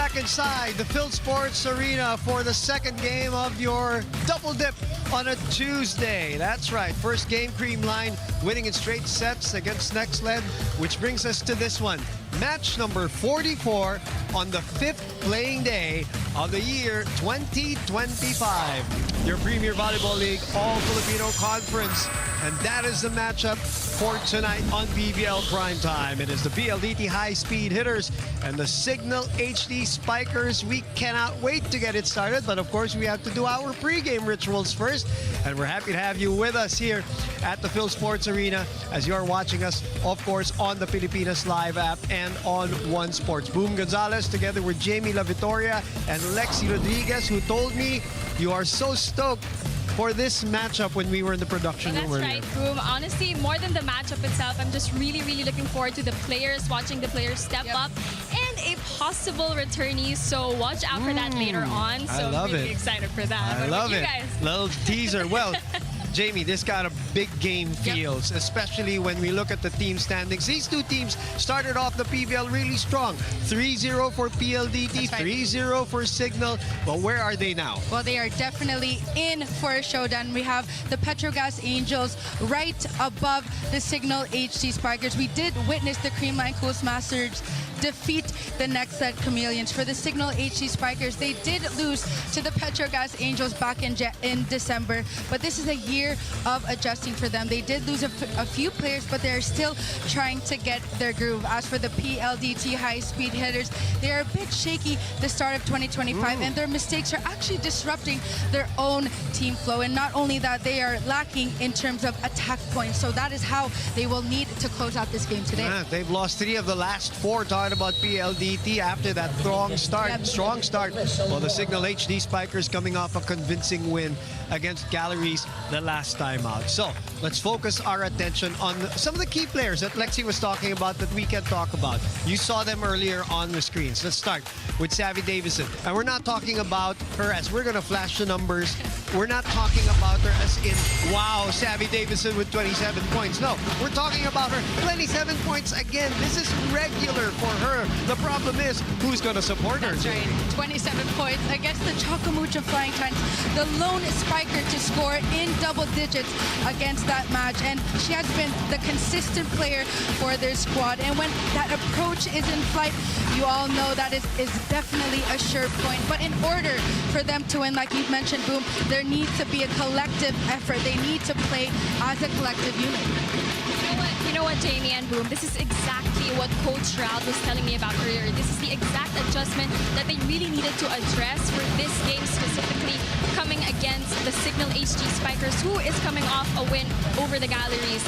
back inside the Phil Sports Arena for the second game of your double dip on a Tuesday. That's right, first game Creamline winning in straight sets against Nextled, which brings us to this one. Match number 44 on the 5th playing day of the year 2025. Your Premier Volleyball League All-Filipino Conference. And that is the matchup for tonight on PVL Primetime. It is the PLDT high-speed hitters and the Cignal HD spikers. We cannot wait to get it started, but of course we have to do our pregame rituals first. And we're happy to have you with us here at the Phil Sports Arena as you're watching us, of course, on the Pilipinas Live app and on One Sports. Boom Gonzalez together with Jamie La Victoria and Lexi Rodriguez, who told me you are so stoked for this matchup when we were in the production room. That's right, Boom. Honestly, more than the matchup itself, I'm just really looking forward to the players, watching the players step up, and a possible returnee. So watch out for that later on. So I'm really excited for that. I love it. Guys? Little teaser. Well, Jamie, this got a big game feels, especially when we look at the team standings. These two teams started off the PVL really strong. 3-0 for PLDT, 3-0 for Cignal. But where are they now? Well, they are definitely in for a showdown. We have the Petrogas Angels right above the Cignal HD Spikers. We did witness the Creamline Coast Masters defeat the Nextled Chameleons. For the Cignal HD Spikers, they did lose to the Petrogas Angels back in December, but this is a year of adjusting for them. They did lose a few players, but they're still trying to get their groove. As for the PLDT high-speed hitters, they are a bit shaky the start of 2025, and their mistakes are actually disrupting their own team flow. And not only that, they are lacking in terms of attack points, so that is how they will need to close out this game today. They've lost 3 of the last 4. Talking about PLDT after that strong start. Well, the Cignal HD Spikers coming off a convincing win against Galleries the last time out. So let's focus our attention on some of the key players that Lexi was talking about that we can talk about. You saw them earlier on the screens. Let's start with Savvy Davison. And we're not talking about her as we're going to flash the numbers. We're not talking about her as in, wow, Savvy Davison with 27 points. No, we're talking about her 27 points again. This is regular for her. The problem is, who's going to support her? That's right. 27 points against the Chocamucha Flying Titans. The lone spiker to score in double digits against that match. And she has been the consistent player for their squad. And when that approach is in flight, you all know that is definitely a sure point. But in order for them to win, like you've mentioned, Boom, there needs to be a collective effort. They need to play as a collective unit. You know what, Jamie and Boom, this is exactly what Coach Raul was telling me about earlier. This is the exact adjustment that they really needed to address for this game specifically, coming against the Cignal HD Spikers, who is coming off a win over the Galleries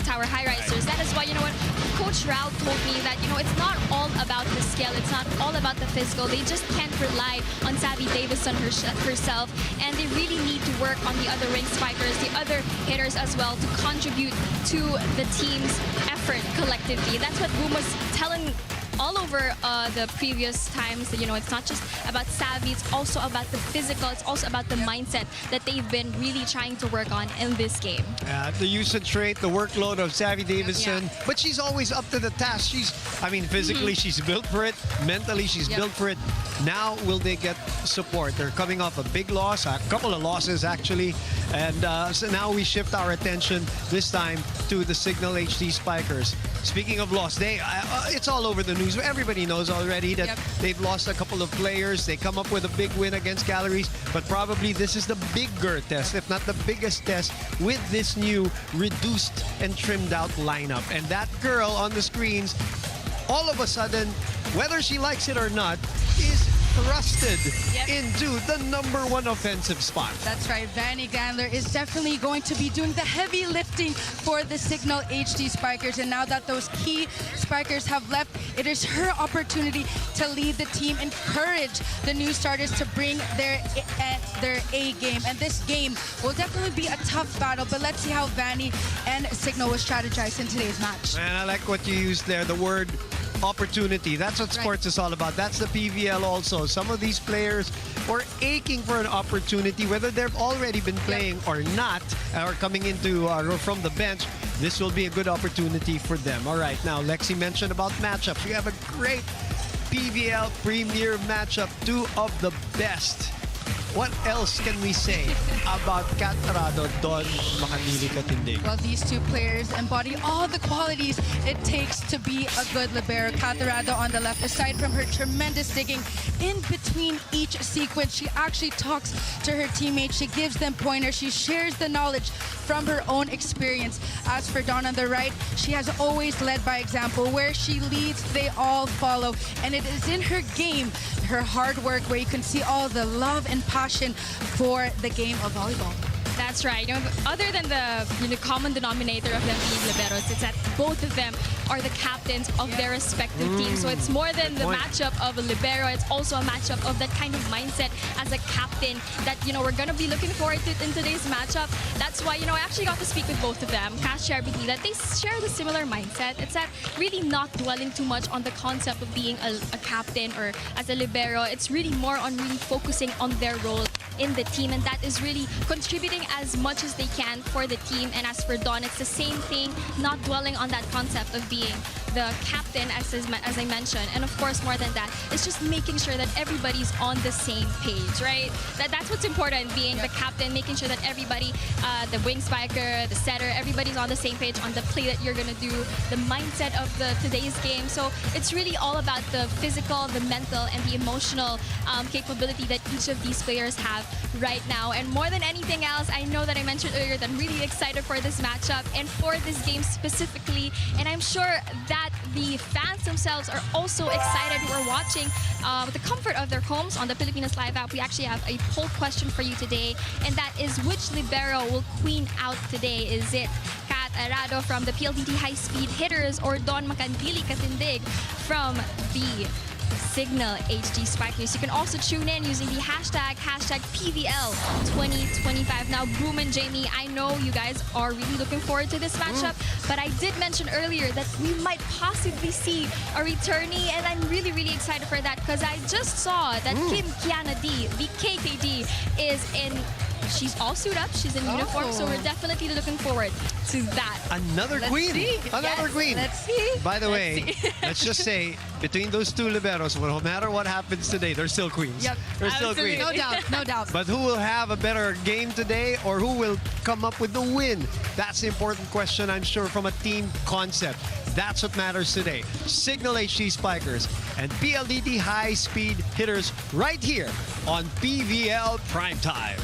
Tower High Risers. That is why, you know what, Coach Raul told me that, you know, it's not all about the skill, it's not all about the physical. They just can't rely on Savvy Davison herself, and they really need to work on the other ring spikers, the other hitters as well, to contribute to the team's effort collectively. That's what Boom was telling all over the previous times. You know, it's not just about savvy, it's also about the physical, it's also about the mindset that they've been really trying to work on in this game. The usage rate, the workload of Savvy Davison, but she's always up to the task. Physically she's built for it, mentally she's built for it. Now will they get support? They're coming off a big loss, a couple of losses actually, and so now we shift our attention this time to the Cignal HD Spikers. Speaking of loss, it's all over the news. Everybody knows already that they've lost a couple of players. They come up with a big win against Galleries, but probably this is the bigger test, if not the biggest test, with this new reduced and trimmed out lineup. And that girl on the screens, all of a sudden, whether she likes it or not, is thrusted into the #1 offensive spot. That's right. Vanny Gandler is definitely going to be doing the heavy lifting for the Cignal HD Spikers. And now that those key spikers have left, it is her opportunity to lead the team, encourage the new starters to bring their A game. And this game will definitely be a tough battle, but let's see how Vanny and Cignal will strategize in today's match. And I like what you used there, the word opportunity. That's what sports is all about. That's the PVL also. Some of these players were aching for an opportunity, whether they've already been playing or not, or coming into or from the bench. This will be a good opportunity for them. All right, now Lexi mentioned about matchups. We have a great PVL Premier Matchup, two of the best. What else can we say about Kat Arado, Don Makanili Katindig? Well, these two players embody all the qualities it takes to be a good libero. Catarado on the left, aside from her tremendous digging in between each sequence, she actually talks to her teammates. She gives them pointers. She shares the knowledge from her own experience. As for Dawn on the right, she has always led by example. Where she leads, they all follow. And it is in her game, her hard work, where you can see all the love and passion for the game of volleyball. That's right. Other than the common denominator of them being liberos, it's that both of them are the captains of their respective teams. So it's more than the matchup of a libero. It's also a matchup of that kind of mindset as a captain that, we're going to be looking forward to in today's matchup. That's why, I actually got to speak with both of them. Cash shared with me that they share the similar mindset. It's that really not dwelling too much on the concept of being a captain or as a libero. It's really more on really focusing on their role in the team, and that is really contributing as much as they can for the team. And as for Dawn, it's the same thing, not dwelling on that concept of being the captain, as I mentioned. And of course, more than that, it's just making sure that everybody's on the same page, right? That's what's important, being the captain, making sure that everybody, the wing spiker, the setter, everybody's on the same page on the play that you're gonna do, the mindset of today's game. So it's really all about the physical, the mental, and the emotional capability that each of these players have right now. And more than anything else, I know that I mentioned earlier that I'm really excited for this matchup and for this game specifically. And I'm sure that the fans themselves are also excited who are watching with the comfort of their homes on the Pilipinas Live app. We actually have a poll question for you today, and that is, which libero will queen out today? Is it Kat Arado from the PLDT High Speed Hitters or Don Macandili Katindig from the Cignal HD Spikers? You can also tune in using the hashtag PVL2025. Now, Boom and Jamie, I know you guys are really looking forward to this matchup, but I did mention earlier that we might possibly see a returnee, and I'm really, really excited for that because I just saw that Kim Kiana D, the KKD, is in. She's all suited up. She's in uniform, so we're definitely looking forward to that. Another queen. See. Another queen. Let's see. By the way, let's just say, between those two liberos, no matter what happens today, they're still queens. Yep. They're still Absolutely. queens. No doubt, no doubt. But who will have a better game today, or who will come up with the win? That's the important question, I'm sure, from a team concept. That's what matters today. Cignal HD Spikers and PLDT High Speed Hitters right here on PVL Primetime.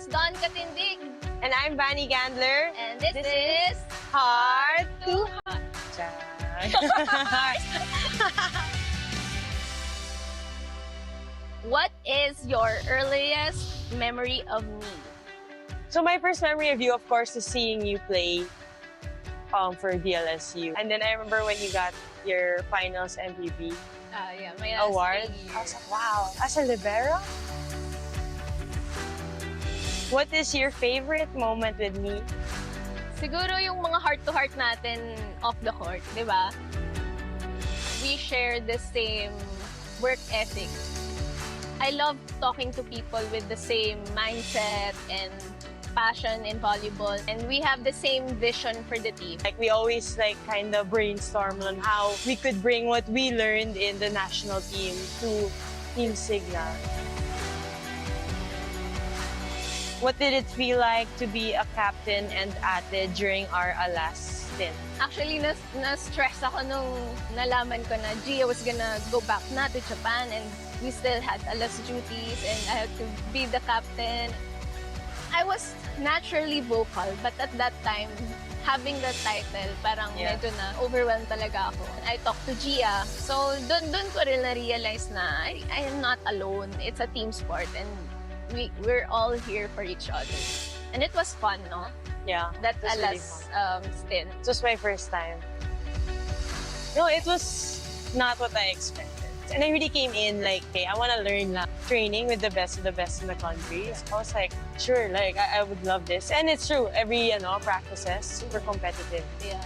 It's Don Katindig. And I'm Vanny Gandler. And this is Heart to Heart. What is your earliest memory of me? So my first memory of you, of course, is seeing you play for DLSU. And then I remember when you got your finals MVP Yeah, my award. last I was like, wow, as a libero? What is your favorite moment with me? Siguro yung mga heart-to-heart natin off the court, di ba? We share the same work ethic. I love talking to people with the same mindset and passion in volleyball, and we have the same vision for the team. Like we always kind of brainstorm on how we could bring what we learned in the national team to Team Cignal. What did it feel like to be a captain and ate during our last stint? Actually, na-stress ako nung nalaman ko na Gia was gonna go back na to Japan, and we still had alas duties and I had to be the captain. I was naturally vocal, but at that time, having the title, parang medyo na overwhelmed talaga ako. I talked to Gia, so dun ko rin na-realize na I am not alone. It's a team sport, and we're all here for each other. And it was fun, no? Yeah. That it was alas really stint. It was my first time. No, it was not what I expected. And I really came in like, hey, I want to learn training with the best of the best in the country. So I was like, sure, like I would love this. And it's true, every practices, super competitive. Yeah.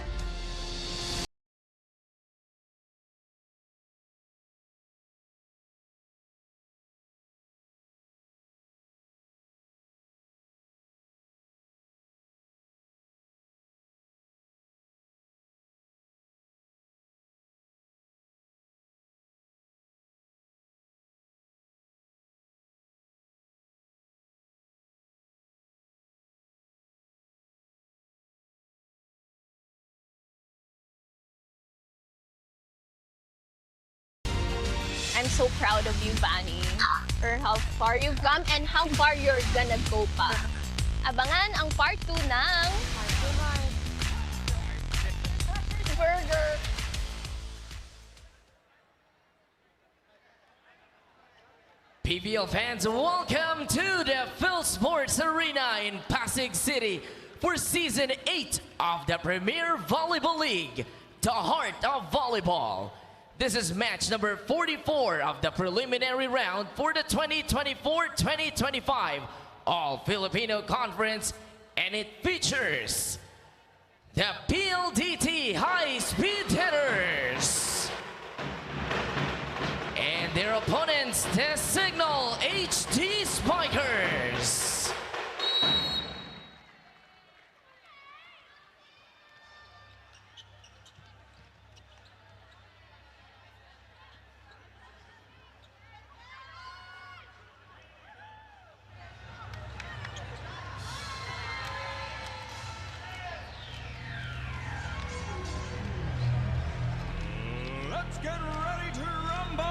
I'm so proud of you, Vanny, for how far you've come and how far you're gonna go pa. Abangan ang part 2 ng Burger. PVL fans, welcome to the Phil Sports Arena in Pasig City for Season 8 of the Premier Volleyball League, the heart of volleyball. This is match number 44 of the preliminary round for the 2024-2025 All-Filipino Conference, and it features the PLDT High-Speed Hitters and their opponents, the Cignal HT Spikers. Let's get ready to rumble!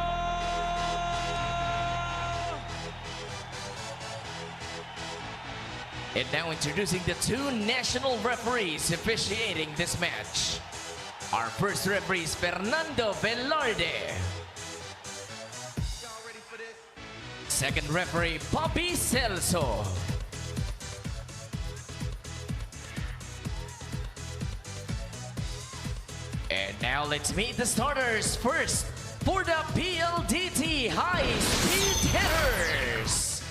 And now introducing the two national referees officiating this match. Our first referee is Fernando Velarde. Second referee, Bobby Celso. And now let's meet the starters. First, for the PLDT High-Speed Hitters.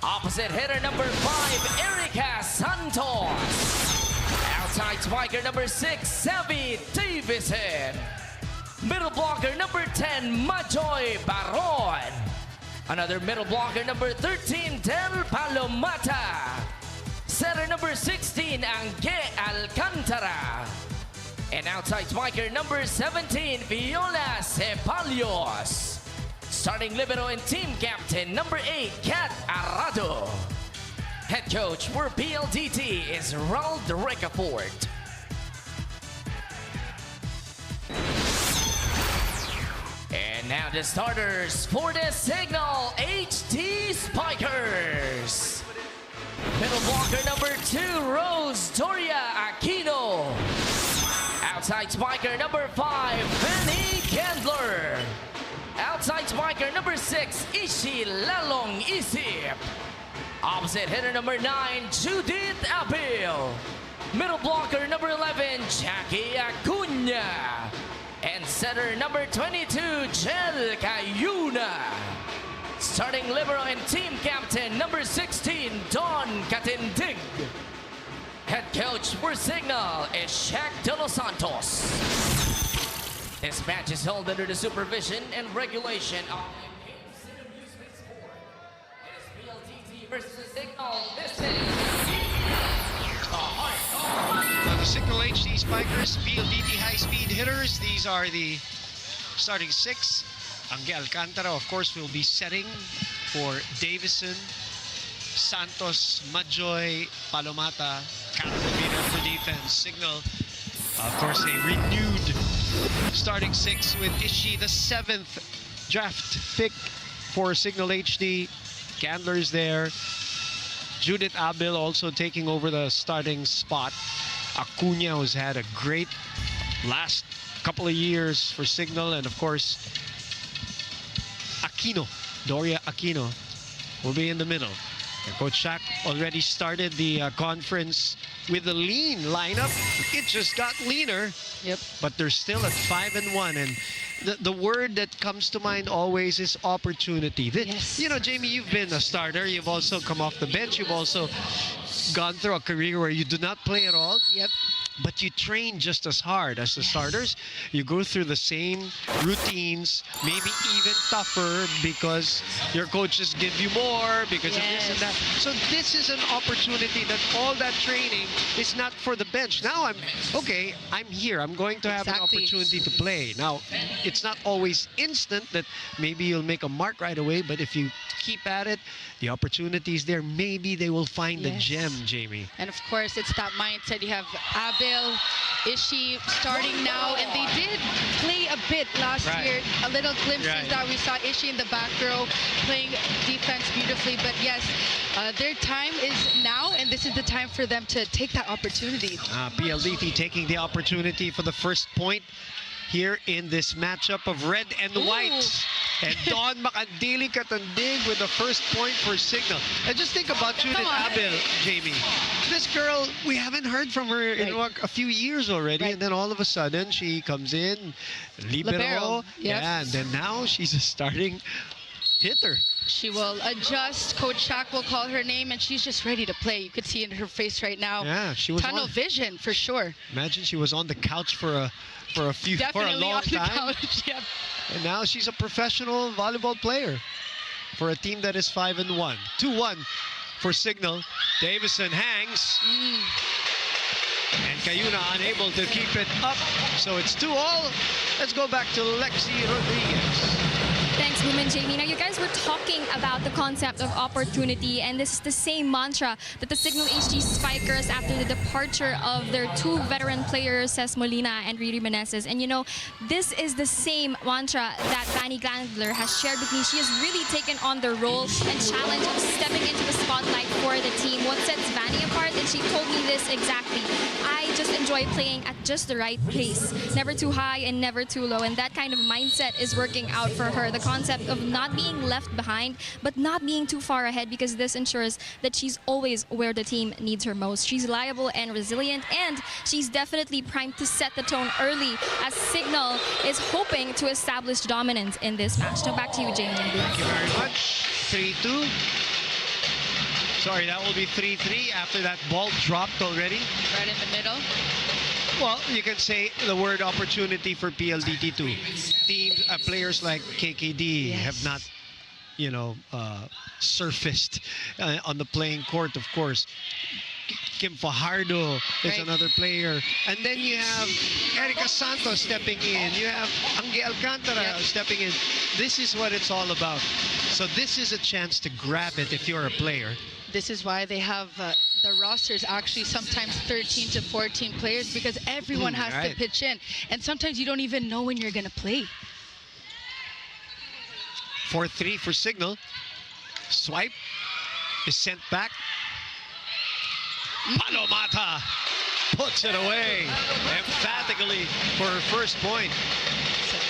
Opposite hitter number 5, Erica Santos. Outside spiker number 6, Savvy Davison. Middle blocker number 10, Majoy Baron. Another middle blocker number 13, Del Palomata. Setter number 16, Angge Alcantara. And outside spiker number 17, Viola Cepalios. Starting libero and team captain number 8, Kat Arado. Head coach for PLDT is Raul Ricafort. And now the starters for the Cignal HT Spikers. Middle blocker number 2, Rose Doria Aquino. Outside spiker number 5, Benny Kendler. Outside spiker number 6, Ishi Lalong Isip. Opposite hitter number 9, Judith Abil. Middle blocker number 11, Jackie Acuna. And center number 22, Jel Cayuna. Starting libero and team captain number 16, Don Catindig. Head coach for Cignal is Shaq De Los Santos. This match is held under the supervision and regulation of the Amusement Sport. It is PLDT versus Cignal. This is the heart Now the Cignal HD Spikers, PLDT high-speed hitters. These are the starting 6. Angge Alcantara, of course, will be setting for Davison, Santos, Madjoy, Palomata, Catalina for defense. Cignal, of course, a renewed starting 6 with Ishi, the 7th draft pick for Cignal HD. Candler's there. Judith Abil also taking over the starting spot. Acuna, who's had a great last couple of years for Cignal, and of course, Aquino, Doria Aquino, will be in the middle. And Coach Shaq already started the conference with a lean lineup. It just got leaner. Yep. But they're still at 5-1, and the word that comes to mind always is opportunity. Yes. You know, Jamie, you've been a starter. You've also come off the bench. You've also gone through a career where you do not play at all. Yep. But you train just as hard as the starters. You go through the same routines, maybe even tougher because your coaches give you more because of this and that. So this is an opportunity that all that training is not for the bench. Now I'm here. I'm going to have an opportunity to play. Now, it's not always instant that maybe you'll make a mark right away, but if you keep at it, the opportunities there, maybe they will find the gem, Jamie. And of course, it's that mindset. You have Abil, Ishi starting now, and they did play a bit last year. A little glimpses that we saw Ishi in the back row playing defense beautifully. But yes, their time is now, and this is the time for them to take that opportunity. PLDT taking the opportunity for the first point here in this matchup of red and white. And Dawn Macandili Katandig with the first point for Cignal. And just think about Judith Abil, Jamie. This girl, we haven't heard from her in a few years already. And then all of a sudden, she comes in, libero. Yeah, and then now she's a starting hitter. She will adjust. Coach Shaq will call her name, and she's just ready to play. You could see in her face right now. Yeah, she was tunnel vision for sure. Imagine she was on the couch for a long time. Yep. And now she's a professional volleyball player for a team that is 5-1. 2-1 for Cignal. Davison hangs. And Cayuna unable to keep it up. So it's 2-all. Let's go back to Lexi Rodriguez. Thanks, Boom and Jamie. Now, you guys were talking about the concept of opportunity, and this is the same mantra that the Cignal HD Spikers, after the departure of their 2 veteran players, Ces Molina and Riri Meneses. And you know, this is the same mantra that Vanny Gandler has shared with me. She has really taken on the role and challenge of stepping into the spotlight for the team. What sets Vanny apart, and she told me this exactly: I just enjoy playing at just the right pace, never too high and never too low. And that kind of mindset is working out for her. The concept of not being left behind, but not being too far ahead, because this ensures that she's always where the team needs her most. She's reliable and resilient, and she's definitely primed to set the tone early as Cignal is hoping to establish dominance in this match. Now back to you, Jamie. Thank you very much. 3-2. Sorry, that will be 3-3 after that ball dropped already. Right in the middle. Well, you can say the word opportunity for PLDT too. Teams, players like KKD have not, surfaced on the playing court, of course. Kim Fajardo is another player. And then you have Erica Santos stepping in. You have Angge Alcantara stepping in. This is what it's all about. So this is a chance to grab it if you're a player. This is why they have the rosters actually sometimes 13 to 14 players, because everyone has to pitch in. And sometimes you don't even know when you're going to play. 4-3 for Cignal. Swipe is sent back. Palomata puts it away emphatically for her first point.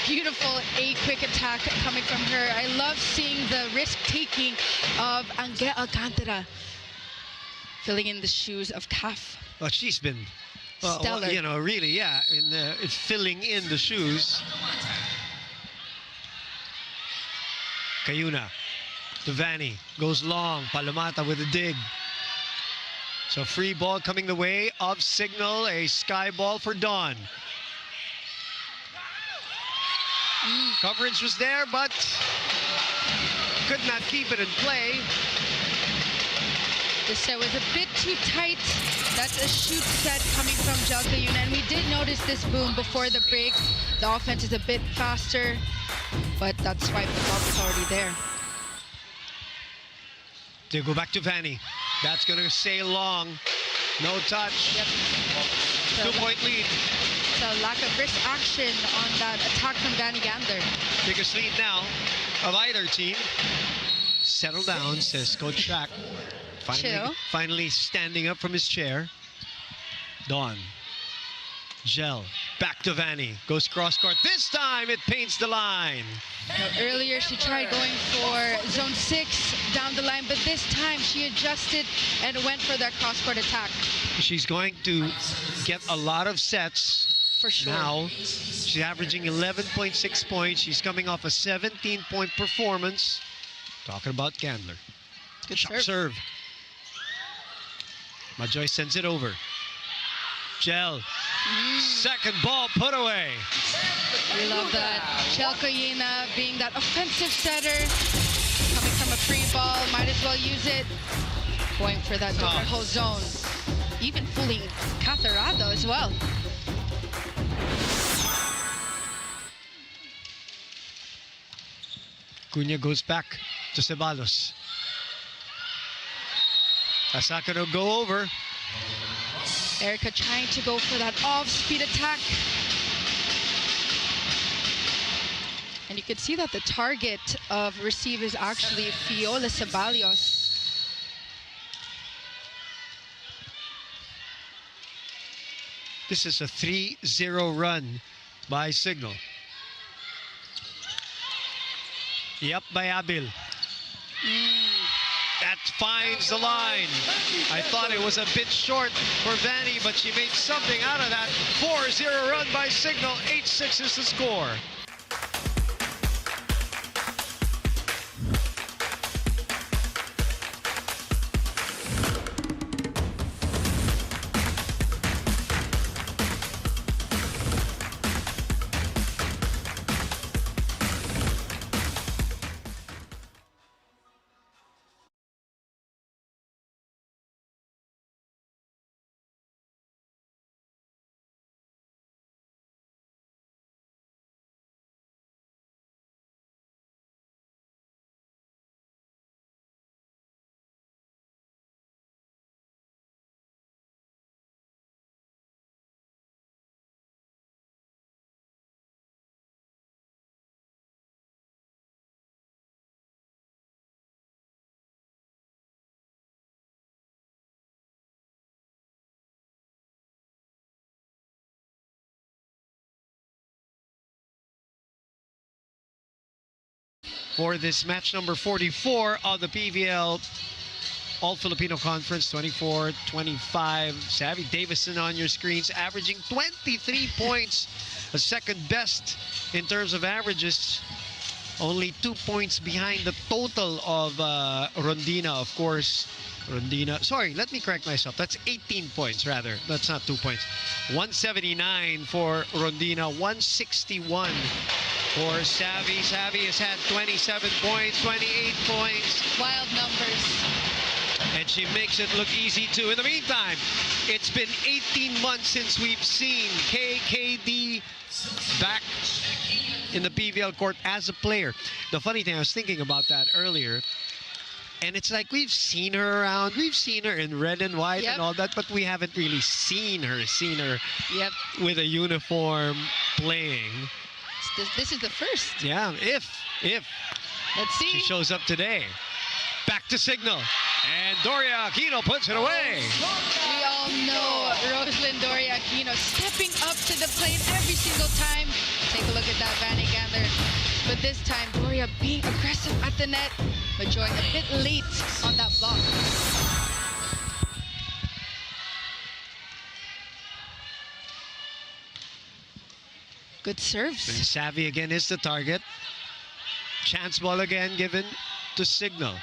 Beautiful quick attack coming from her. I love seeing the risk-taking of Angge Alcantara filling in the shoes of CAF. Well, she's been, Stellar. you know, really, yeah, in filling in the shoes. Cayuna to Vanny, goes long. Palomata with a dig. So free ball coming the way of Cignal, a sky ball for Dawn. Coverage was there, but could not keep it in play. The set was a bit too tight. That's a shoot set coming from Jel Cayuna, and we did notice this boom before the break. The offense is a bit faster, but that swipe the ball is already there. They go back to Vanny. That's going to sail long. No touch. Yep. 2-point lead. So lack of risk action on that attack from Vanny Gander. Biggest lead now of either team. Settle down, says Coach Shaq. Finally standing up from his chair. Dawn. Gel. Back to Vanny. Goes cross court. This time it paints the line. Now, earlier she tried going for zone 6 down the line, but this time she adjusted and went for that cross court attack. She's going to get a lot of sets. For sure. Now, she's averaging 11.6 points. She's coming off a 17-point performance. Talking about Candler. Good Sharp serve. Majoy sends it over. Gel. Second ball put away. We love that. Jel Cayuna being that offensive setter. Coming from a free ball. Might as well use it. Going for that whole zone. Even fooling Catarado as well. Cunha goes back to Ceballos. That's not going to go over. Erica trying to go for that off-speed attack. And you can see that the target of receive is actually Fiola Ceballos. This is a 3-0 run by Cignal. Yep, by Abil. That finds the line. I thought it was a bit short for Vanny, but she made something out of that. 4-0 run by Cignal. 8-6 is the score. For this match number 44 of the PVL All-Filipino Conference 24-25. Savvy Davison on your screens, averaging 23 points, a second best in terms of averages. Only 2 points behind the total of Rondina, of course. Rondina, sorry, let me correct myself. That's 18 points, rather. That's not 2 points. 179 for Rondina, 161 for Savvy. Savvy has had 27 points, 28 points. Wild numbers. And she makes it look easy, too. In the meantime, it's been 18 months since we've seen KKD back in the PVL court as a player. The funny thing, I was thinking about that earlier, and it's like we've seen her around, we've seen her in red and white and all that, but we haven't really seen her with a uniform playing. This is the first. Yeah, if Let's see. she shows up today. Back to Cignal, and Doria Aquino puts it away. We all know Roslyn Doria Aquino stepping up to the plate every single time. Take a look at that, Vanny Gander. But this time, Doria being aggressive at the net. Majoy a bit late on that block. Good serves. And Savvy again is the target. Chance ball again given to Cignal.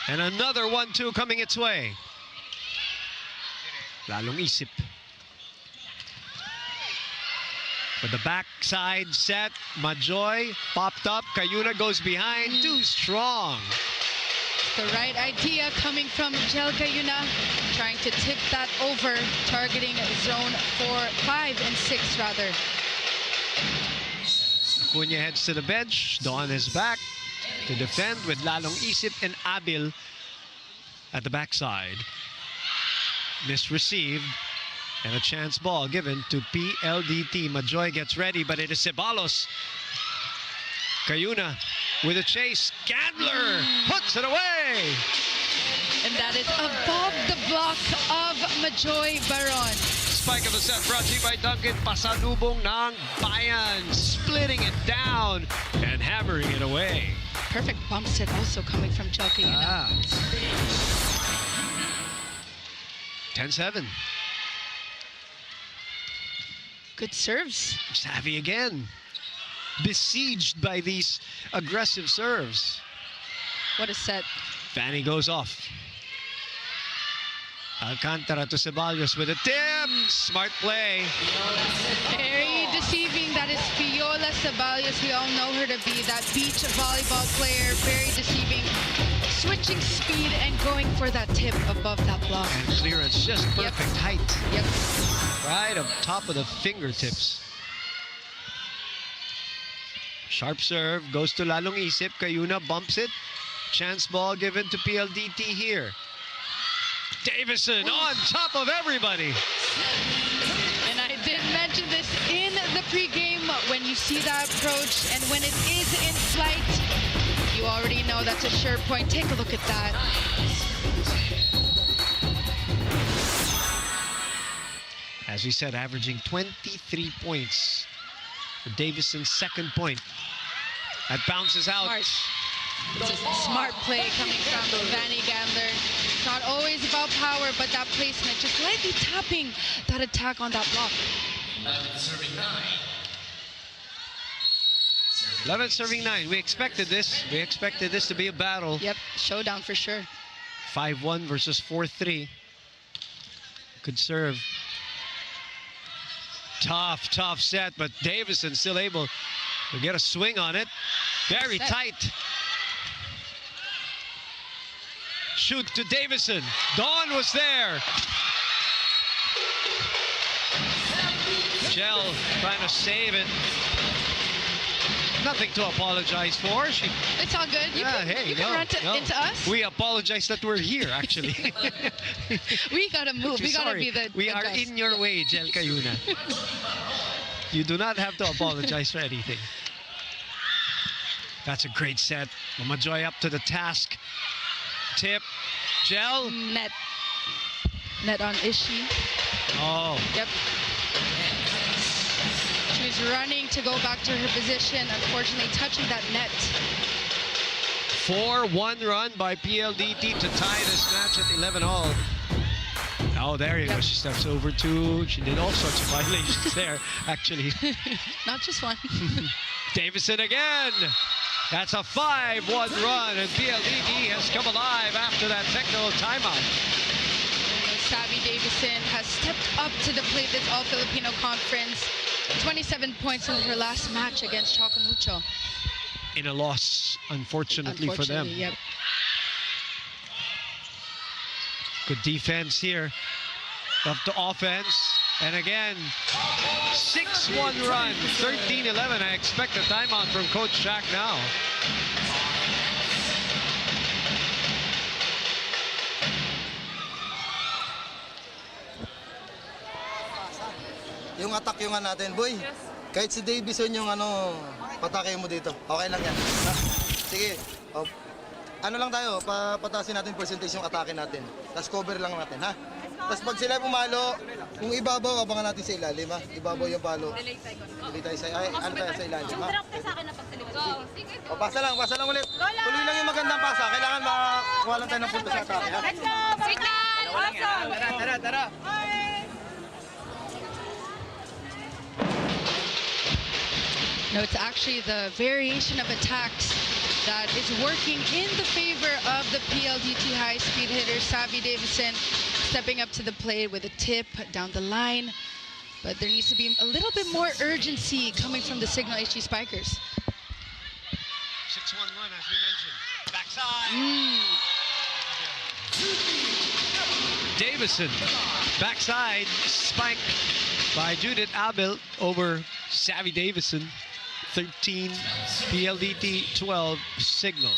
And another 1-2 coming its way. Lalong isip. With the backside set, Majoy popped up. Cayuna goes behind. Too strong. The right idea coming from Jel Cayuna, trying to tip that over, targeting zone 5 and 6 rather. Cunha heads to the bench. Dawn is back to defend with Lalong Isip and Abil at the backside. Misreceived. And a chance ball given to PLDT. Majoy gets ready, but it is Ceballos. Cayuna with a chase. Gandler puts it away. And that is above the block of Majoy Baron. Spike of the set brought to you by Duncan. Pasalubong ng Bayan. Splitting it down and hammering it away. Perfect bump set also coming from Jel Cayuna. 10-7. Good serves. Savvy again. Besieged by these aggressive serves. What a set. Fanny goes off. Alcantara to Ceballos with a tip. Smart play. Very deceiving. That is Viola Ceballos. We all know her to be that beach volleyball player. Very deceiving. Switching speed and going for that tip above that block. And clearance just perfect height. Yep. Right up top of the fingertips. Sharp serve goes to Lalong Isip. Cayuna bumps it. Chance ball given to PLDT here. Davison on top of everybody. And I did mention this in the pregame. When you see that approach and when it is in flight, you already know that's a sure point. Take a look at that. As we said, averaging 23 points for Davison's second point. That bounces out. Smart. It's a smart play coming from Vanny Gandler. It's not always about power, but that placement, just lightly tapping that attack on that block. 11 serving 9. We expected this. We expected this to be a battle. Yep, showdown for sure. 5-1 versus 4-3. Good serve. Tough set, but Davison still able to get a swing on it. Very tight. Shoot to Davison. Dawn was there. Jel trying to save it. Nothing to apologize for. It's all good. You can run into us. We apologize that we're here, actually. We gotta move. We gotta be the We are best. in your way, Jel Cayuna. You do not have to apologize for anything. That's a great set. Majoy up to the task. Tip. Jel. Net on Ishi. Oh. Yep. She's running to go back to her position. Unfortunately, touching that net. 4-1 run by PLDT to tie this match at 11 all. Oh, there you go. She steps over to. She did all sorts of violations there, actually. Not just one. Davison again. That's a 5-1 run, and PLDT has come alive after that technical timeout. Savvy Davison has stepped up to the plate this All-Filipino Conference. 27 points in her last match against Chocomucho. In a loss, unfortunately for them. Yep. Good defense here. Up to offense. And again, 6-1 run, 13-11. I expect a timeout from Coach Jack now. Yung attack yung natin, boy. Kahit si Davison yung patake mo dito. Okay lang yan. Ha? Sige. Ano lang tayo, patasin natin percentage yung atake natin. Tapos cover lang natin, ha? Tapos pag sila pumalo, kung ibabaw, abangan natin sa ilalim ha. Ibabaw yung palo. Delay tayo sa, ano tayo sa ilalim ha. Drop ka sa akin na pagtalikod. Go. Sige. O, pasa lang ulit. Tuloy lang yung magandang pasa. Kailangan makakuha lang tayo ng punto sa atake ha. Let's go. Cignal. Awesome. Tara. No, it's actually the variation of attacks that is working in the favor of the PLDT high-speed hitter, Savvy Davison, stepping up to the plate with a tip down the line. But there needs to be a little bit more urgency coming from the Cignal HG Spikers. 6-1 run, as we mentioned. Backside. Davison. Backside spike by Judith Abel over Savvy Davison. 13 PLDT, 12 Cignal.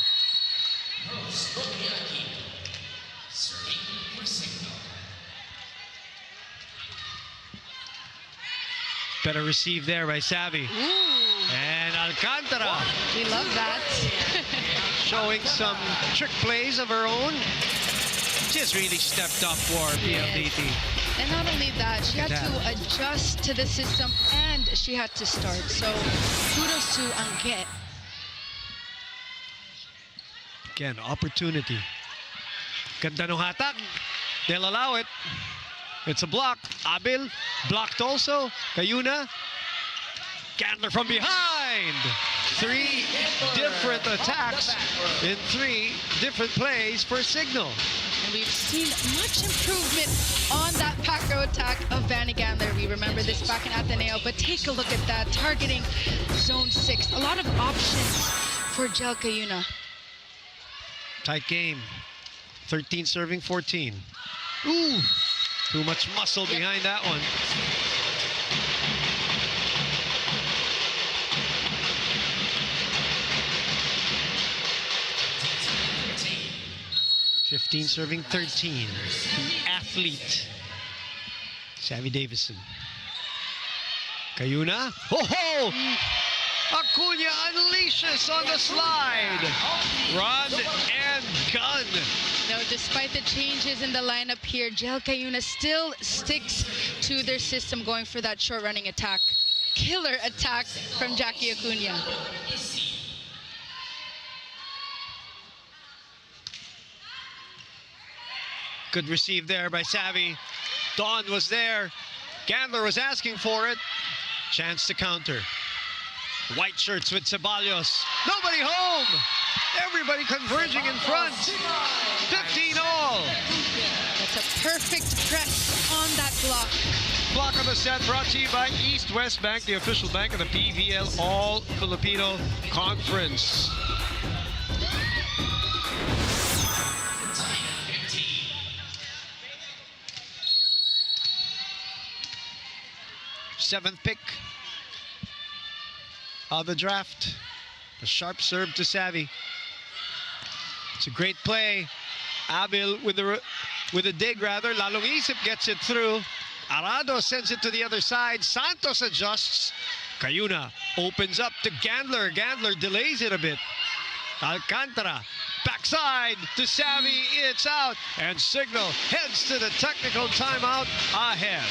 Better receive there by Savvy. And Alcantara. We love that. Showing some trick plays of her own. Just really stepped up for PLDT. And not only that, she had to adjust to the system and she had to start. So kudos to Angge. Again, opportunity. Ganda ng hatak. They'll allow it. It's a block. Abel blocked also. Cayuna. Gandler from behind. 3 different attacks in 3 different plays for Cignal. And we've seen much improvement on that pack row attack of Vanny Gandler. We remember this back in Ateneo, but take a look at that, targeting zone 6. A lot of options for Jel Cayuna. Tight game. 13 serving 14. Ooh, too much muscle behind that one. (15 serving 13). The athlete, Savvy Davison. Cayuna. Oh! Acuna unleashes on the slide. Run and gun. No, despite the changes in the lineup here, Jel Cayuna still sticks to their system, going for that short running attack. Killer attack from Jackie Acuna. Good receive there by Savvy. Dawn was there. Gandler was asking for it. Chance to counter. White shirts with Ceballos. Nobody home. Everybody converging in front. 15 all. That's a perfect press on that block. Block of the set brought to you by East West Bank, the official bank of the PVL All-Filipino Conference. Seventh pick of the draft. A sharp serve to Savvy. It's a great play. Abel with a dig rather. Lalong Isip gets it through. Arado sends it to the other side. Santos adjusts. Cayuna opens up to Gandler. Gandler delays it a bit. Alcantara backside to Savvy. It's out. And Cignal heads to the technical timeout ahead.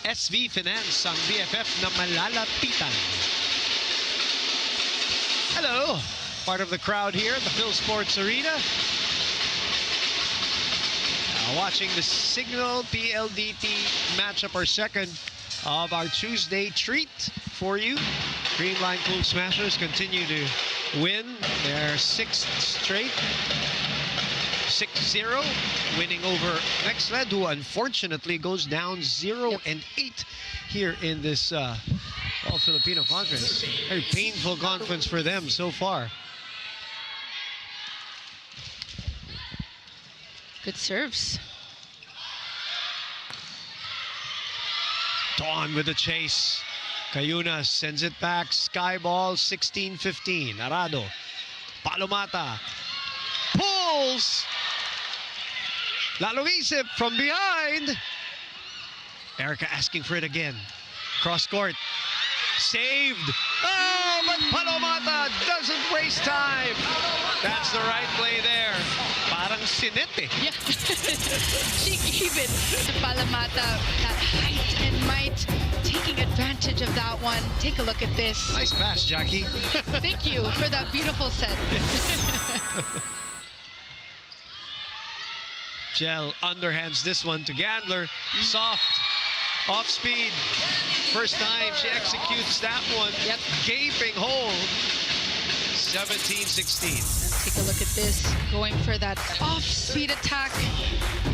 SV Finance ang BFF na malalapitan. Hello, part of the crowd here at the Phil Sports Arena. Watching the Cignal PLDT matchup, our second of our Tuesday treat for you. Greenline Cool Smashers continue to win their 6th straight. 6-0, winning over Nexled, who unfortunately goes down 0-8 here in this All-Filipino conference. Very painful conference for them so far. Good serves. Dawn with the chase. Cayuna sends it back. Sky ball, 16-15. Arado. Palomata. Pulls. Lalong isip from behind. Erica asking for it again. Cross court. Saved. Oh, but Palomata doesn't waste time. That's the right play there. Parang sinet eh. Yeah. She gave it to Palomata. That height and might, taking advantage of that one. Take a look at this. Nice pass, Jackie. Thank you for that beautiful set. Gel underhands this one to Gandler. Soft. Off speed. First time she executes that one. Yep. Gaping hole. 17-16. Take a look at this. Going for that off-speed attack.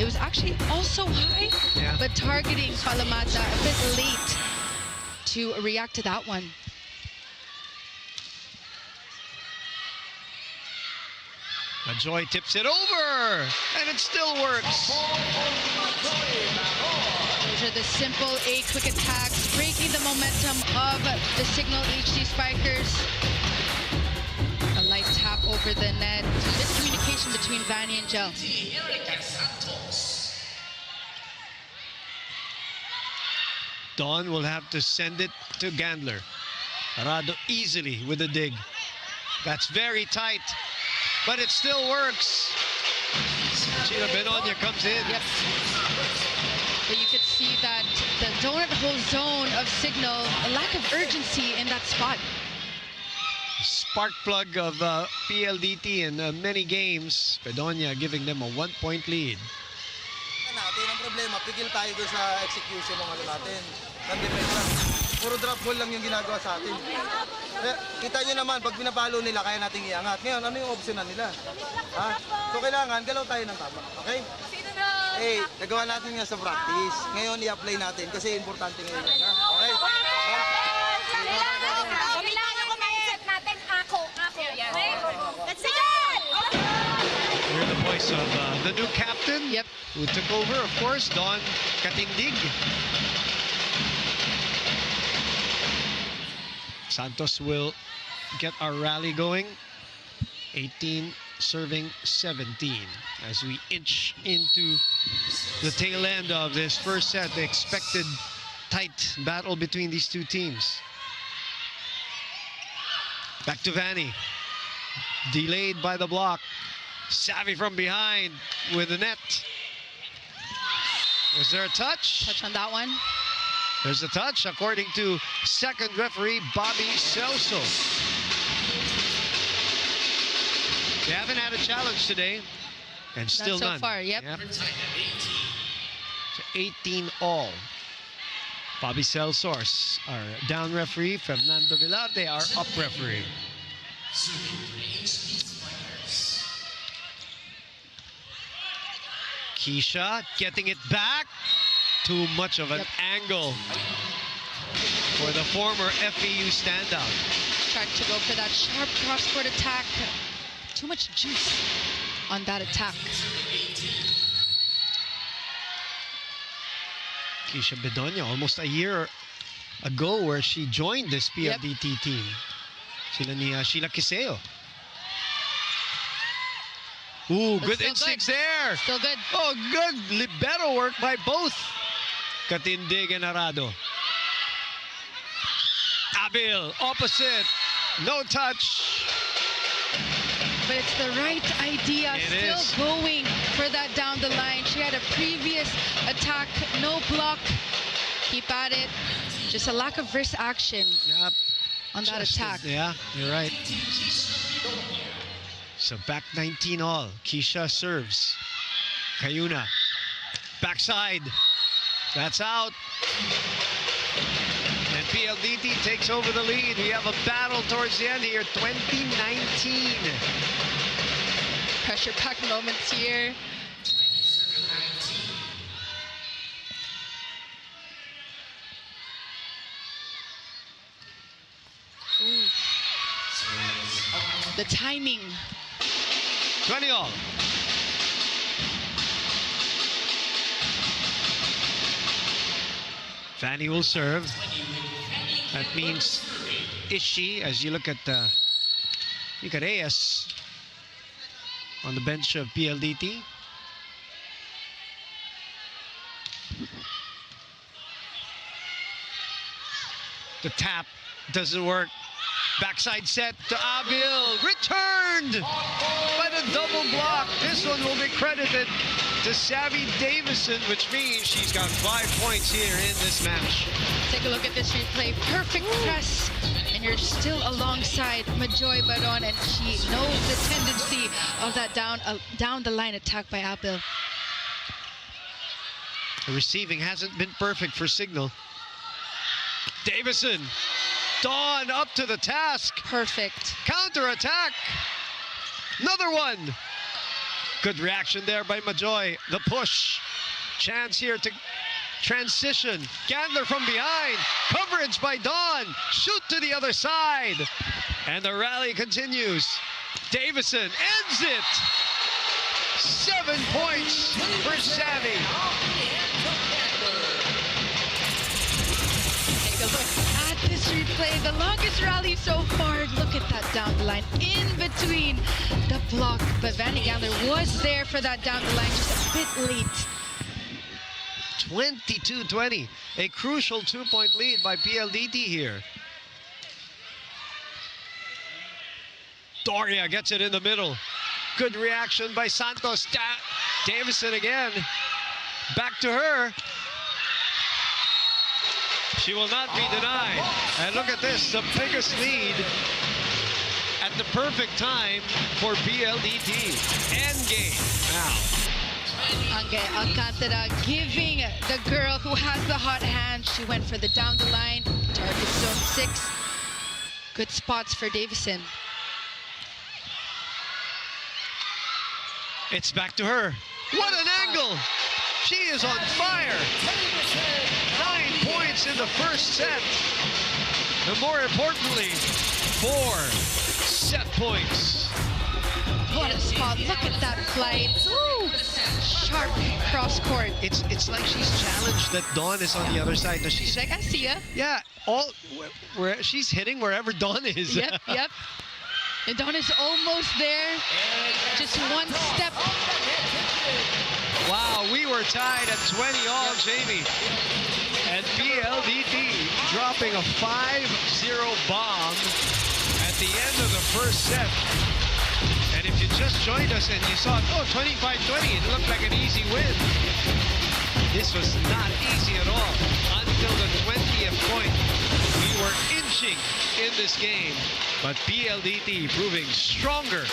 It was actually also high, but targeting Palomata a bit late to react to that one. Majoy tips it over, and it still works. Those are the simple quick attacks, breaking the momentum of the Cignal HD Spikers. A light tap over the net. Miscommunication between Vanny and Gel. Dawn will have to send it to Gandler. Arado easily with a dig. That's very tight, but it still works. Sheila Benonia comes in. Yep. But you could see that the donut hole zone of Cignal, a lack of urgency in that spot. Spark plug of PLDT in many games. Bedonia giving them a 1-point lead. Natin ang problema, pigil tayo doon sa execution ng ano natin, ng defensa. Puro drop ball lang yung ginagawa sa atin. Kita nyo naman, pag pinapalo nila, kaya nating iangat. Ngayon, ano yung optionan nila? Ha? So kailangan, galaw tayo ng tama. Okay? Nagawa natin nga sa practice. Ngayon, i-apply natin kasi importante ngayon. Ha? Okay? We're the voice of the new captain, who took over, of course, Don Katindig. Santos will get our rally going. 18 serving 17 as we inch into the tail end of this first set. The expected tight battle between these two teams. Back to Vanny. Delayed by the block. Savvy from behind with the net. Was there a touch? Touch on that one. There's a touch, according to second referee Bobby Celso. They haven't had a challenge today, and still Not so none. far, yep. So 18 all. Bobby Celso, our down referee. Fernando Velarde, our up referee. Keisha getting it back. Too much of an angle for the former FEU standout. Tried to go for that sharp cross-court attack. Too much juice on that attack. Keisha Bedonia, almost a year ago where she joined this PLDT team. Sila ni Sheila Kiseo. Ooh, But good still instincts good. there. Still good. Oh, good libero work by both Katindig and Arado. Abil, opposite. No touch. But it's the right idea. It Still going for that down the line. She had a previous attack, no block. Keep at it. Just a lack of wrist action. Yep. on that attack. Yeah, you're right. So back 19 all. Keisha serves. Kayuna. Backside. That's out. And PLDT takes over the lead. We have a battle towards the end here. 2019. Pressure-packed moments here. Ooh. The timing. 20 all. Fanny will serve. That means Ishi, as you look at Reyes on the bench of PLDT. The tap doesn't work. Backside set to Abil. Returned by the double block. This one will be credited to Savvy Davison, which means she's got 5 points here in this match. Take a look at this replay. Perfect press. And you're still alongside Majoy Baron, and she knows the tendency of that down the line attack by Abil. The receiving hasn't been perfect for Cignal. Davison. Dawn up to the task. Perfect. Counter attack. Another one. Good reaction there by Majoy. The push. Chance here to transition. Gandler from behind. Coverage by Dawn. Shoot to the other side. And the rally continues. Davison ends it. 7 points for Savvy. Take a look at this replay. The longest rally so far. Look at that down the line in between the block. But Vanny Gandler was there for that down the line, just a bit late. 22-20. A crucial 2-point lead by PLDT here. Doria gets it in the middle. Good reaction by Santos. Davison again. Back to her. She will not be denied. And look at this, the biggest lead at the perfect time for PLDT. End game now. Angge Alcantara giving the girl who has the hot hand. She went for the down the line. Target zone 6. Good spots for Davison. It's back to her. What an angle! She is on fire. 9 points in the first set. And more importantly, 4 set points. What a spot. Look at that flight. Woo! Sharp cross court. It's like she's challenged that Dawn is on the other side. Now she's Like, I see ya. yeah, where she's hitting wherever Dawn is. Yep, yep. And Dawn is almost there. Just one step. Wow, we were tied at 20 all, Jamie. And PLDT dropping a 5-0 bomb at the end of the first set. And if you just joined us and you saw, oh, 25-20, it looked like an easy win. This was not easy at all. Until the 20th point, we were inching in this game. But PLDT proving stronger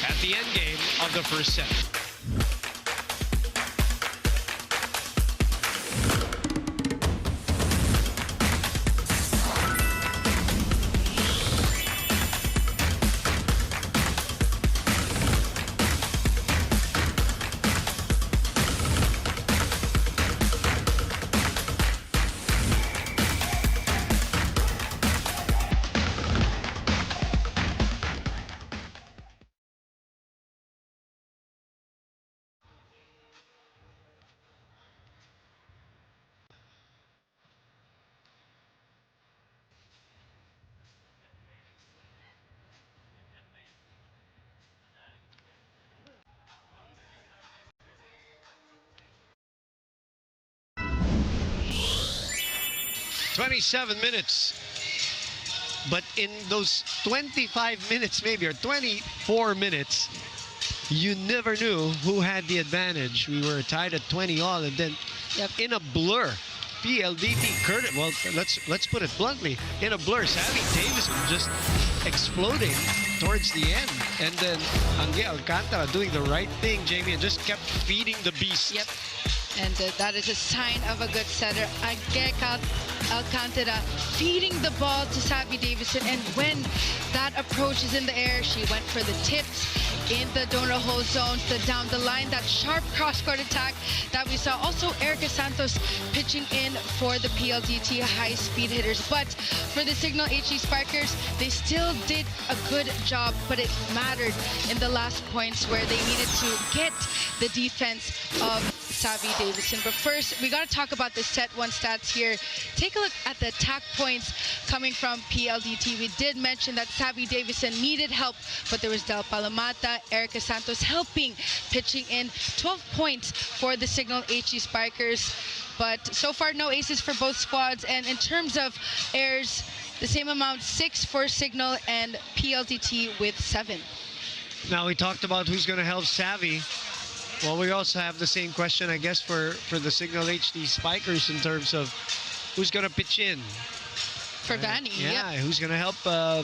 at the end game of the first set. "27 minutes. But in those 25 minutes, maybe, or 24 minutes, you never knew who had the advantage. We were tied at 20 all, and then in a blur, PLDT Curtis. Well, let's put it bluntly. In a blur, Savvy Davison just exploding towards the end, and then Angge Alcantara doing the right thing, Jamie, and just kept feeding the beast. Yep. And that is a sign of a good setter. Angge Alcantara feeding the ball to Savvy Davison, and when that approach is in the air, she went for the tips in the donor hole zones, down the line, that sharp cross-court attack that we saw. Also, Erica Santos pitching in for the PLDT high-speed hitters. But for the Cignal HE Sparkers, they still did a good job, but it mattered in the last points where they needed to get the defense of Savvy Davison. But first, we got to talk about the set one stats here. Take a look at the attack points coming from PLDT. We did mention that Savvy Davison needed help, but there was Del Palomata, Erica Santos helping, pitching in 12 points for the Cignal HE Sparkers. But so far, no aces for both squads. And in terms of errors, the same amount, 6 for Cignal and PLDT with 7. Now, we talked about who's going to help Savvy. Well, we also have the same question, I guess, for the Cignal HD Spikers in terms of who's going to pitch in. For Vanny, yeah, yep. Who's going to help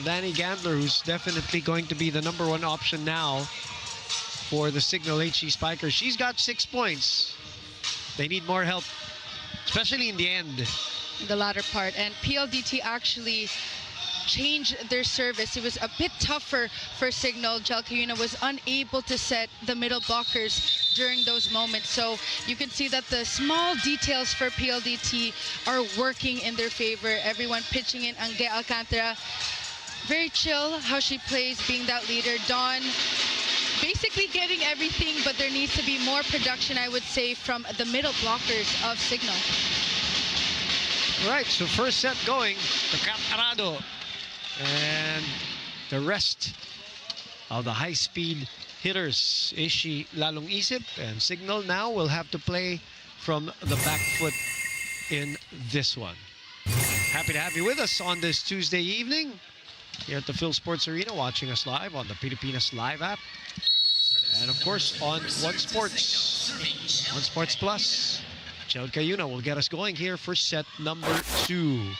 Vanny Gandler, who's definitely going to be the #1 option now for the Cignal HE Spikers. She's got 6 points. They need more help, especially in the end. The latter part. And PLDT actually changed their service. It was a bit tougher for Cignal. Jelka was unable to set the middle blockers during those moments. So you can see that the small details for PLDT are working in their favor. Everyone pitching in. Angge Alcantara, very chill how she plays, being that leader. Dawn basically getting everything, but there needs to be more production, I would say, from the middle blockers of Cignal. Right, so first set going to Catarado. And the rest of the high-speed hitters, Ishi Lalong Isip and Cignal now will have to play from the back foot in this one. Happy to have you with us on this Tuesday evening here at the Phil Sports Arena, watching us live on the Pilipinas Live app. And of course on One Sports Plus. Jelka Yuna will get us going here for set number 2.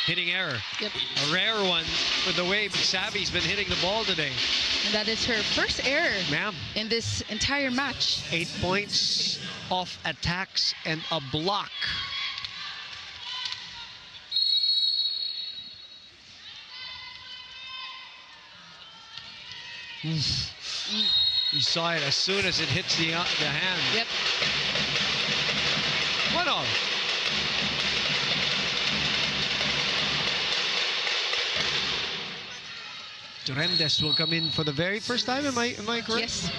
Hitting error. Yep. A rare one with the way Savvy's been hitting the ball today. And that is her first error Ma'am. in this entire match. 8 points off attacks and a block. You saw it as soon as it hits the hand. Yep. 1-0. Durendes will come in for the very first time. Am I correct? Yes.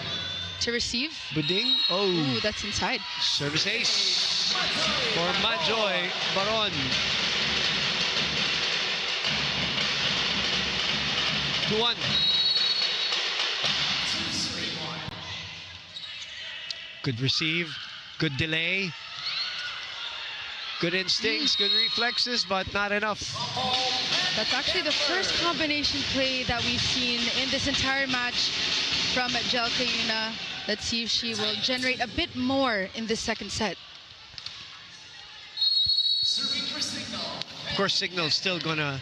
To receive. Buding. Oh. Ooh, that's inside. Service ace for Majoy Baron. 2-1. Good receive, good delay, good instincts, good reflexes, but not enough. That's actually the first combination play that we've seen in this entire match from Jelka Yuna. Let's see if she will generate a bit more in this second set. Of course, Cignal's still gonna,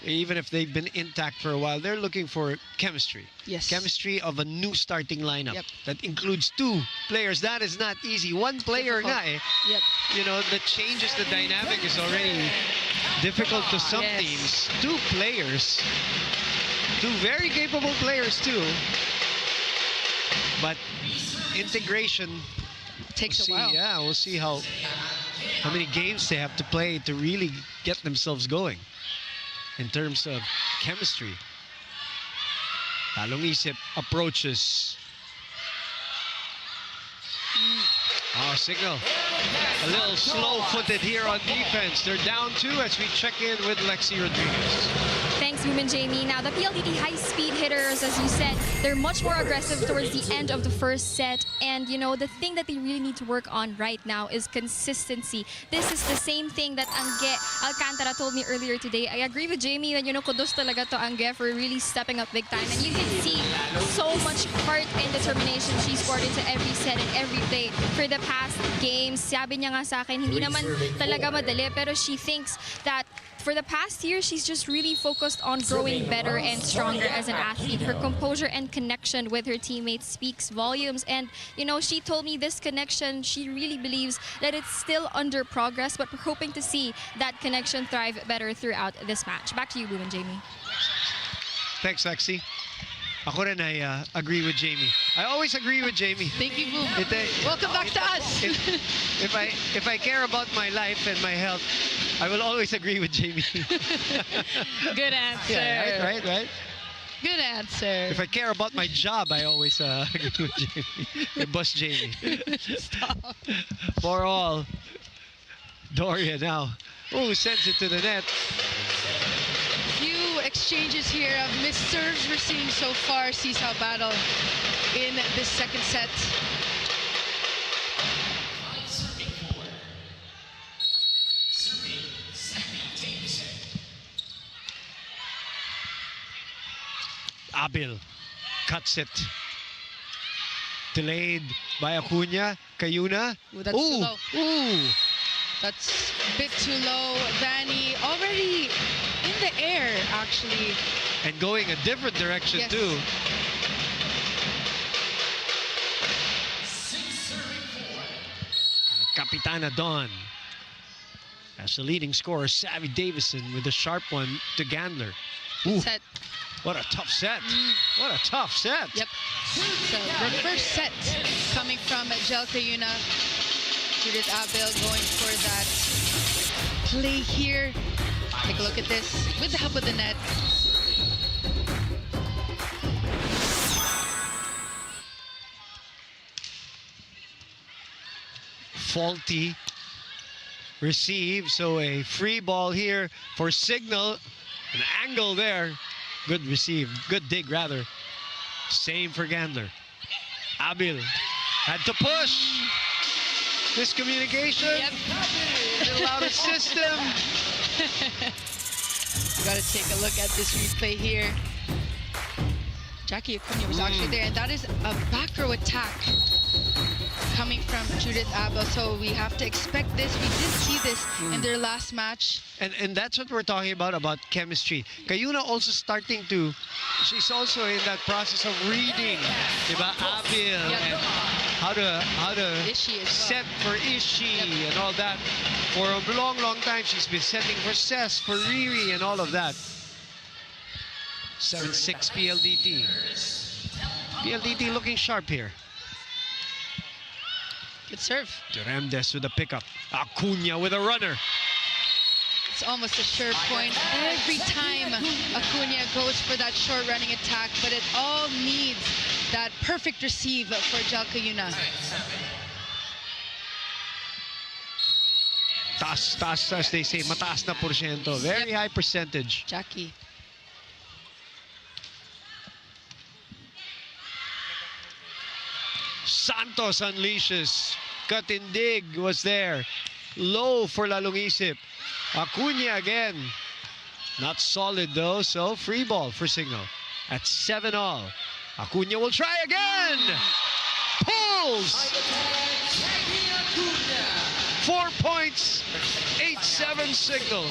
even if they've been intact for a while, they're looking for chemistry. Yes. Chemistry of a new starting lineup. Yep. That includes 2 players. That is not easy. One player Difficult. nga eh. Yep. You know, the changes, the dynamic is already difficult to some Yes. teams. 2 players. 2 very capable players too. But integration Takes a while. Yeah, we'll see how many games they have to play to really get themselves going in terms of chemistry. Lalong Isip approaches. Oh, Cignal. A little slow-footed here on defense. They're down 2 as we check in with Lexi Rodriguez. Thanks, Women, Jamie. Now, the PLDT high-speed hitters, as you said, they're much more aggressive towards the end of the first set. And, you know, the thing that they really need to work on right now is consistency. This is the same thing that Angge Alcantara told me earlier today. I agree with Jamie that, you know, kudos talaga to Angge for really stepping up big time. And you can see so much heart and determination she's poured into every set and every play for the past games. Sabi niya nga sa akin, hindi naman talaga madali, pero she thinks that for the past year, she's just really focused on growing better and stronger as an athlete. Her composure and connection with her teammates speaks volumes. And, you know, she told me this connection, she really believes that it's still under progress, but we're hoping to see that connection thrive better throughout this match. Back to you, Boom and Jamie. Thanks, Lexi. Ako rin, I agree with Jamie. I always agree with Jamie. Thank you, Boom. Welcome back to us. If I care about my life and my health, I will always agree with Jamie. Good answer. Yeah, right. Good answer. If I care about my job, I always agree with Jamie. With Boss Jamie. Stop. For all. Doria now. Oh, sends it to the net. Few exchanges here of missed serves we're seeing so far. Seesaw battle in this second set. Abil cuts it. Delayed by Acuna. Cayuna. Ooh, that's too low. Ooh. That's a bit too low. Vanny already in the air, actually. And going a different direction, Yes. too. Capitana Dawn. As the leading scorer, Savvy Davison with a sharp one to Gandler. Ooh, Set. what a tough set. What a tough set. Yep. So the first set coming from Jel Cayuna. Judith Abel going for that play here. Take a look at this with the help of the net. Faulty receive, so a free ball here for Cignal. An angle there. Good receive, good dig rather. Same for Gandler. Abil had to push. Miscommunication. Yep. Little out of system. You gotta take a look at this replay here. Jackie Acuna was actually there, and that is a back row attack coming from Judith Abel. So we have to expect this. We did see this in their last match. And that's what we're talking about chemistry. Cayuna also starting to, she's also in that process of reading, diba? Abil, and how to Ishi as well. set for Ishi and all that. For a long time, she's been setting for Cess, for Riri, and all of that. 7-6 PLDT. PLDT looking sharp here. Good serve. Duremdes with a pickup. Acuna with a runner. It's almost a sure point every time Acuna goes for that short running attack, but it all needs that perfect receive for Jel Cayuna. Taas, as they say, mataas na porsyento. Very high percentage. Jackie. Santos unleashes. Katindig was there. Low for Lalungisip. Acuna again. Not solid though, so free ball for Cignal. At 7-all. Acuna will try again. Pulls. 4 points. 8-7 Cignal.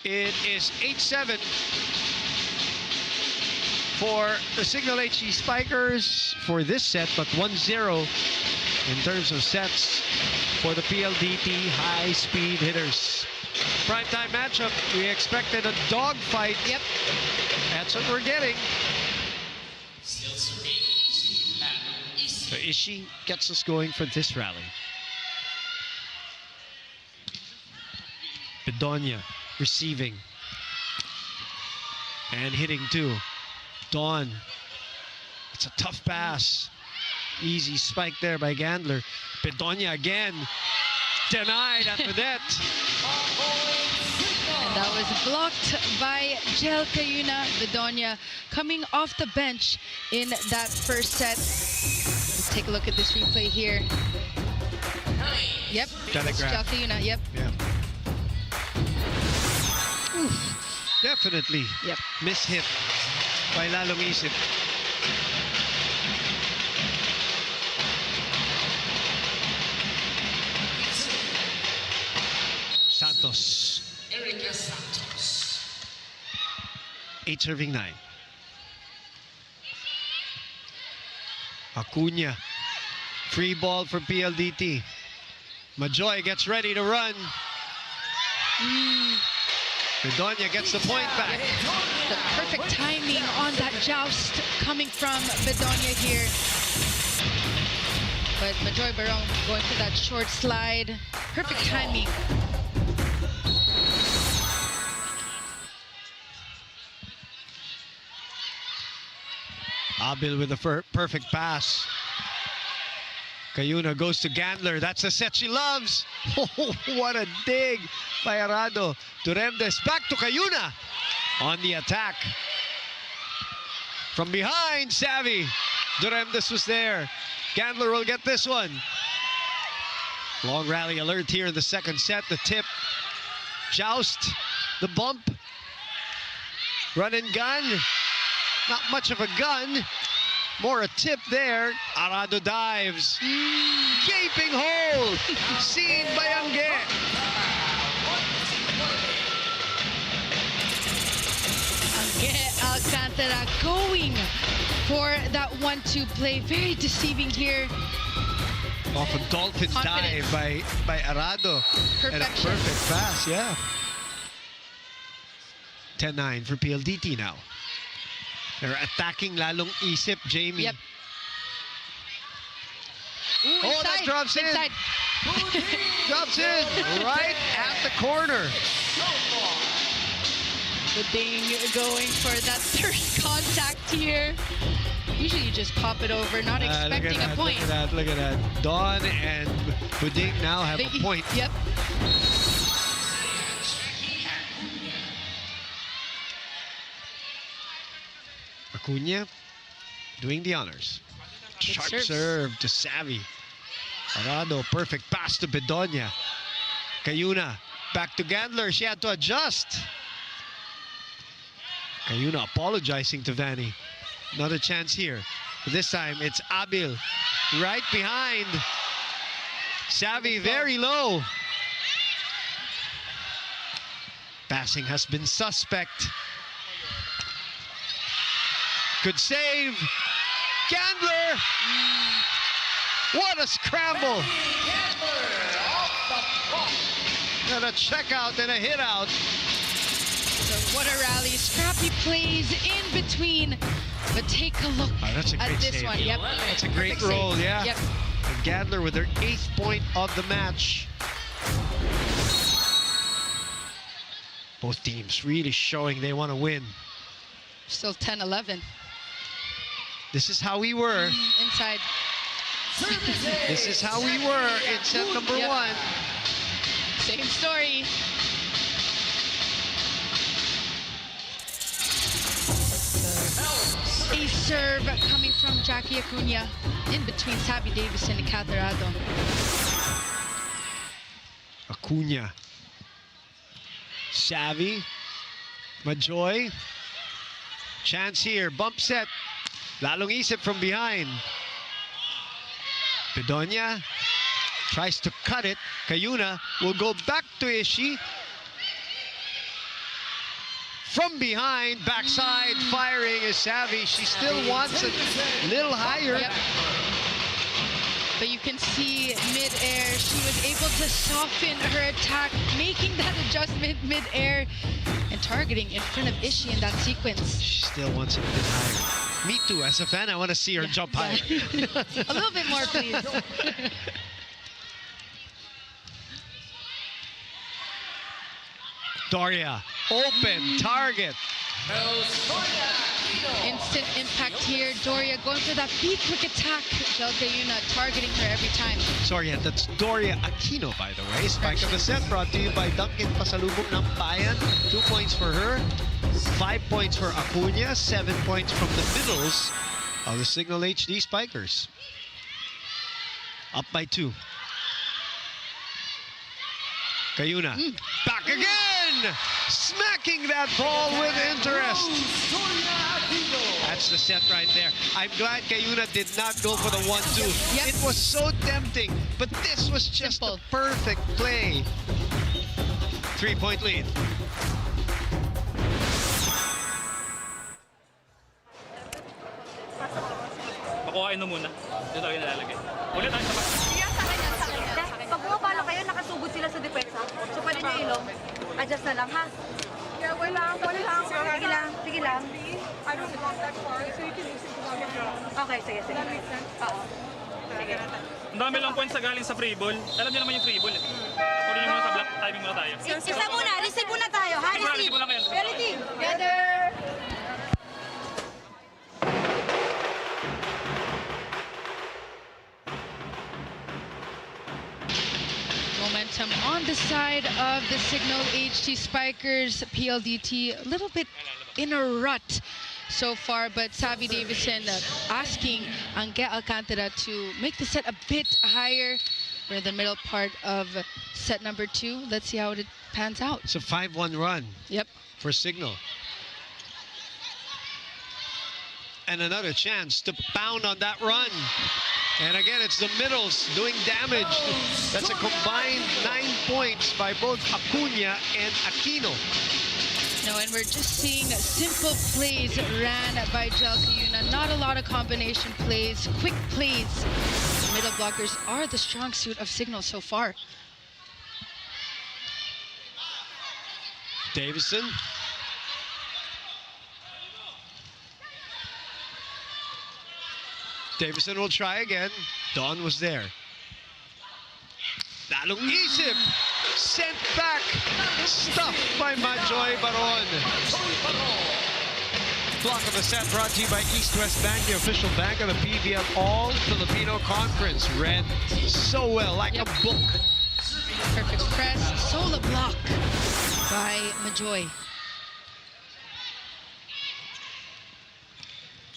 It is 8-7 for the Cignal HC Spikers for this set, but 1-0 in terms of sets for the PLDT high-speed hitters. Primetime matchup, we expected a dogfight. Yep. That's what we're getting. So Ishii gets us going for this rally. Bedonia receiving and hitting too. Dawn, it's a tough pass. Easy spike there by Gandler. Bedonia again, denied at the net. And that was blocked by Jel Cayuna. Bedonia coming off the bench in that first set. Let's take a look at this replay here. Yep, Telegraph. Jel Cayuna, yep. Yeah. Oof. Definitely Yep. mishit by Lalong Isip. Santos. 8 serving 9. Acuna. Free ball for PLDT. Majoy gets ready to run. Bedonia gets the point back. The perfect timing on that joust coming from Bedonia here. But Majoy Barong going for that short slide. Perfect timing. Abil with a perfect pass. Cayuna goes to Gandler. That's a set she loves. Oh, what a dig by Arado. Duremdes back to Cayuna on the attack. From behind, Savvy. Duremdes was there. Gandler will get this one. Long rally alert here in the second set. The tip. Joust. The bump. Run and gun. Not much of a gun. More a tip there. Arado dives. Gaping hole. Seen by Angge. Angge Alcantara going for that 1-2 play. Very deceiving here. Off a dolphin dive Confidence. by Arado. And a Perfection. perfect pass, yeah. 10-9 for PLDT now. They're attacking Lalong Isip, Jamie. Yep. Ooh, Oh, that drops in. inside. Drops in right at the corner. Buding going for that third contact here. Usually you just pop it over, not expecting a point. Look at that, look at that. Dawn and Buding now have a point. Yep. Acuna doing the honors. Sharp serves. serve to Savvy. Arado, perfect pass to Bedonia. Cayuna, back to Gandler. She had to adjust. Cayuna apologizing to Vanny. Another chance here. This time it's Abil right behind. Savvy very low. Passing has been suspect. Good save. Gandler. What a scramble. And a check out and a hit out. So what a rally. Scrappy plays in between. But take a look That's a at great this save. one. Yep. That's a great Perfect roll, save. yeah. Yep. And Gandler with her 8th point of the match. Both teams really showing they want to win. Still 10-11. This is how we were. Inside. This is how we were in set number Yep. 1. Same story. A serve coming from Jackie Acuna in between Sabi Davison and Catarado. Acuna. Savvy. Majoy. Chance here. Bump set. Lalong Isip from behind. Bedonia tries to cut it. Cayuna will go back to Ishii. From behind, backside, firing is Savvy. She still wants it a little higher. Yep. But you can see mid-air, she was able to soften her attack, making that adjustment mid-air and targeting in front of Ishii in that sequence. She still wants it a bit higher. Me too, as a fan, I want to see her jump higher. A little bit more, please. Doria, open target. Instant impact here. Doria going for that beat quick attack. Jelka Yuna targeting her every time. Sorry, that's Doria Aquino, by the way. Spike of the set brought to you by Duncan Pasalubong ng Bayan. 2 points for her, 5 points for Acuna, 7 points from the middles of the Cignal HD Spikers. Up by 2. Kayuna, back again! Smacking that ball with interest. That's the set right there. I'm glad Kayuna did not go for the 1-2. Yep. It was so tempting, but this was just Simple. a perfect play. 3-point lead. Pakuhain mo muna. Dito tayo nalalagay. Ulit tayo sa back. Pag pumapalo kayo, nakasugod sila sa depensa. So, pwede nyo ilong. Adjust na lang, ha? Yeah, wala lang. Sige lang. I don't want that far, so you can listen to what you're Okay, sige. That makes sense? Oo. Sige. Ang dami lang points sa galing sa free ball. Alam niyo naman yung free ball. Kunin niyo muna sa block. Timing muna tayo. Isa muna, receive muna tayo, ha? Receive muna kayo. Reality. Together. Momentum on the side of the Cignal HT Spikers. PLDT a little bit in a rut so far, but Savvy Davison asking Angge Alcantara to make the set a bit higher. We're in the middle part of set number 2. Let's see how it pans out. It's a 5-1 run. Yep. For Cignal. And another chance to pound on that run. And again, it's the middles doing damage. That's a combined 9 points by both Acuna and Aquino. No, and we're just seeing simple plays ran by Jelka Yuna. Not a lot of combination plays, quick plays. The middle blockers are the strong suit of Cignal so far. Davison. Davison will try again. Dawn was there. Lalong isip. Sent back. Stuffed by Majoy Baron. Block of the set brought to you by East West Bank, the official bank of the PVL All-Filipino Conference. Read so well, like a book. Perfect press. Solo block by Majoy.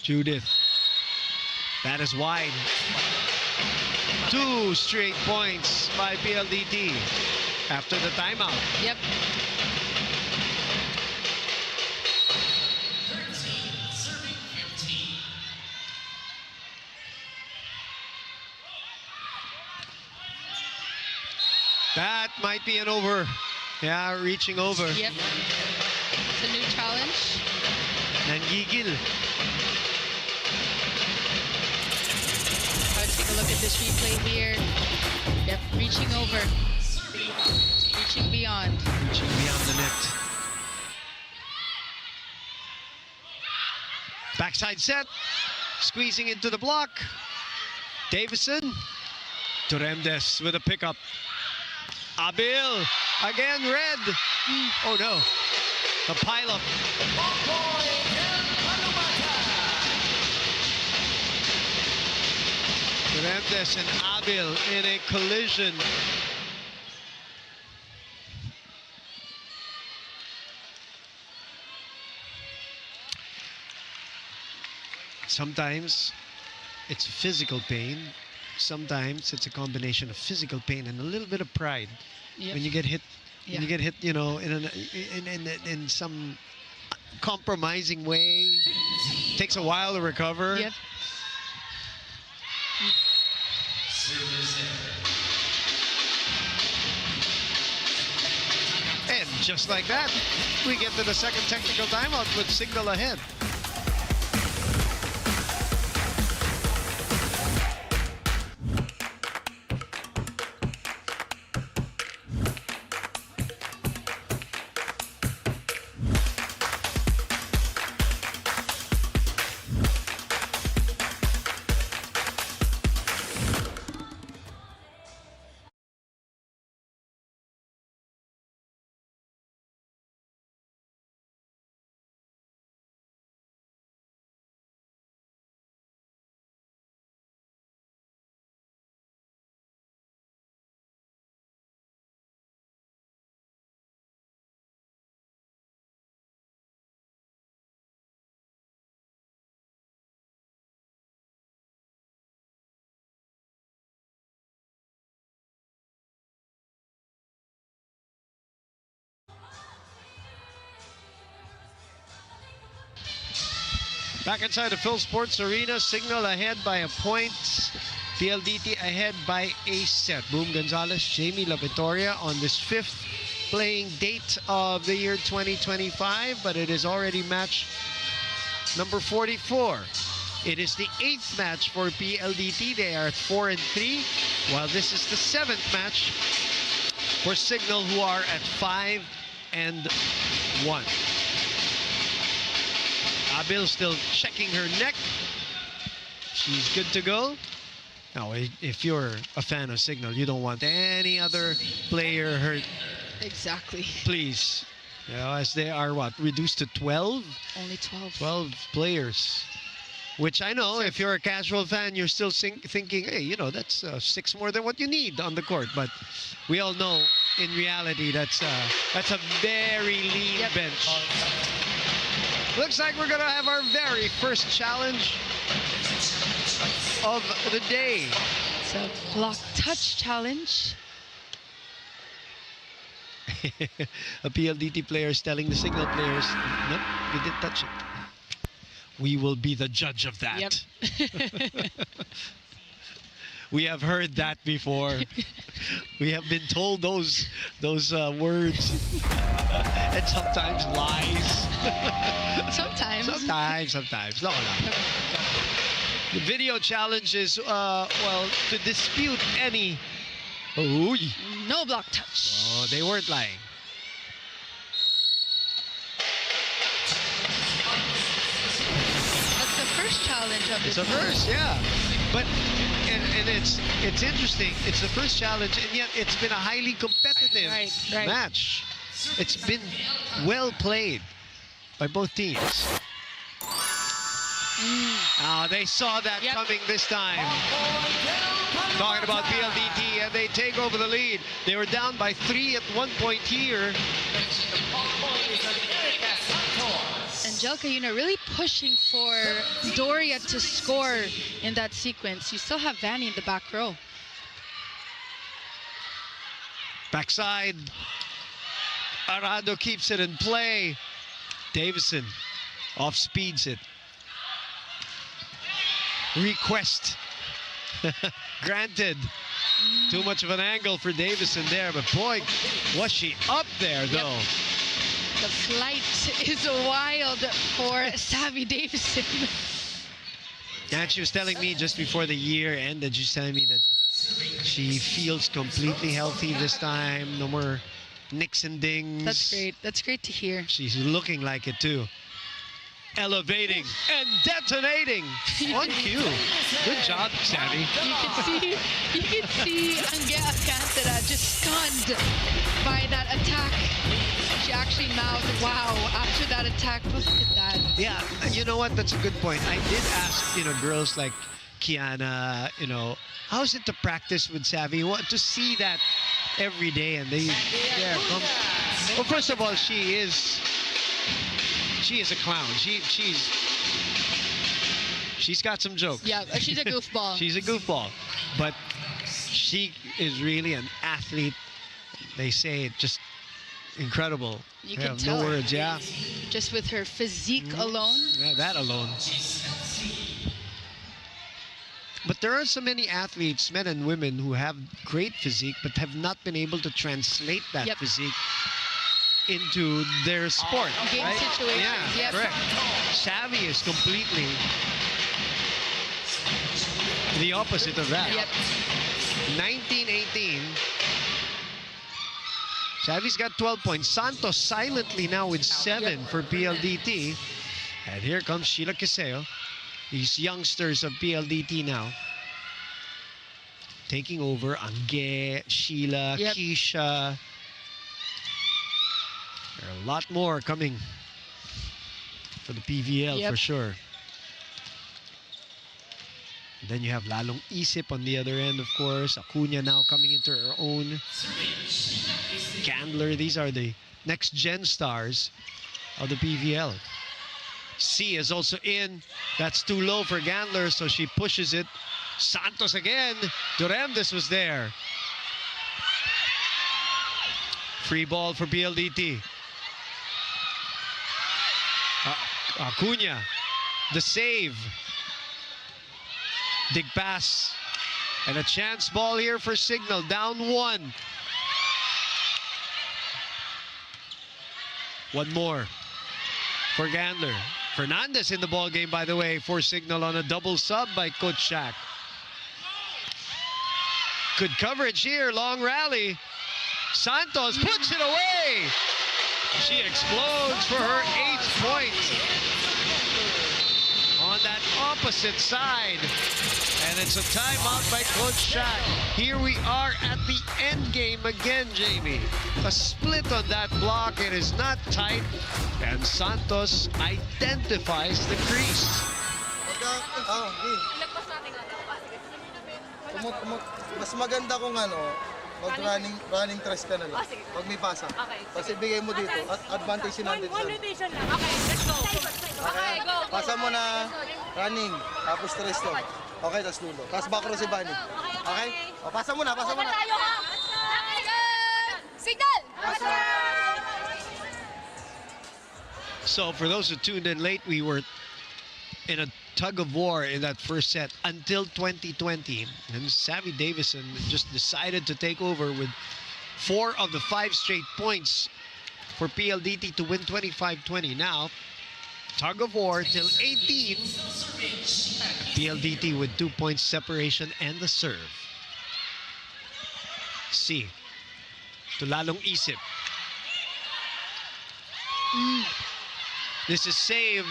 Judith. That is wide. 2 straight points by PLDT after the timeout. Yep. That might be an over. Yeah, reaching over. Yep. It's a new challenge. Nangigil. Let's take a look at this replay here. Yep, reaching over. Reaching beyond. Reaching beyond the net. Backside set. Squeezing into the block. Davison. Torrendes with a pickup. Abil. Again, red. Oh no. The pileup. Torrendes and Abil in a collision. Sometimes it's physical pain. Sometimes it's a combination of physical pain and a little bit of pride. Yep. When you get hit, Yeah. when you get hit, you know, in some compromising way, takes a while to recover. Yep. And just like that, we get to the second technical timeout with Cignal ahead. Back inside the Phil Sports Arena, Cignal ahead by a point. PLDT ahead by a set. Boom Gonzalez, Jamie La Victoria on this 5th playing date of the year 2025, but it is already match number 44. It is the 8th match for PLDT. They are at 4-3, while this is the 7th match for Cignal, who are at 5-1. Abil still checking her neck. She's good to go. Now, if you're a fan of Cignal, you don't want any other player hurt. Exactly. Please. You know, as they are reduced to 12? Only 12. 12 players. Which I know, if you're a casual fan, you're still thinking, hey, you know, that's 6 more than what you need on the court. But we all know, in reality, that's a very lean bench. Looks like we're going to have our very first challenge of the day. It's a block touch challenge. A PLDT player is telling the Cignal players, nope, you didn't touch it. We will be the judge of that. Yep. We have heard that before. We have been told those words. And sometimes lies. Sometimes. No. The video challenge is, well, to dispute any... Oh, no block touch. Oh, they weren't lying. That's the first challenge of this. It's the first, yeah. But and it's interesting. It's the first challenge, and yet it's been a highly competitive match. It's been well played by both teams. They saw that coming this time. Talking about PLDT, and they take over the lead. They were down by 3 at one point here. Angelica, you know, really pushing for Doria to score in that sequence. You still have Vanny in the back row. Backside. Arado keeps it in play. Davison off speeds it. Request granted. Too much of an angle for Davison there, but boy, was she up there though. The flight is wild for Savvy Davison. And she was telling me just before the year ended, she's telling me that she feels completely healthy this time. No more nicks and dings. That's great. That's great to hear. She's looking like it too. Elevating and detonating on cue. Good job, Savvy. You can see Angge Alcantara just stunned by that attack. She actually mouthed, wow, after that attack. Look at that. Yeah, you know what? That's a good point. I did ask, you know, girls like Kiana, you know, how's it to practice with Savvy? What to see that every day, and they come. Well, first of all, she is a clown. She's got some jokes. Yeah, she's a goofball. She's a goofball, but she is really an athlete. They say it just incredible. You can tell. No words, yeah. Just with her physique alone. Yeah, that alone. But there are so many athletes, men and women, who have great physique but have not been able to translate that physique into their sport. Game right? situations, Yeah, yes. correct. Savvy is completely the opposite of that. Yep. 19-18. Savvy's got 12 points. Santos silently now with 7 for PLDT. And here comes Sheila Quiseo. These youngsters of PLDT now. Taking over Angge, Sheila, Yep. Keisha. There are a lot more coming for the PVL Yep. for sure. And then you have Lalong Isip on the other end, of course. Acuna now coming into her own. Candler, these are the next gen stars of the PVL. C is also in. That's too low for Gandler, so she pushes it. Santos again. Duremdes was there. Free ball for PLDT. Acuna, the save. Dig pass. And a chance ball here for Cignal. Down 1. One more for Gandler. Fernandez in the ball game, by the way, for Cignal on a double sub by Coach Shaq. Good coverage here, long rally. Santos puts it away. She explodes for her 8th point on that opposite side. And it's a timeout by Coach Shaq. Here we are at the end game again, Jamie. A split on that block. It is not tight. And Santos identifies the crease. Mas maganda kung running tres ka na lang. Pag may pasa. Kasi bigay mo dito at advantage natin. One rotation lang. Okay, let's go. Okay, go. Pasa mo na running, tapos tres to. Okay, tapos lulo. Tapos back row si Bunny. Okay? O, pasa mo na, pasa mo na. Tayo ha. Cignal! So for those who tuned in late, we were in a tug of war in that first set until 2020. And Savvy Davison just decided to take over with 4 of the 5 straight points for PLDT to win 25-20. Now, tug of war till 18. PLDT with 2 points separation and the serve. C to Lalong Isip. This is saved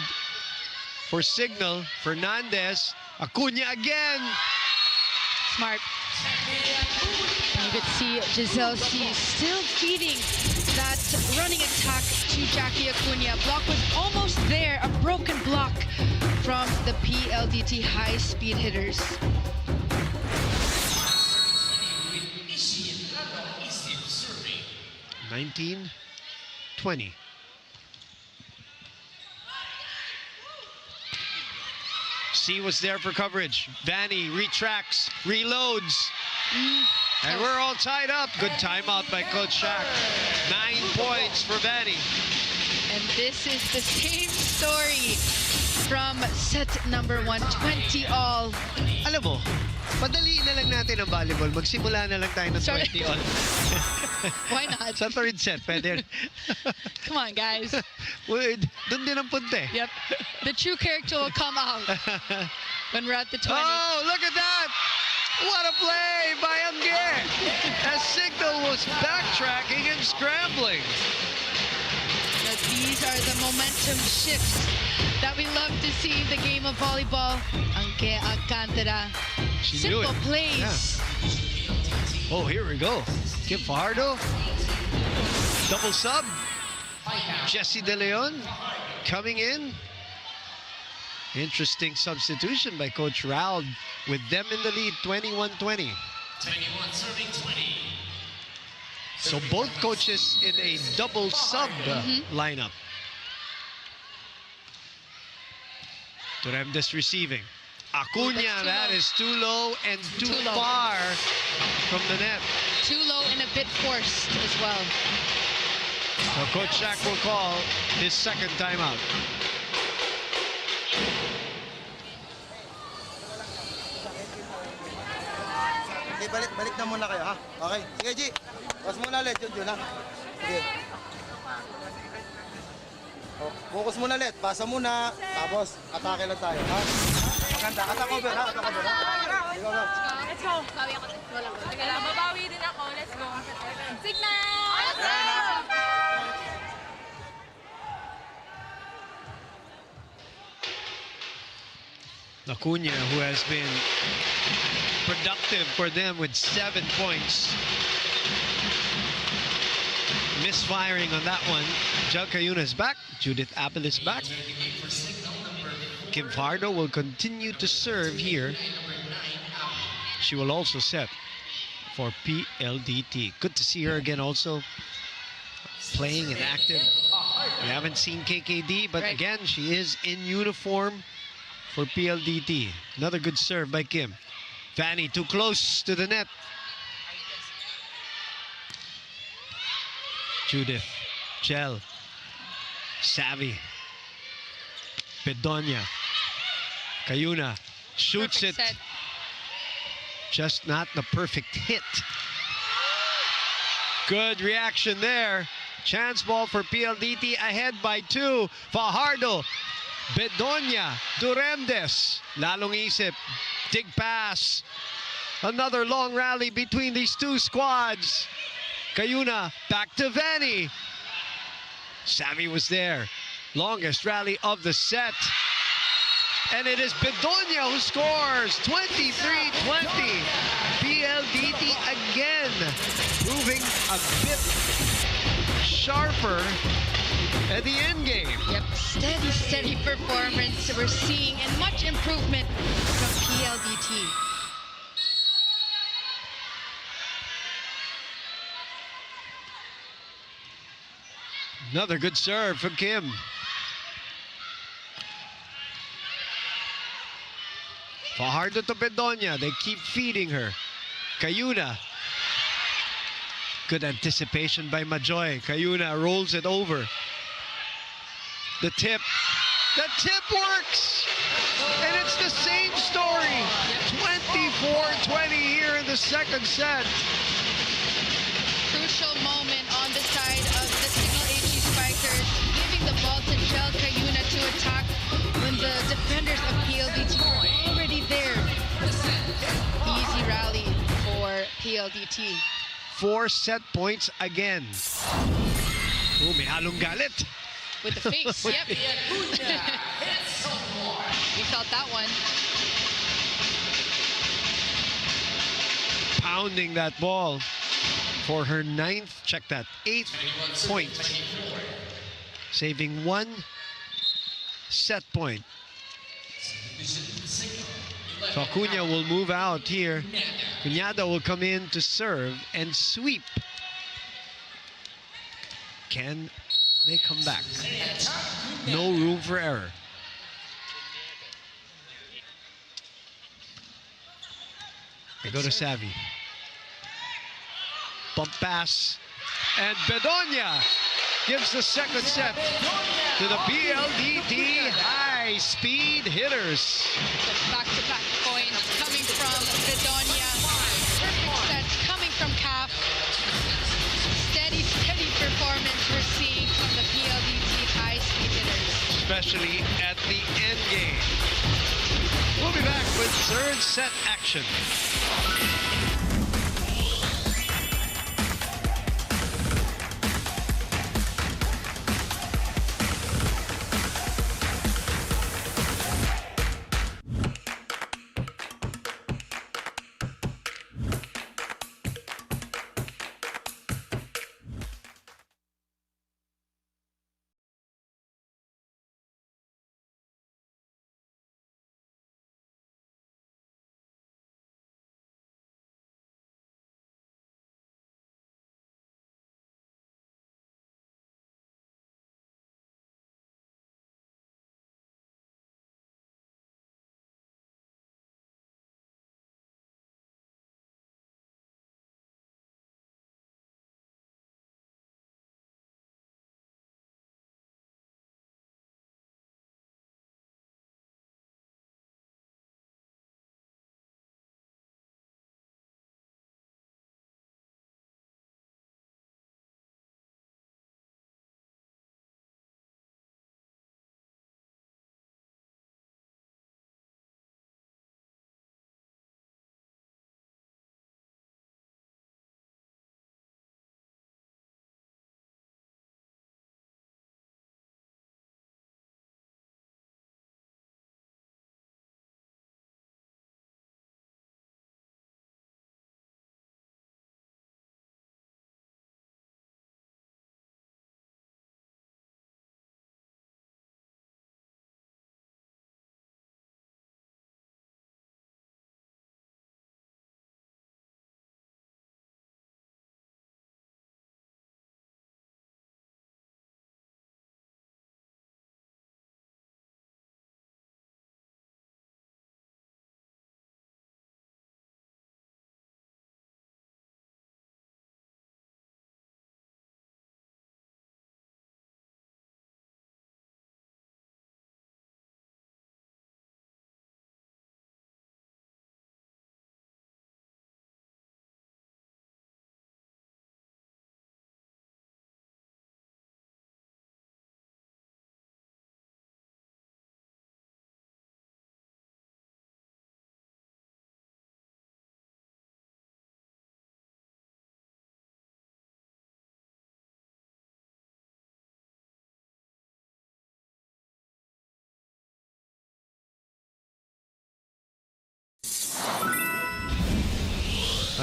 for Cignal. Fernandez. Acuna again. Smart. And you could see Giselle C still feeding that running attack to Jackie Acuna. Block was almost there. A broken block from the PLDT high-speed hitters. $19-20. C was there for coverage. Vanny retracts, reloads. And we're all tied up. Good timeout by Coach Shaq. 9 points for Vanny. And this is the same story from set number 1, 20 all. Alam mo, padaliin na lang natin ang volleyball. Magsimula na lang tayo ng 20 all. Why not? Sa third set, pwede. Come on, guys. Wait, doon din ang punte. Yep. The true character will come out when we're at the 20. Oh, look at that! What a play by Angge! As Cignal was backtracking and scrambling. Now, these are the momentum shifts that we love to see in the game of volleyball. Angge Alcantara. Simple plays. Yeah. Oh, here we go. Kim Fajardo. Double sub. Jesse De Leon coming in. Interesting substitution by Coach Raul with them in the lead, 21-20. 21 serving 20. So both coaches in a double sub lineup. Duremdes receiving. Acuna, that is too low and too far from the net. Too low and a bit forced as well. So Coach Shaq will call his second timeout. Okay, balik na muna kayo, ha? Okay. Sige, G. Pas muna ulit, Jun, ha? Sige. Oh, focus muna ulit. Pasa muna. Tapos, atake lang tayo. Ha? Maganda. Attack over ha. Attack over ha. Go, go. Let's go. Bawi ako. Sige lang, babawi din ako. Let's go. Signal! Acuna, who has been productive for them with 7 points. Misfiring on that one. Jel Cayuna is back. Judith Abel is back. Kim Fardo will continue to serve here. She will also set for PLDT. Good to see her again also playing and active. We haven't seen KKD, but again, she is in uniform for PLDT. Another good serve by Kim. Fanny too close to the net. Judith, Chel, Savvy, Bedonia, Cayuna shoots Perfect it. set. Just not the perfect hit. Good reaction there. Chance ball for PLDT, ahead by 2. Fajardo, Bedonia, Duremdes. Lalong isip. Dig pass. Another long rally between these two squads. Cayuna back to Vanny. Savvy was there. Longest rally of the set. And it is Bedonia who scores. 23-20. PLDT again proving a bit sharper at the end game. Yep, steady performance we're seeing and much improvement from PLDT. Another good serve from Kim. Fajardo to Bedonia. They keep feeding her. Cayuna. Good anticipation by Majoy. Cayuna rolls it over. The tip. The tip works! And it's the same story. 24-20 here in the second set. Crucial moment on the side of the Cignal HG Spikers, giving the ball to Jel Cayuna to attack when the defenders of PLDT were already there. Easy rally for PLDT. 4 set points again. Oh, may halong galit. With the face, yep. We felt that one. Pounding that ball for her 9th, check that, 8th point. Saving 1 set point. So Acuna will move out here. Cuñado will come in to serve and sweep. Can they come back? No room for error. They go to Savvy. Bump pass. And Bedonia gives the second set to the PLDT high-speed hitters. Back-to-back points coming from Bedonia. Perfect sets coming from CAF. Steady performance we're seeing from the PLDT high-speed hitters. Especially at the end game. We'll be back with third set action.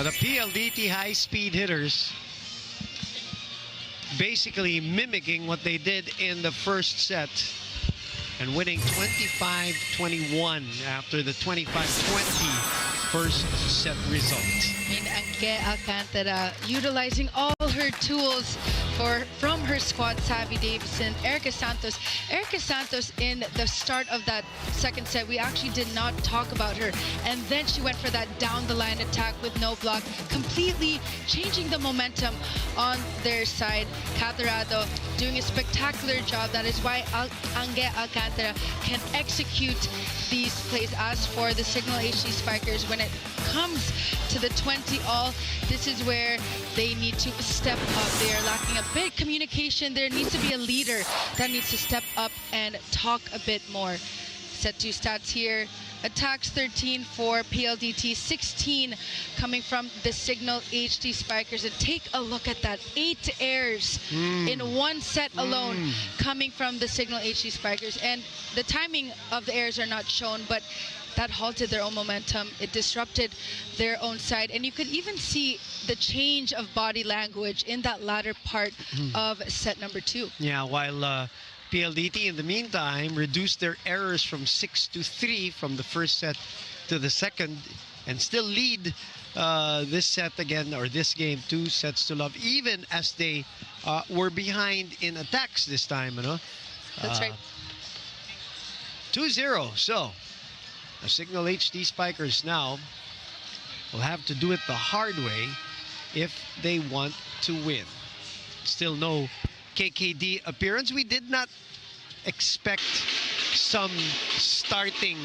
The PLDT high-speed hitters basically mimicking what they did in the first set and winning 25-21 after the 25-20 first set result. Angge Alcantara utilizing all her tools from her squad, Savvy Davison, Erica Santos. Erica Santos, in the start of that second set, we actually did not talk about her. And then she went for that down-the-line attack with no block, completely changing the momentum on their side. Catarado doing a spectacular job. That is why Angge Alcantara can execute these plays. As for the Cignal HD Spikers, when it comes to the 20-all, this is where they need to step up. They are lacking a bit communication. There needs to be a leader that needs to step up and talk a bit more. Set 2 stats here. Attacks 13 for PLDT, 16 coming from the Cignal HD Spikers. And take a look at that. 8 errors in one set alone coming from the Cignal HD Spikers. And the timing of the errors are not shown, but that halted their own momentum. It disrupted their own side. And you could even see the change of body language in that latter part of set number 2. Yeah, while PLDT in the meantime reduced their errors from 6 to 3 from the first set to the second, and still lead this set again, or this game, 2 sets to love, even as they were behind in attacks this time, you know. That's right. 2-0. So the Cignal HD Spikers now will have to do it the hard way if they want to win. Still no KKD appearance. We did not expect some starting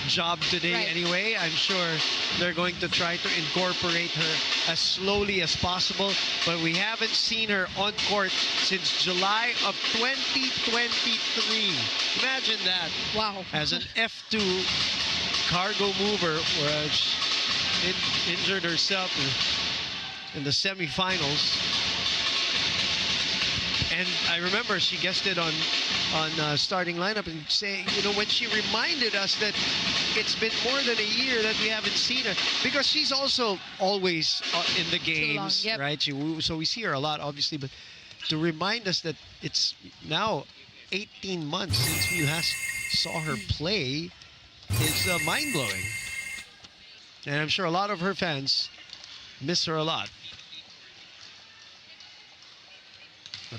job today anyway. I'm sure they're going to try to incorporate her as slowly as possible, but we haven't seen her on court since July of 2023. Imagine that. Wow. As an F2 cargo mover, where she injured herself in the semifinals. And I remember she guested on starting lineup and saying, you know, when she reminded us that it's been more than a year that we haven't seen her, because she's also always in the games, right? So we see her a lot, obviously, but to remind us that it's now 18 months since we last saw her play is mind-blowing. And I'm sure a lot of her fans miss her a lot.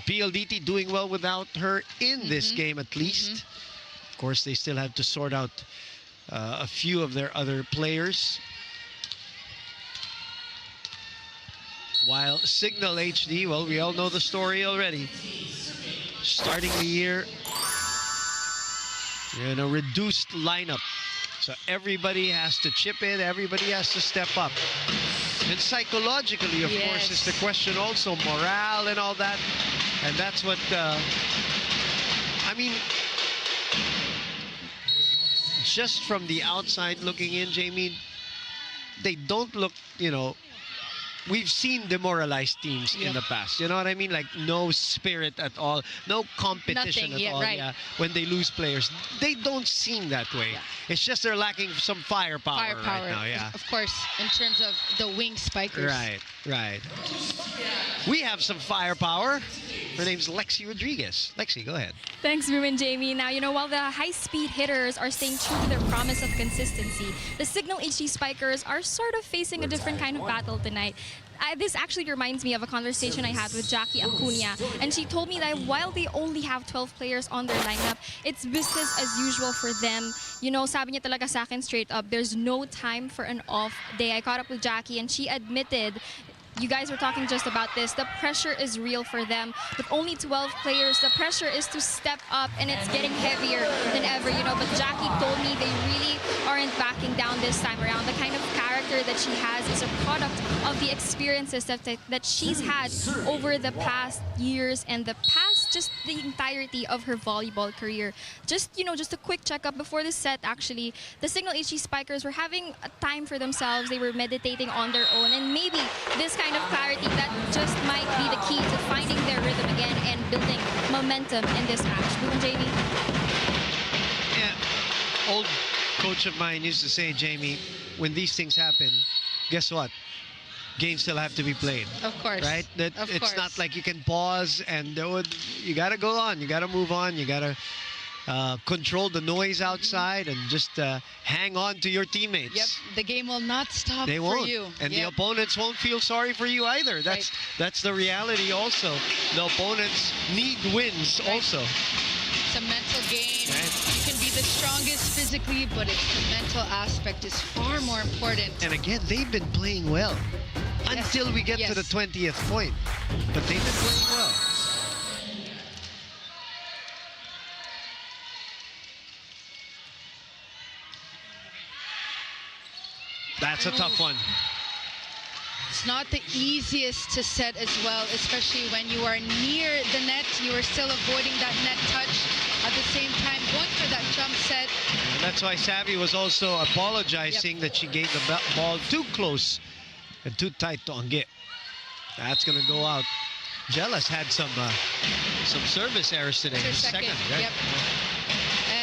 PLDT doing well without her in this game, at least. Of course, they still have to sort out a few of their other players. While Cignal HD, well, we all know the story already. Starting the year in a reduced lineup. So everybody has to chip in, everybody has to step up. And psychologically, of course, is the question also, morale and all that. And that's what, I mean, just from the outside looking in, Jamie, they don't look, you know, we've seen demoralized teams in the past. You know what I mean? Like no spirit at all, no competition at all. Yeah, when they lose players, they don't seem that way. It's just they're lacking some firepower right now. Yeah, of course, in terms of the wing spikers. Right. We have some firepower. Her name's Lexi Rodriguez. Lexi, go ahead. Thanks, Boom and Jamie. Now, you know, while the high-speed hitters are staying true to their promise of consistency, the Cignal HD Spikers are sort of facing a different kind of battle tonight. This actually reminds me of a conversation I had with Jackie Acuna, and she told me that while they only have 12 players on their lineup, it's business as usual for them. You know, sabi niya talaga sa akin straight up, there's no time for an off day. I caught up with Jackie, and she admitted, you guys were talking just about this, the pressure is real for them. With only 12 players, the pressure is to step up, and it's getting heavier than ever, you know. But Jackie told me they really aren't backing down this time around. The kind of character that she has is a product of the experiences that she's had over the past years and just the entirety of her volleyball career. Just, you know, just a quick checkup before this set, actually. The Cignal HD Spikers were having a time for themselves. They were meditating on their own, and maybe this kind of clarity, that just might be the key to finding their rhythm again and building momentum in this match. Boom, Jamie? Yeah, old coach of mine used to say, Jamie, when these things happen, guess what? games still have to be played. Of course. Right? That Of it's course. not like you can pause and you got to go on. You got to move on. You got to control the noise outside and just hang on to your teammates. Yep, the game will not stop They for won't. you. And the Yep. opponents won't feel sorry for you either. That's the reality also. The opponents need wins also. It's a mental game. Right. You can be the strongest physically, but it's the mental aspect is far more important. And again, they've been playing well until we get to the 20th point. But they've been playing well. That's a tough one. It's not the easiest to set as well, especially when you are near the net. You are still avoiding that net touch. At the same time, going for that jump set. And that's why Savvy was also apologizing that she gave the ball too close and too tight to Angge. That's going to go out. Jealous had some service errors today. Her Second, second, right? yep.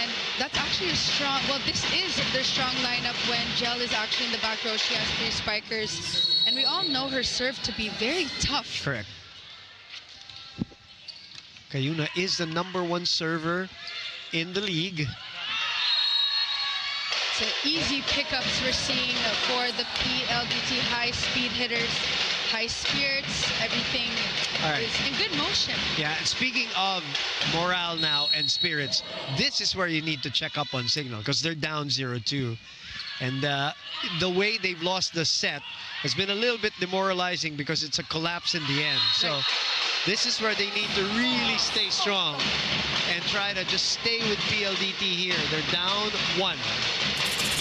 And that's actually a strong, well, this is their strong lineup when Gel is actually in the back row. She has 3 spikers. And we all know her serve to be very tough. Correct. Cayuna is the #1 server in the league. So easy pickups we're seeing for the PLDT high-speed hitters. High spirits, everything All right. is in good motion. Yeah, and speaking of morale now and spirits, this is where you need to check up on Cignal because they're down 0-2. And the way they've lost the set has been a little bit demoralizing because it's a collapse in the end. So this is where they need to really stay strong and try to just stay with PLDT here. They're down 1.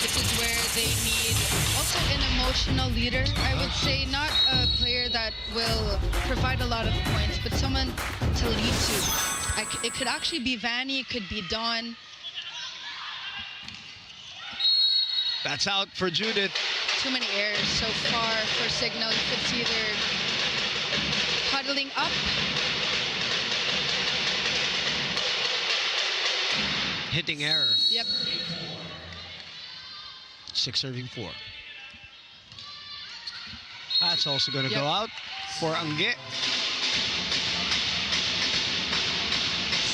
This is where they need also an emotional leader. I would say not a player that will provide a lot of points, but someone to lead to. It could actually be Vanny, it could be Dawn. That's out for Judith. Too many errors so far for Cignal. You could see they're huddling up. Hitting error. Yep. 6 serving 4. That's also going to Yep. go out for Angge.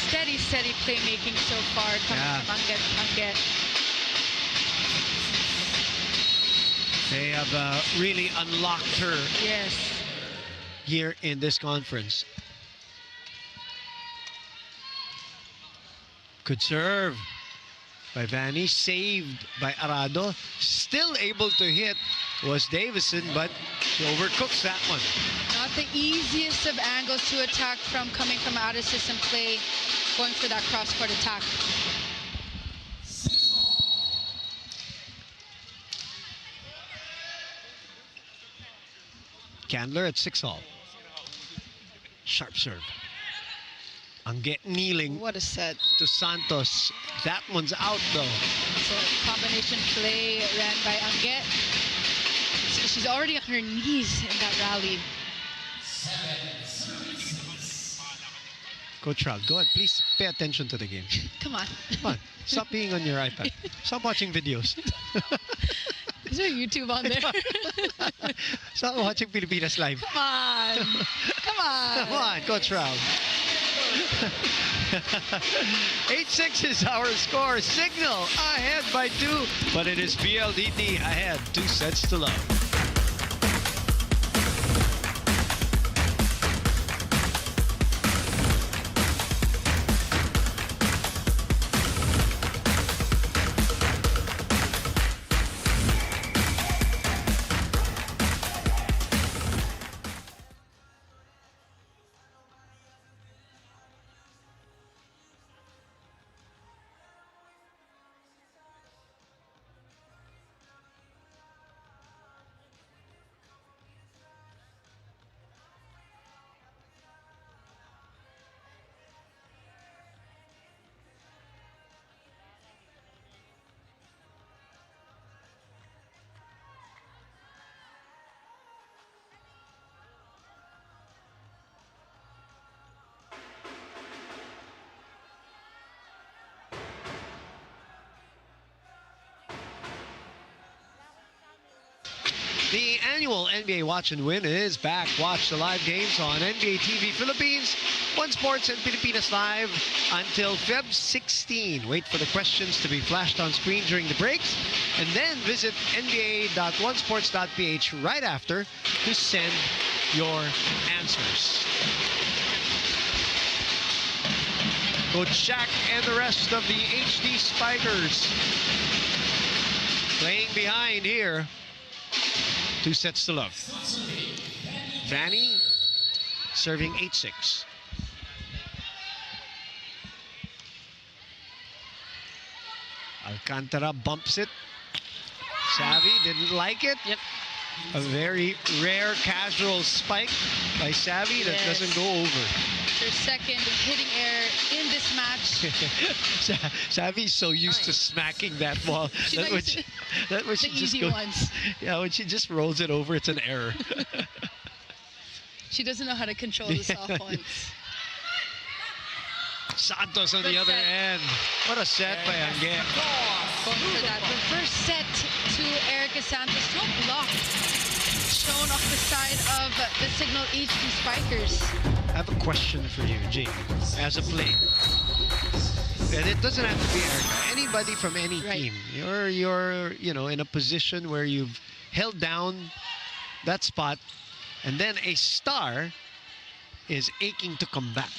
Steady playmaking so far coming from Angge. They have really unlocked her Yes. here in this conference. Good serve by Vanny, saved by Arado. Still able to hit was Davison, but she overcooks that one. Not the easiest of angles to attack from coming from out of system play, going for that cross-court attack. Candler at 6-all. Sharp serve. Angge kneeling What a set. to Santos. That one's out though. It's a combination play ran by Angge. So she's already on her knees in that rally. Coach Raul, go ahead. Please pay attention to the game. Come on. Come on. Stop being on your iPad. Stop watching videos. Is there YouTube on there? Stop watching Pilipinas Live. Come on. Come on. Come on, Coach Raul. 8-6 is our score. Cignal ahead by 2, but it is PLDT ahead 2 sets to love. The annual NBA Watch and Win is back. Watch the live games on NBA TV Philippines, One Sports and Pilipinas Live until Feb 16. Wait for the questions to be flashed on screen during the breaks, and then visit nba.onesports.ph right after to send your answers. Coach Shaq and the rest of the HD Spikers playing behind here. 2 sets to love. Vanny serving 8-6. Alcantara bumps it. Savvy didn't like it. Yep. A very rare casual spike by Savvy that doesn't go over. Her second hitting error in this match. Savvy's so used to smacking that ball. That when she just easy ones. Yeah, when she just rolls it over, it's an error. She doesn't know how to control the soft ones. Santos on the other end. What a set by Angel. Going for that. The first set to Erica Santos. No block shown off the side of the Cignal HD Spikers. I have a question for you, Jane, as a player. And it doesn't have to be Erica. Anybody from any team. You're in a position where you've held down that spot, and then a star is aching to come back,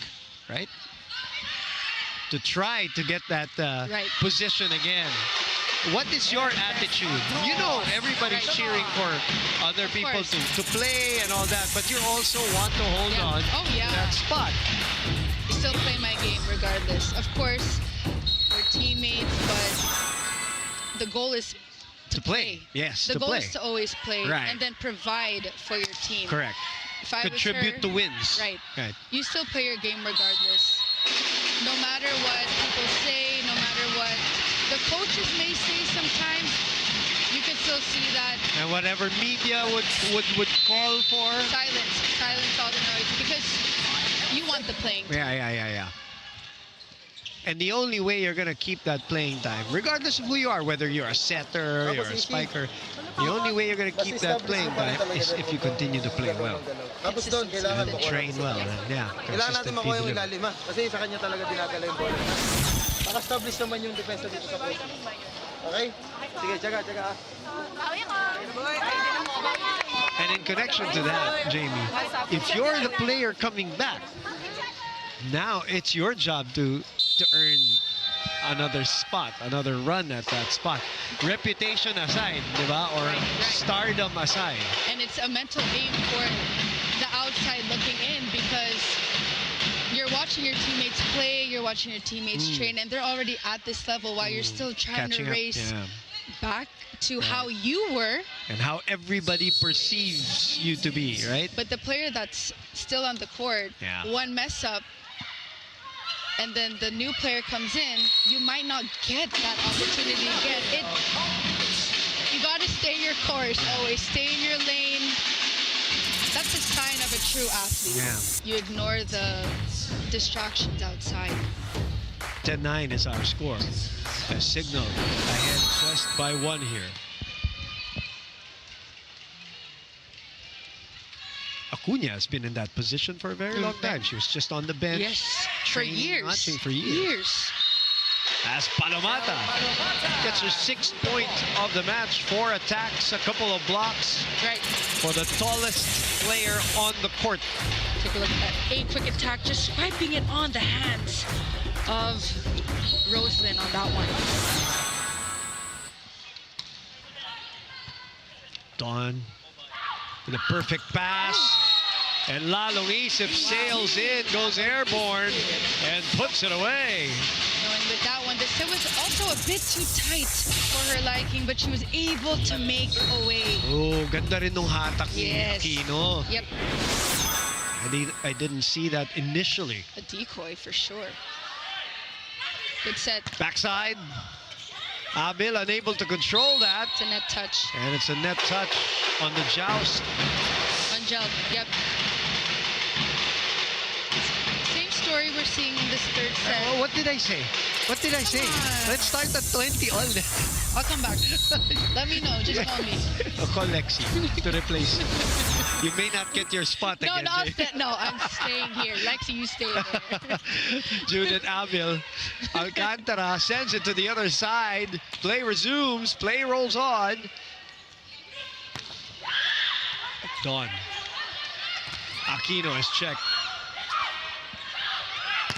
right? To try to get that position again. What is your attitude? You know everybody's cheering for other people to play and all that, but you also want to hold on to that spot. Still play my game regardless. Of course, we're teammates, but the goal is to play. Yes, the goal is to always play and then provide for your team. Correct. If I contribute was to her, wins. Right. You still play your game regardless. No matter what people say, no matter what the coaches may say sometimes, you can still see that. And whatever media would call for. Silence all the noise, because you want the playing time. Yeah. And the only way you're going to keep that playing time, regardless of who you are, whether you're a setter, you're a spiker, the only way you're going to keep that playing time is if you continue to play well. Tapos doon, kailangan And train well. And kailangan natin makuha yung consistently ilalim, kasi sa kanya talaga dinadala yung bola. Naka-establish naman yung depensa dito sa post. Okay? Sige, tsaga. And in connection to that, Jamie, if you're the player coming back, now it's your job to earn another spot, another run at that spot. Reputation aside, di ba? Or stardom aside. And it's a mental game for the outside looking in, because you're watching your teammates play, you're watching your teammates train, and they're already at this level while you're still trying to race back to how you were. And how everybody perceives you to be, right? But the player that's still on the court, one mess up, and then the new player comes in, you might not get that opportunity again. You got to stay your course, always stay in your lane. That's a sign of a true athlete. You ignore the distractions outside. 10-9 is our score. A Cignal ahead just by 1 here. Acuna has been in that position for a very long time. She was just on the bench. Training, watching for years. As Palomata gets her 6th point of the match, 4 attacks, a couple of blocks for the tallest player on the court. Take a look at that. A quick attack, just swiping it on the hands of Roslyn on that one. Dawn with a perfect pass. And Lalong Isip sails in, goes airborne, and puts it away. And with that one, the set was also a bit too tight for her liking, but she was able to make away. Oh, ganda rin nung hatak ni Aquino. Yep. I didn't see that initially. A decoy for sure. Good set. Backside. Abil unable to control that. It's a net touch. And it's a net touch on the joust. Angel, yep. Same story story we're seeing in this third set. Oh, what did I say? What did I say? Let's start at 20 all. I'll come back. Let me know. Just call me. I'll call Lexi to replace you. You may not get your spot No, again. no, I'm staying here. Lexi, you stay there. Judith Avil. Alcantara sends it to the other side. Play resumes. Play rolls on. Dawn. Aquino is checked.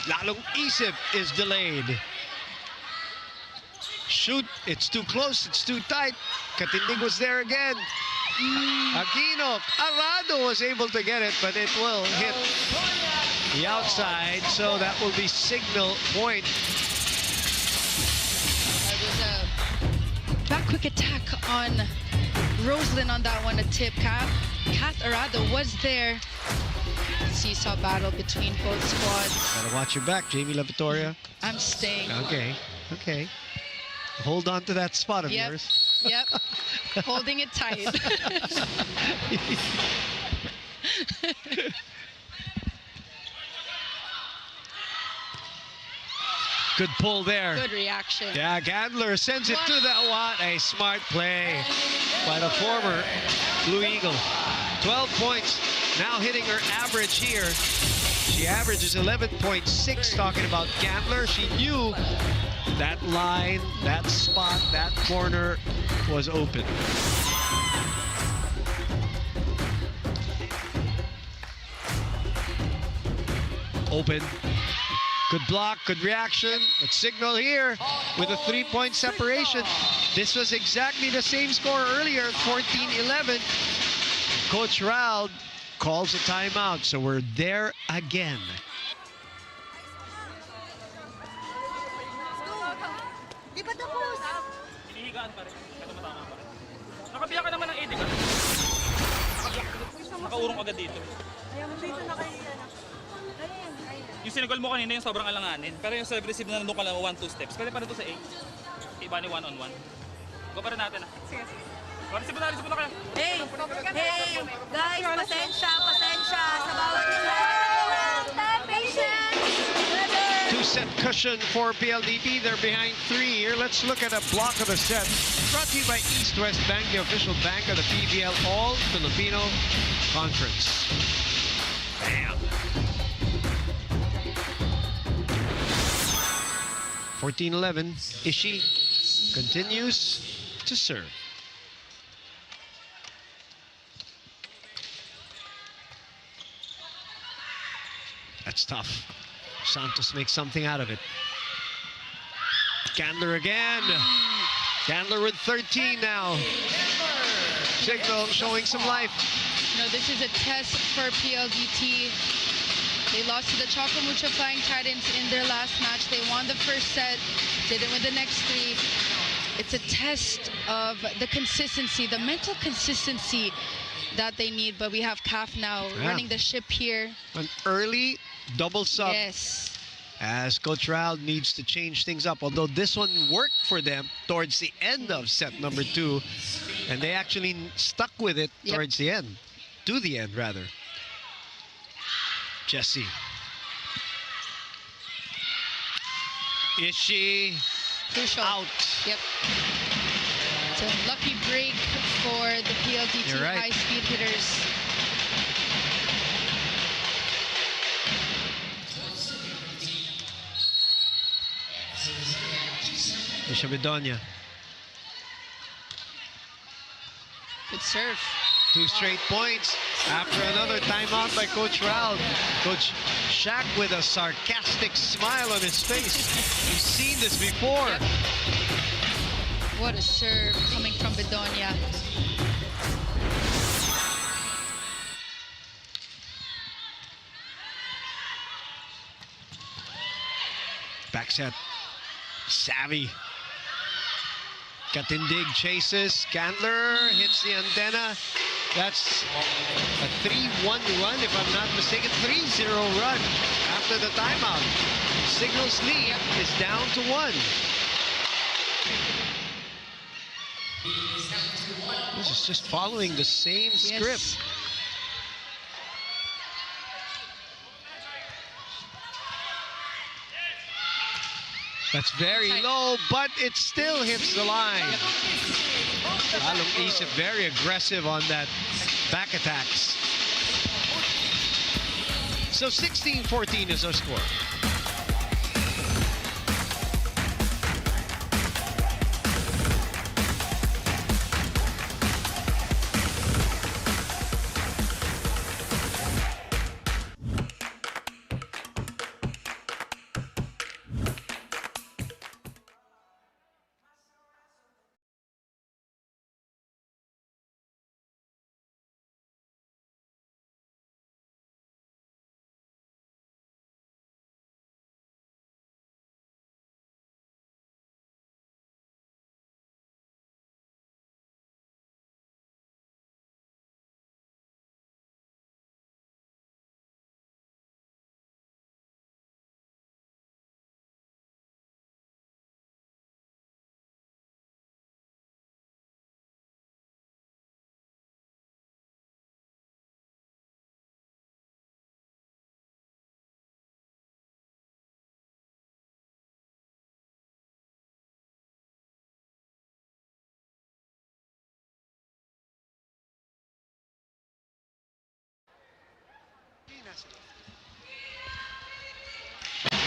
Lalong Isip is delayed. Shoot, it's too close, it's too tight. Katindig was there again. Aquino, Arado was able to get it, but it will hit the outside, so that will be Cignal point. That was a back quick attack on Roslyn on that one, a tip. Kath Arado was there. Seesaw battle between both squads. Gotta watch your back, Jamie LaVittoria. I'm staying. Okay, okay. Hold on to that spot of yours. Yep. Holding it tight. Good pull there. Good reaction. Yeah, Gandler sends it to the what a smart play by the former Blue Eagle. 12 points, now hitting her average here. She averages 11.6, talking about Gandler. She knew that line, that spot, that corner was open. Open. Good block, good reaction. But Cignal here with a 3-point separation. This was exactly the same score earlier, 14-11. Coach Rald calls a timeout, so we're there again. Di ba tapos? Hinihigaan pa rin. Kaya tumatama pa rin. Nakabiyak ka naman ng 80 ka. Nakaurong agad dito. Ayaw mo dito na kayo yan. Yung sinigol mo kanina yung sobrang alanganin. Pero yung serve-receive na nandun ka lang 1-2 steps. Pwede pa rin ito sa 8. Iba ni one-on-one. Go pa rin natin ah. Sige, sige. Receive na kayo. Hey, guys, pasensya sa bawat isa. Patience. Two-set cushion for PLDT. They're behind 3 here. Let's look at a block of the set. Brought to you by East West Bank, the official bank of the PVL All-Filipino Conference. Bam. 14-11. Ishii continues to serve. That's tough. Santos makes something out of it. Gandler again. Gandler with 13 now. Cignal showing some life. No, this is a test for PLDT. They lost to the Chocamucha Flying Titans in their last match. They won the first set, didn't win the next 3. It's a test of the consistency, the mental consistency that they need. But we have CAF now running the ship here. An early double sub. Yes. As Coach Rald needs to change things up. Although this one worked for them towards the end of set number 2. And they actually stuck with it towards the end. To the end, rather. Jesse. Ishii. Crucial. Out. Yep. It's a lucky break for the PLDT high-speed hitters. Misha Bedonia. Good serve. 2 straight points after another timeout by Coach Rald. Coach Shaq with a sarcastic smile on his face. We've seen this before. Yep. What a serve coming from Bedonia. Back set. Savvy. Katindig chases. Gandler hits the antenna. That's a 3-1 run, if I'm not mistaken. 3-0 run after the timeout. Cignal's lead is down to 1. This is just following the same script. That's very low, but it still hits the line. Lalong Isip very aggressive on that back attacks. So 16-14 is our score.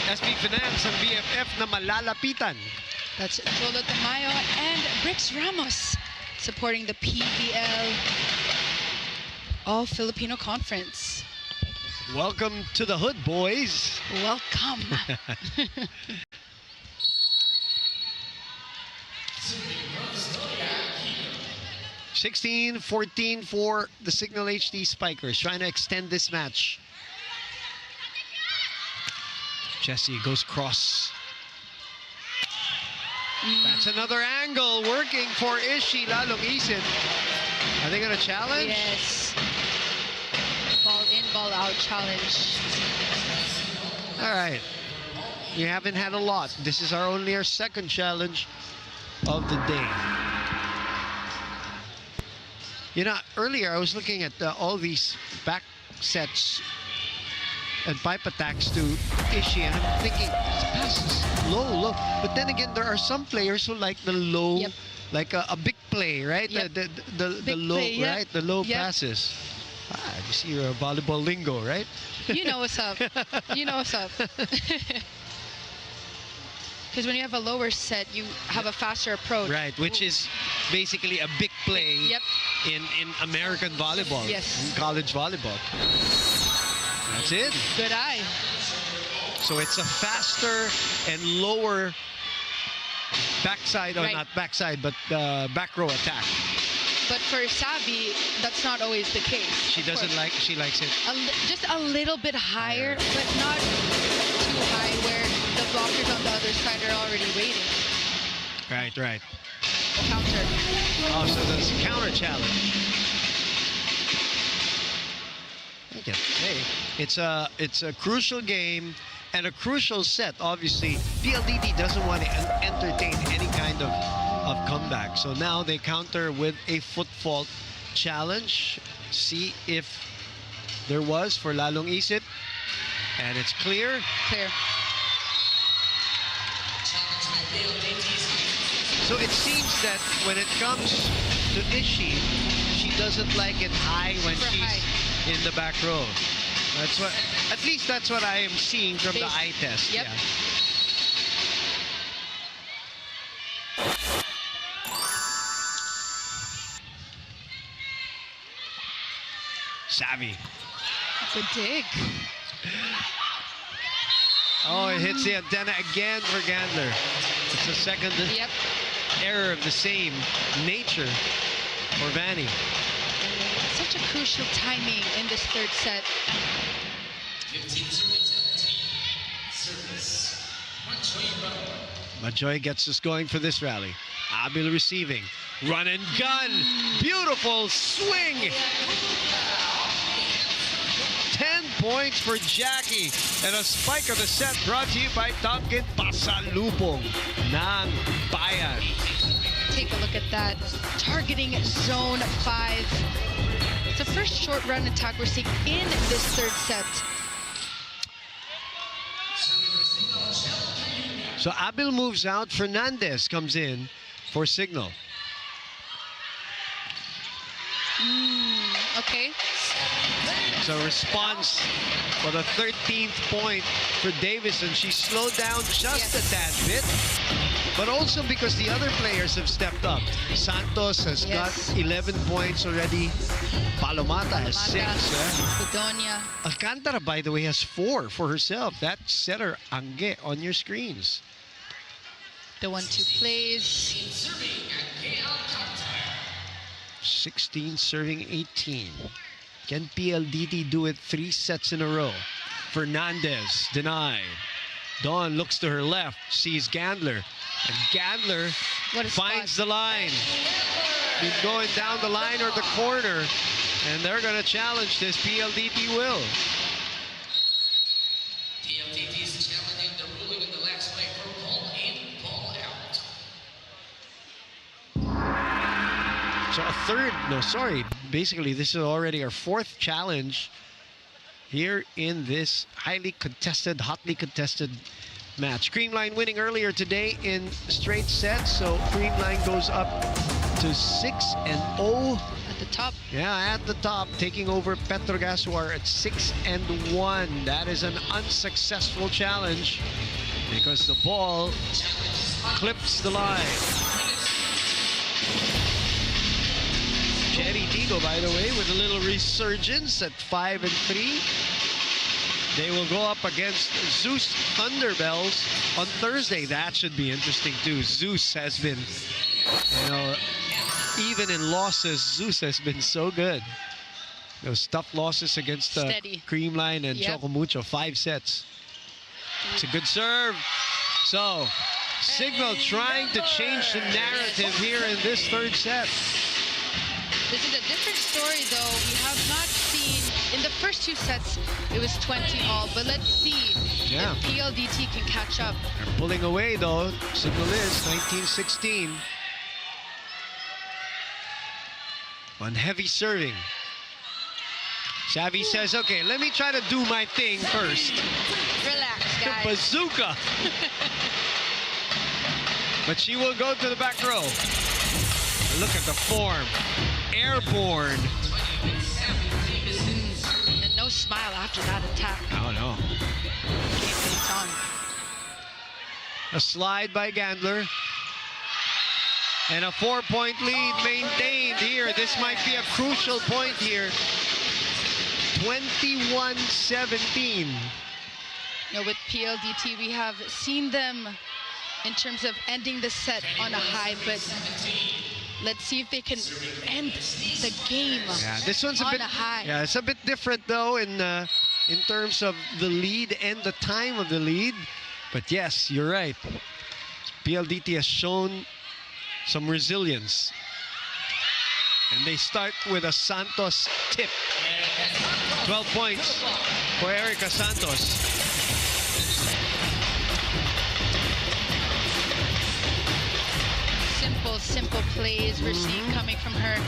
SB Finance and BFF na malalapitan. That's Jolo Tamayo and Brix Ramos supporting the PVL All-Filipino Conference. Welcome to the hood, boys. Welcome. 16-14 for the Cignal HD Spikers, trying to extend this match. Jesse goes cross. That's another angle working for Ishi. Lalong Isip. Are they going to challenge? Yes. Ball in, ball out challenge. All right. You haven't had a lot. This is only our second challenge of the day. You know, earlier I was looking at all these back sets and pipe attacks to Ishi, and I'm thinking, this pass is low. But then again, there are some players who like the low, like a big play, right? Yep. The low, play, right? The low passes. You see your volleyball lingo, right? You know what's up. You know what's up. Because when you have a lower set, you have a faster approach. Right, which is basically a big play in American volleyball, yes, in college volleyball. That's it. Good eye. So it's a faster and lower backside, or not backside, but back row attack. But for Savvy, that's not always the case. She doesn't like, she likes it. Just a little bit higher, but not too high where the blockers on the other side are already waiting. Right, right. Counter. Oh, so that's a counter challenge. Hey, it's a crucial game and a crucial set. Obviously, PLDT doesn't want to entertain any kind of comeback. So now they counter with a foot fault challenge. See if there was for Lalong Isip. And it's clear. Clear. So it seems that when it comes to Ishi, she doesn't like it high when she's in the back row. That's what, at least that's what I am seeing from the eye test. Yep. Yeah. Savvy. Good dig. Oh, it hits the antenna again for Gandler. It's the second error of the same nature for Vanny. Such a crucial timing in this third set. Majoy gets us going for this rally. Abil receiving. Run and gun. Beautiful swing. 10 points for Jackie. And a spike of the set brought to you by Tonkin Pasalubong ng Bayan. Take a look at that. Targeting zone 5. It's the first short run attack we're seeing in this third set. So Abel moves out. Fernandez comes in for Cignal. Okay. So response for the 13th point for Davison. She slowed down just a tad bit, but also because the other players have stepped up. Santos has got 11 points already. Palomata has 6. Bedonia. Alcantara, by the way, has 4 for herself. That setter Angge on your screens. The 1-2 plays. 16 serving 18. Can PLDT do it 3 sets in a row? Fernandez denied. Dawn looks to her left, sees Gandler, and Gandler finds the line. He's going down the line or the corner, and they're going to challenge this. PLDT will. PLDT is challenging the ruling of the last play for ball in, ball out. So a third, no, sorry. Basically, this is already our 4th challenge here in this highly contested, hotly contested match. Creamline winning earlier today in straight sets, so Creamline goes up to 6-0. At the top. Yeah, at the top, taking over Petrogas, who are at 6-1. That is an unsuccessful challenge because the ball clips the line. Cherry Tigo, by the way, with a little resurgence at 5-3. They will go up against Zeus Thunderbells on Thursday. That should be interesting too. Zeus has been, you know, even in losses, Zeus has been so good. Those tough losses against Creamline and Chocomucho, 5 sets. It's a good serve. So, Cignal trying to change the narrative here in this 3rd set. This is a different story, though. We have not seen, in the first 2 sets, it was 20-all, but let's see if PLDT can catch up. They're pulling away, though. Cignal is 19-16. On heavy serving. Savvy says, okay, let me try to do my thing first. Relax, guys. The bazooka. But she will go to the back row. Look at the form. Airborne. And no smile after that attack. Oh, no. Game face on. A slide by Gandler. And a 4-point lead maintained here. This might be a crucial point here. 21-17. With PLDT, we have seen them in terms of ending the set on a high, but let's see if they can end the game this one's on a bit high. Yeah, it's a bit different though in terms of the lead and the time of the lead. But yes, you're right. PLDT has shown some resilience. And they start with a Santos tip. 12 points for Erica Santos. Simple plays we're seeing coming from her.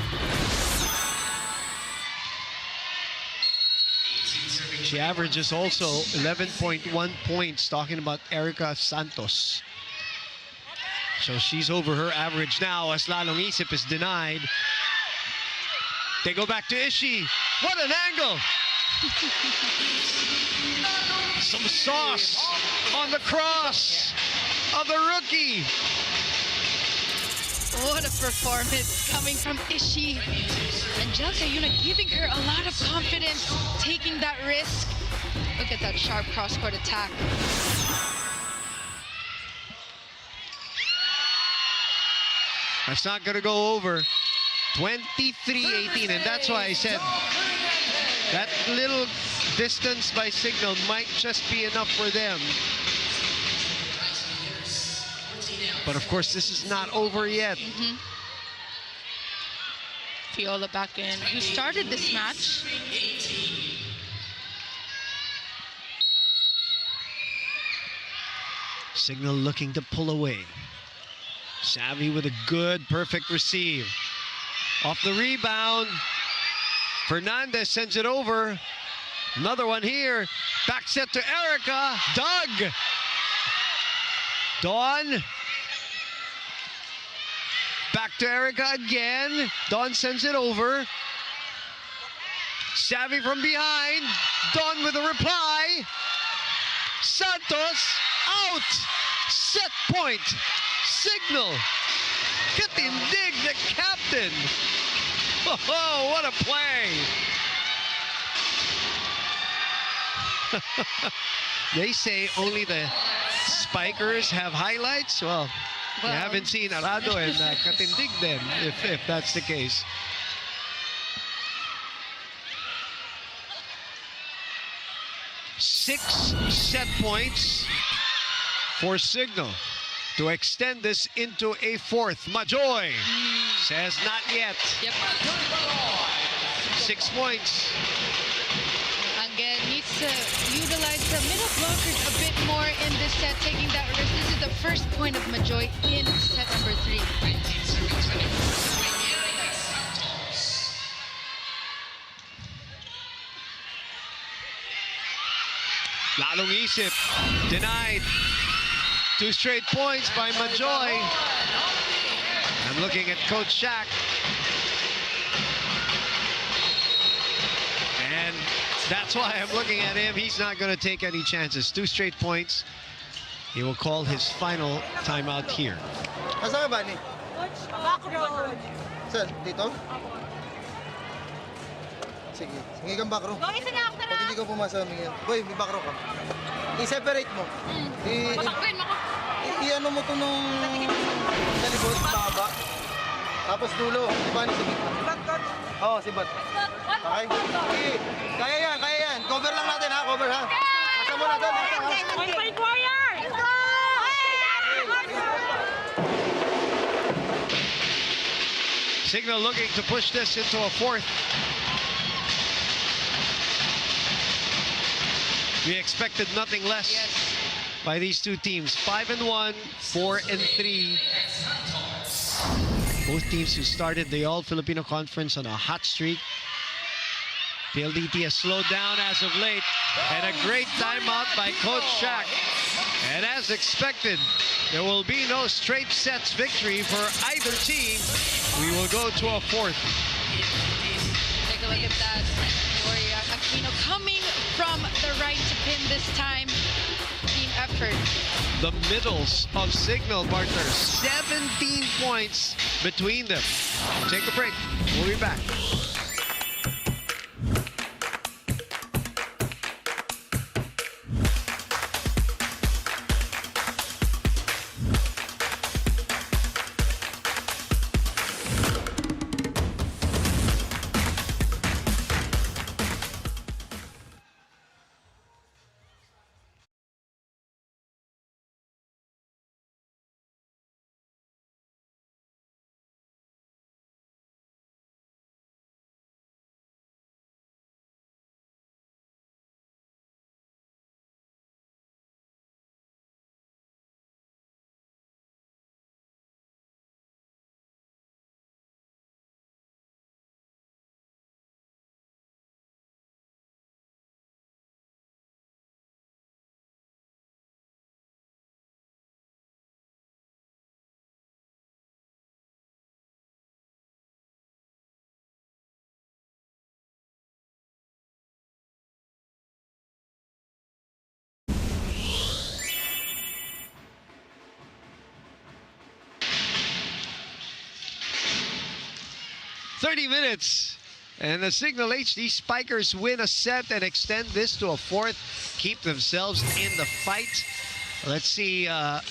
She averages also 11.1 points, talking about Erica Santos. So she's over her average now as Lalong Isip is denied. They go back to Ishii. What an angle! Some sauce on the cross of the rookie. What a performance coming from Ishii. Angelica Yuna giving her a lot of confidence, taking that risk. Look at that sharp cross-court attack. That's not going to go over. 23-18, and that's why I said that little distance by Cignal might just be enough for them. But of course, this is not over yet. Fiola back in, who started this match. Cignal looking to pull away. Savvy with a good, perfect receive. Off the rebound. Fernandez sends it over. Another one here. Back set to Erica. Doug. Dawn. Back to Erica again. Dawn sends it over. Savvy from behind. Dawn with a reply. Santos out. Set point. Cignal. Katindig, the captain. Oh, what a play. They say only the spikers have highlights. Well, you haven't seen Arado and Katindig then, if that's the case. Six set points for Cignal to extend this into a fourth. Majoy says not yet. Yep. 6 points. Again, needs to utilize the middle blockers a bit more in this set, taking that risk. This is the first point of Majoy in set number 3. Lalong isip. Denied. 2 straight points by Majoy. I'm looking at Coach Shaq. And that's why I'm looking at him. He's not going to take any chances. 2 straight points. He will call his final timeout here. Asa ka ba ni? Saan? Dito? Sige. Sige kang back row. Pag hindi ko pumasa, boy, may back row ka. I-separate mo. I-ano mo to nung sa likod, baba. Tapos dulo. Si Bani sa gitna. Oo, si Bat. Okay? Sige. Kaya yan. Cover lang natin ha, cover ha. Asa mo na doon. One point warrior! Let's go! Cignal looking to push this into a fourth. We expected nothing less by these two teams. 5-1, 4-3. Both teams who started the All-Filipino Conference on a hot streak. PLDT has slowed down as of late, and a great timeout by Coach Shaq. And as expected, there will be no straight sets victory for either team. We will go to a fourth. Take a look at that. Aquino coming from the right to pin this time. Team effort. The middles of Cignal, partners. 17 points between them. Take a break. We'll be back. Minutes, and the Cignal HD Spikers win a set and extend this to a fourth, keep themselves in the fight. Let's see and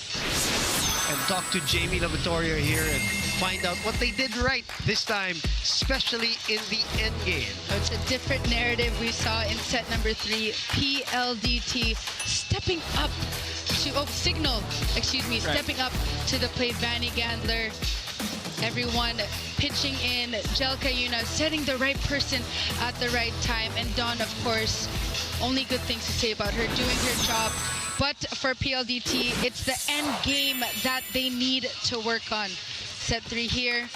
talk to Jamie Lavatoria here and find out what they did right this time, especially in the end game. It's a different narrative we saw in set number 3. PLDT stepping up to Cignal, stepping up to the plate. Vanny Gandler, everyone pitching in. Jelka Yuna setting the right person at the right time. And Dawn, of course, only good things to say about her, doing her job. But for PLDT, it's the end game that they need to work on. Set 3 here.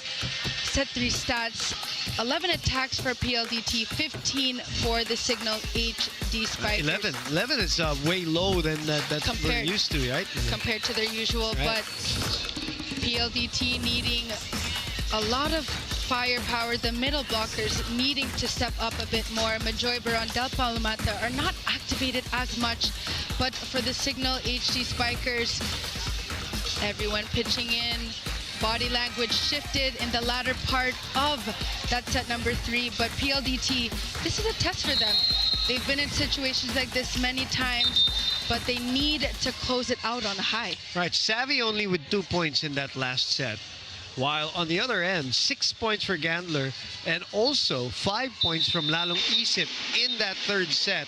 set 3 stats. 11 attacks for PLDT, 15 for the Cignal HD Spikers. 11 is way low than that we're used to, right? Compared to their usual, Right. but PLDT needing a lot of firepower. The middle blockers needing to step up a bit more. Majoy Baron, Del Palomata are not activated as much, but for the Cignal HD Spikers, everyone pitching in. Body language shifted in the latter part of that set number 3, but PLDT, this is a test for them. They've been in situations like this many times, but they need to close it out on a high. Right, Savvy only with 2 points in that last set. While on the other end, 6 points for Gandler and also 5 points from Lalong Isip in that third set.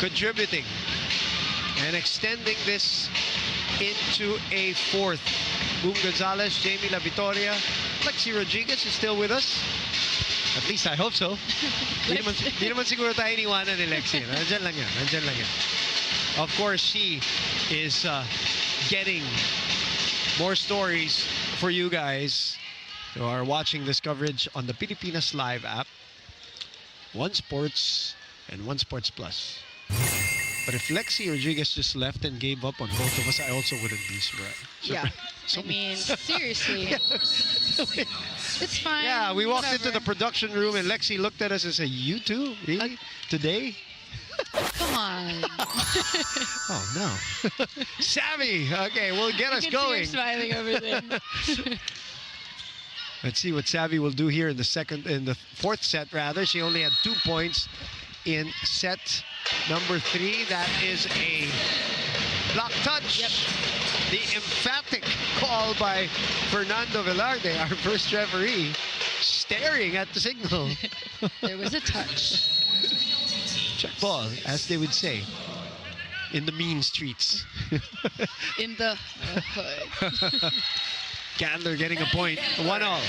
Contributing and extending this into a fourth. Boom Gonzalez, Jamie La Vitoria, Lexi Rodriguez is still with us. At least I hope so. Di naman siguro tayo iniwanan ni Lexi. Nandyan lang yan. Of course, she is getting more stories for you guys who are watching this coverage on the Pilipinas Live app. One Sports and One Sports Plus. But if Lexi Rodriguez just left and gave up on both of us, I also wouldn't be surprised. Yeah, I mean, seriously. It's fine. Yeah, we walked into the production room and Lexi looked at us and said, "You too? Really? Today?" Come on. Oh, no. Savvy! Okay, well, get us going. Smiling over there. Let's see what Savvy will do here in the fourth set, rather. She only had 2 points in set number 3. That is a block touch. Yep. The emphatic call by Fernando Velarde, our first referee, staring at the signal. There was a touch. Check ball, as they would say, in the mean streets. In the hood. Gandler getting a point. 1-all.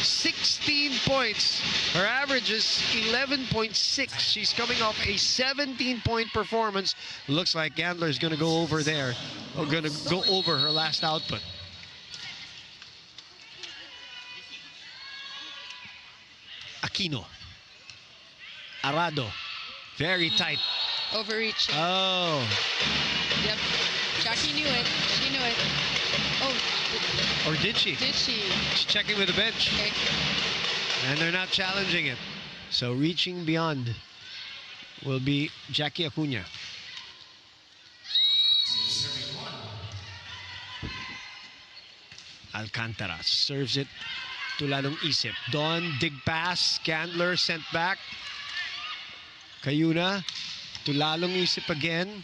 16 points. Her average is 11.6. She's coming off a 17-point performance. Looks like Gandler is going to go over there. Or going to go over her last output. Aquino. Arado. Very tight. Overreaching. Oh. Yep. Jackie knew it. She knew it. Oh. Or did she? Did she? She's checking with the bench. Okay. And they're not challenging it. So reaching beyond will be Jackie Acuna. Alcantara serves it to Lalong Isip. Don, dig pass. Gandler sent back. Cayuna to Lalong Isip again.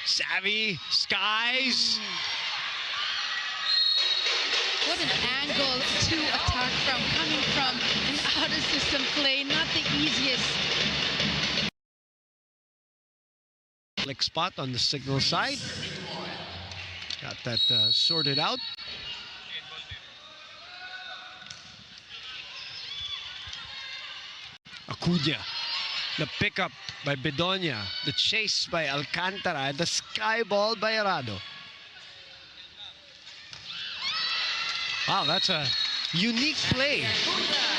Savvy, skies. What an angle to attack from, coming from an out-of-system play. Not the easiest. Flick spot on the Cignal side. Got that sorted out. Acuña. The pickup by Bedonia. The chase by Alcantara. And the sky ball by Arado. Wow, that's a unique play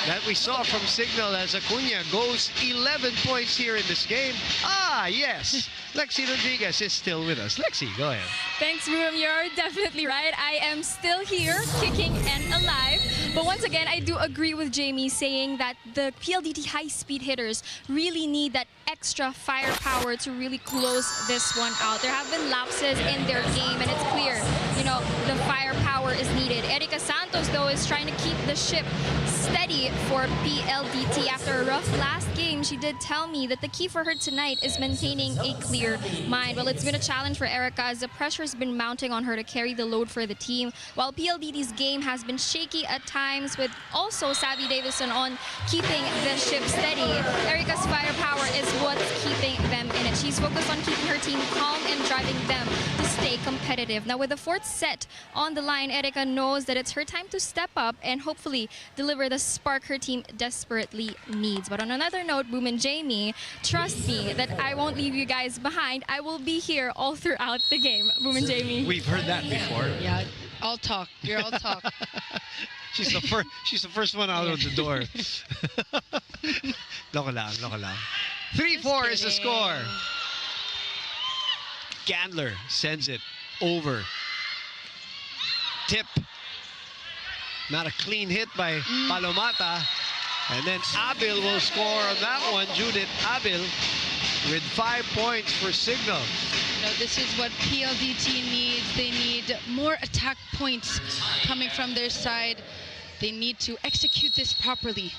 that we saw from Cignal as Acuna goes 11 points here in this game. Ah, yes. Lexi Rodriguez is still with us. Lexi, go ahead. Thanks, Boom. You're definitely right. I am still here, kicking and alive. But once again, I do agree with Jamie saying that the PLDT high-speed hitters really need that extra firepower to really close this one out. There have been lapses in their game, and it's clear, you know, the firepower is needed. Erica Santos, though, is trying to keep the ship steady for PLDT. After a rough last game, she did tell me that the key for her tonight is maintaining a clear mind. Well, it's been a challenge for Erica as the pressure has been mounting on her to carry the load for the team, while PLDT's game has been shaky at times, with also Savvy Davison on keeping the ship steady. Erica's firepower is what's keeping them in it. She's focused on keeping her team calm and driving them to stay competitive. Now, with the fourth set on the line, Erica knows that it's her time to step up and hopefully deliver the spark her team desperately needs. But on another note, Boom and Jamie, trust me that I won't leave you guys behind. I will be here all throughout the game. Boom and Jamie. We've heard that before. Yeah. All talk. You're all talk. She's the first one out of the door. Loko lang, loko lang. 3-4 is the score. Gandler sends it over. Tip. Not a clean hit by Palomata. And then Abil will score on that one. Judith Abil with 5 points for Cignal. You know, this is what PLDT needs. They need more attack points coming from their side. They need to execute this properly.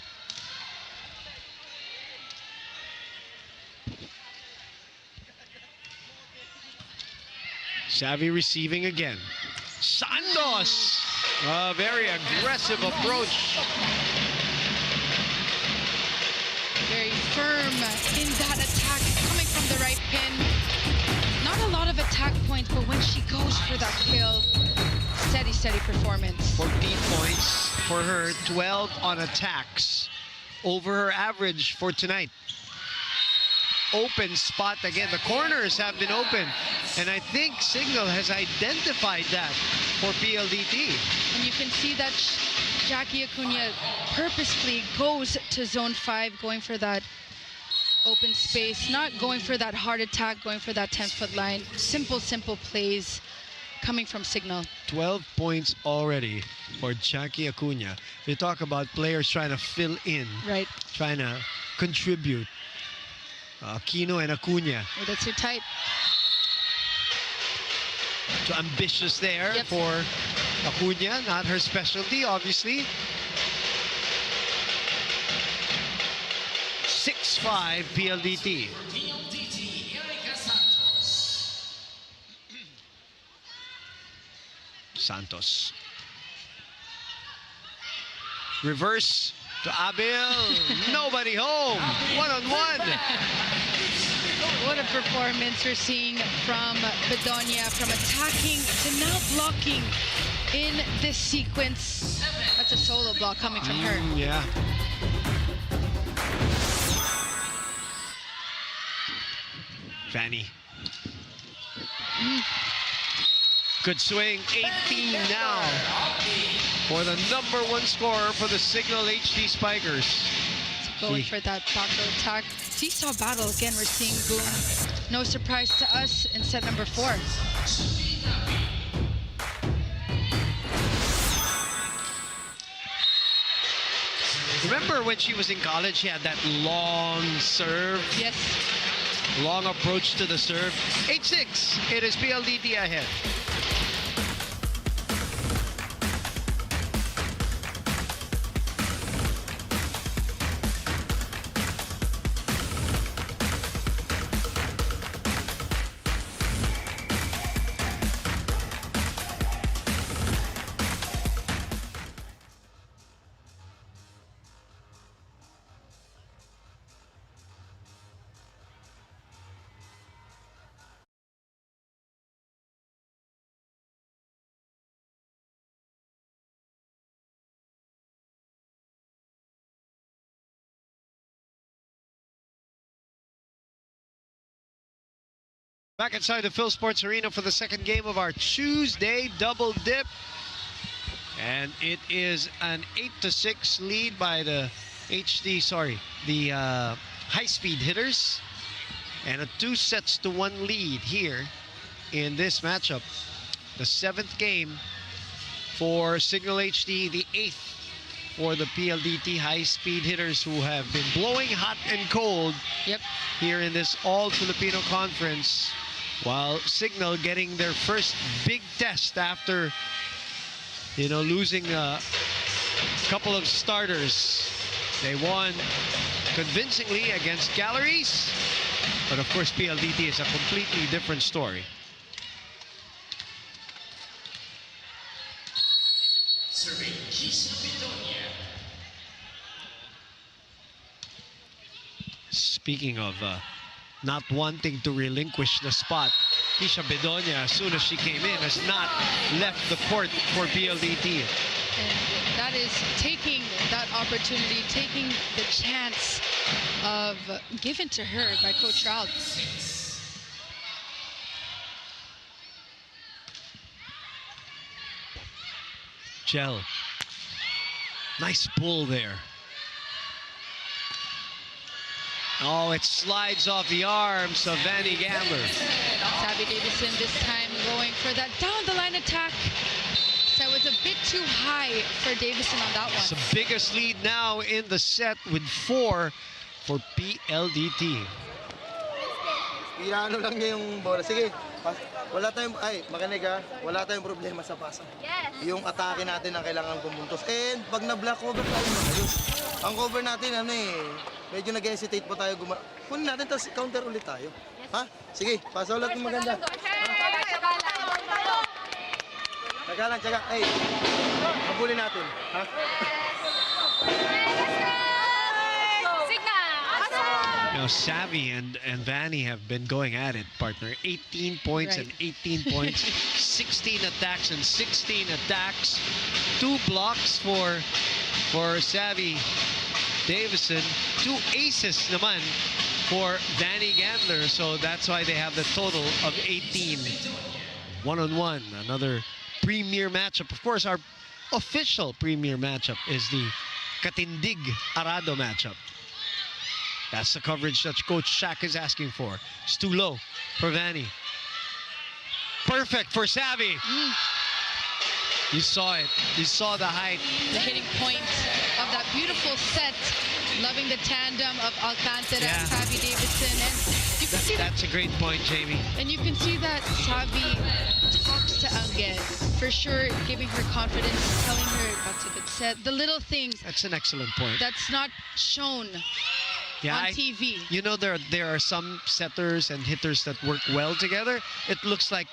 Savvy receiving again. Santos! A very aggressive approach. Very firm in that attack, coming from the right pin. Not a lot of attack points, but when she goes for that kill, steady, steady performance. 14 points for her, 12 on attacks. Over her average for tonight. Open spot again. The corners have been open. And I think Cignal has identified that for PLDT. And you can see that Jackie Acuna purposefully goes to zone 5, going for that open space, not going for that hard attack, going for that 10-foot line. Simple, simple plays coming from Cignal. 12 points already for Jackie Acuna. We talk about players trying to fill in, Right. trying to contribute. Aquino and Acuna. Oh, that's too tight. Too ambitious there Yep. for Acuna. Not her specialty, obviously. 6-5 PLDT. Santos. Reverse to Abil. Nobody home. One-on-one. What a performance we're seeing from Bedonia, from attacking to now blocking in this sequence. That's a solo block coming from her. Yeah. Fanny. Good swing. 18 now for the #1 scorer for the Cignal HD Spikers. Going for that backdoor attack. Seesaw battle again. We're seeing Boom. No surprise to us in set number 4. Remember when she was in college, she had that long serve, Yes. long approach to the serve. 8-6. It is PLDT ahead. Back inside the Phil Sports Arena for the second game of our Tuesday double dip. And it is an 8-6 lead by the high-speed hitters. And a 2-1 lead here in this matchup. The 7th game for Cignal HD, the 8th for the PLDT high-speed hitters who have been blowing hot and cold here in this All-Filipino conference, while Cignal getting their first big test after, losing a couple of starters. They won convincingly against Galleries, but of course PLDT is a completely different story. Speaking of not wanting to relinquish the spot, Kisha Bedonia, as soon as she came in, has not left the court for PLDT. And that is taking that opportunity, taking the chance of given to her by Coach Raul. Gel. Nice pull there. Oh, it slides off the arms of Vanny Gambler. Savvy Davison this time going for that down the line attack. So it was a bit too high for Davison on that one. It's the biggest lead now in the set with 4 for PLDT. Piano lang niya yung bola. Sige, wala tayong, makinig ha, wala tayong problema sa pasa. Yes. Yung atake natin ang kailangan pumuntos. And pag na-block cover tayo, ayos. Ang cover natin, medyo nag-hesitate pa tayo kunin natin, tapos counter ulit tayo. Ha? Sige, pasa ulit ng maganda. Tsaga lang, tsaga. Habulin natin. Ha? Now, Savvy and Vanny have been going at it, partner. 18 points and 18 points. 16 attacks and 16 attacks. 2 blocks for Savvy Davison. 2 aces naman for Vanny Gandler. So that's why they have the total of 18. One-on-one. Another premier matchup. Of course, our official premier matchup is the Katindig Arado matchup. That's the coverage that Coach Shaq is asking for. It's too low for Vanny. Perfect for Savvy. You saw it. You saw the height. The hitting point of that beautiful set. Loving the tandem of Alcantara and Savvy Davison. And you can see that's a great point, Jamie. And you can see that Savvy talks to Angel. For sure, giving her confidence, telling her that's a good set. The little things. That's an excellent point. That's not shown on TV. You know, there are some setters and hitters that work well together. It looks like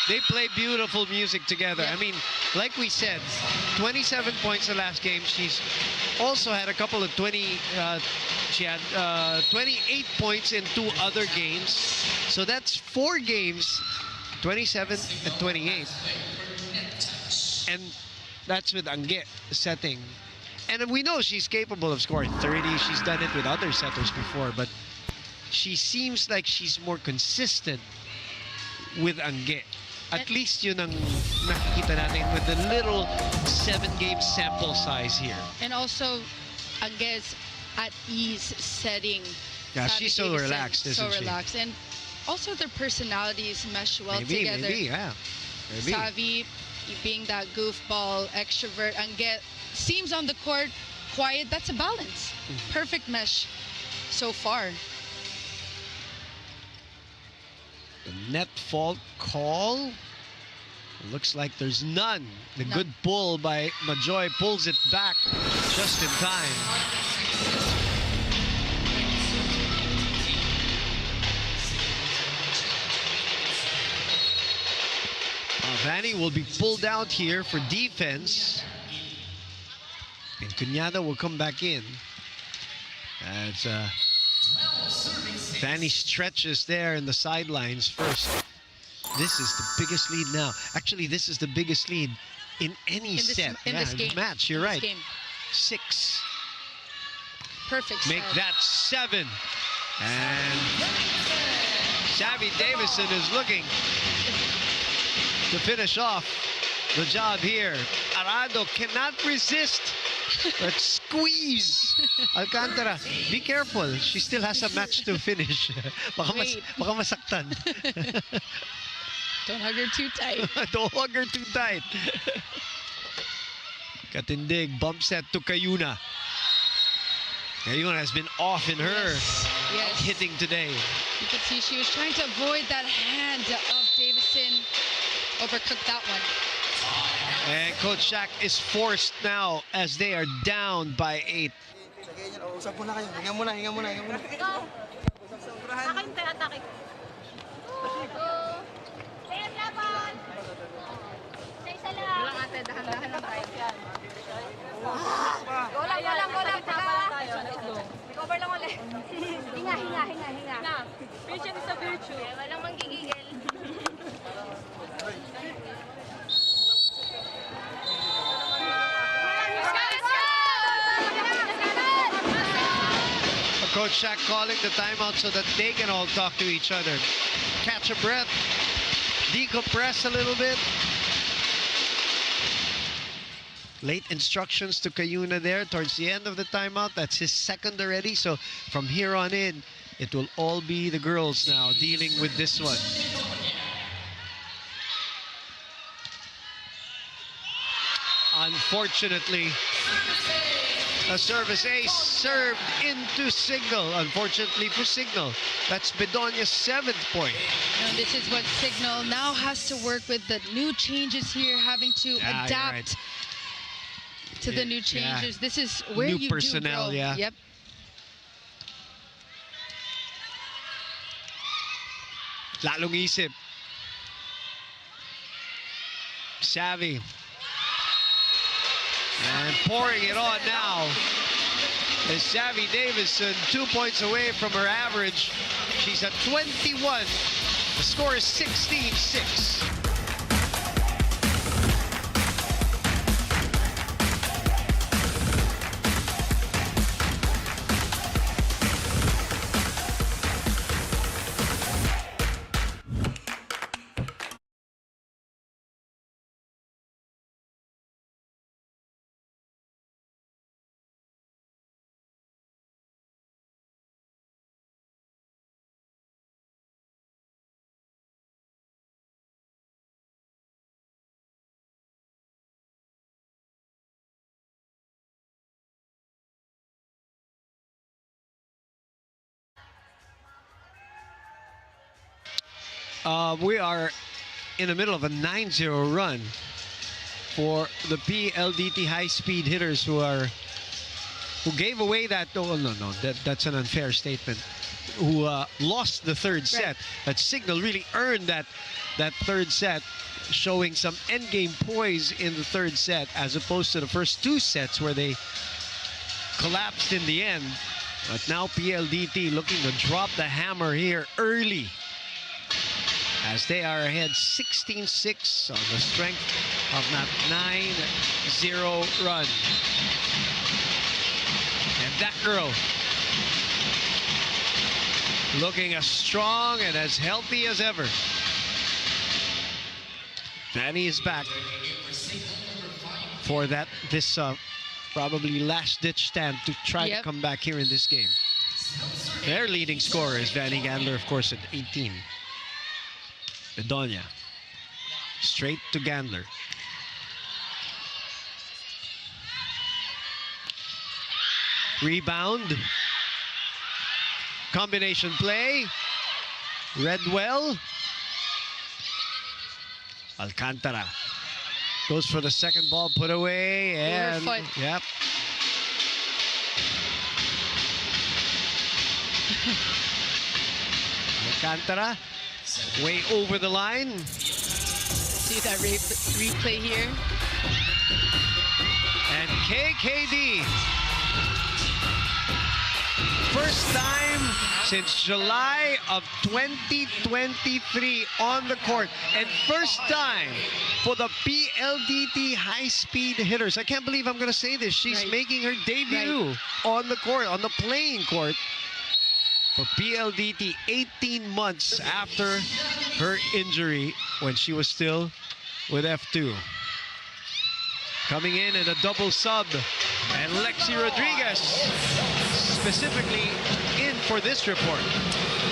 they play beautiful music together. Yeah. I mean, like we said, 27 points the last game. She's also had a couple of 20. She had 28 points in 2 other games. So that's 4 games, 27 and 28. And that's with Angge setting. And we know she's capable of scoring 30. She's done it with other setters before, but she seems like she's more consistent with Angge. At least yun ang nakikita natin with the little 7-game sample size here. And also, Angge's at ease setting. Yeah, she's so relaxed, isn't she? So relaxed. And also their personalities mesh well together. Maybe. Savvy being that goofball extrovert. Angge seems on the court quiet. That's a balance. Perfect mesh so far. The net fault call. Looks like there's none. The good pull by Majoy pulls it back just in time. Vanny will be pulled out here for defense. And Cunhada will come back in. As Vanny stretches there in the sidelines first. This is the biggest lead now. Actually, this is the biggest lead in any set. In this game. Match, you're right. Game. 6. Perfect. Make that 7. And Savvy Davison is looking to finish off the job here. Arado cannot resist. But squeeze. Alcantara, be careful. She still has a match to finish. Baka masaktan. Don't hug her too tight. Don't hug her too tight. Katindig, bump set to Cayuna. Cayuna has been off in her hitting today. You could see she was trying to avoid that hand of Davison. Overcooked that one. And Coach Shaq is forced now as they are down by 8. Usap muna kayo. Hinga muna. Akin tayo, atake. Layas laban! Isa lang. Walang ate, dahan-dahan lang tayo. Go lang. Recover lang ulit. Hinga. Patience is a virtue. Walang manggigigil. Coach Shaq calling the timeout so that they can all talk to each other. Catch a breath, decompress a little bit. Late instructions to Cayuna there towards the end of the timeout. That's his second already. So from here on in, it will all be the girls now dealing with this one. Unfortunately, a service ace served into Cignal. Unfortunately for Cignal, that's Bedonia's 7th point. And this is what Cignal now has to work with, the new changes here, having to adapt to the new changes. This is where new you personnel, do grow. yeah. Yep. Lalong isip. Savvy. And pouring it on now is Savvy Davison, 2 points away from her average. She's at 21. The score is 16-6. We are in the middle of a 9-0 run for the PLDT high-speed hitters who gave away that. Oh no, that's an unfair statement. Who lost the third set? That Cignal really earned that third set, showing some endgame poise in the third set, as opposed to the first 2 sets where they collapsed in the end. But now PLDT looking to drop the hammer here early, as they are ahead 16-6 on the strength of that 9-0 run. And that girl looking as strong and as healthy as ever. Vanny is back for this probably last-ditch stand to try to come back here in this game. Their leading scorer is Vanny Gandler, of course, at 18. Bedonia straight to Gandler. Rebound. Combination play. Redwell. Alcantara goes for the second ball, put away, and yep. Alcantara way over the line. See that replay here. And KKD, first time since July of 2023 on the court, and first time for the PLDT high-speed hitters. I can't believe I'm going to say this. She's making her debut on the court, on the playing court, for PLDT 18 months after her injury when she was still with F2. Coming in a double sub, and Lexi Rodriguez specifically in for this report.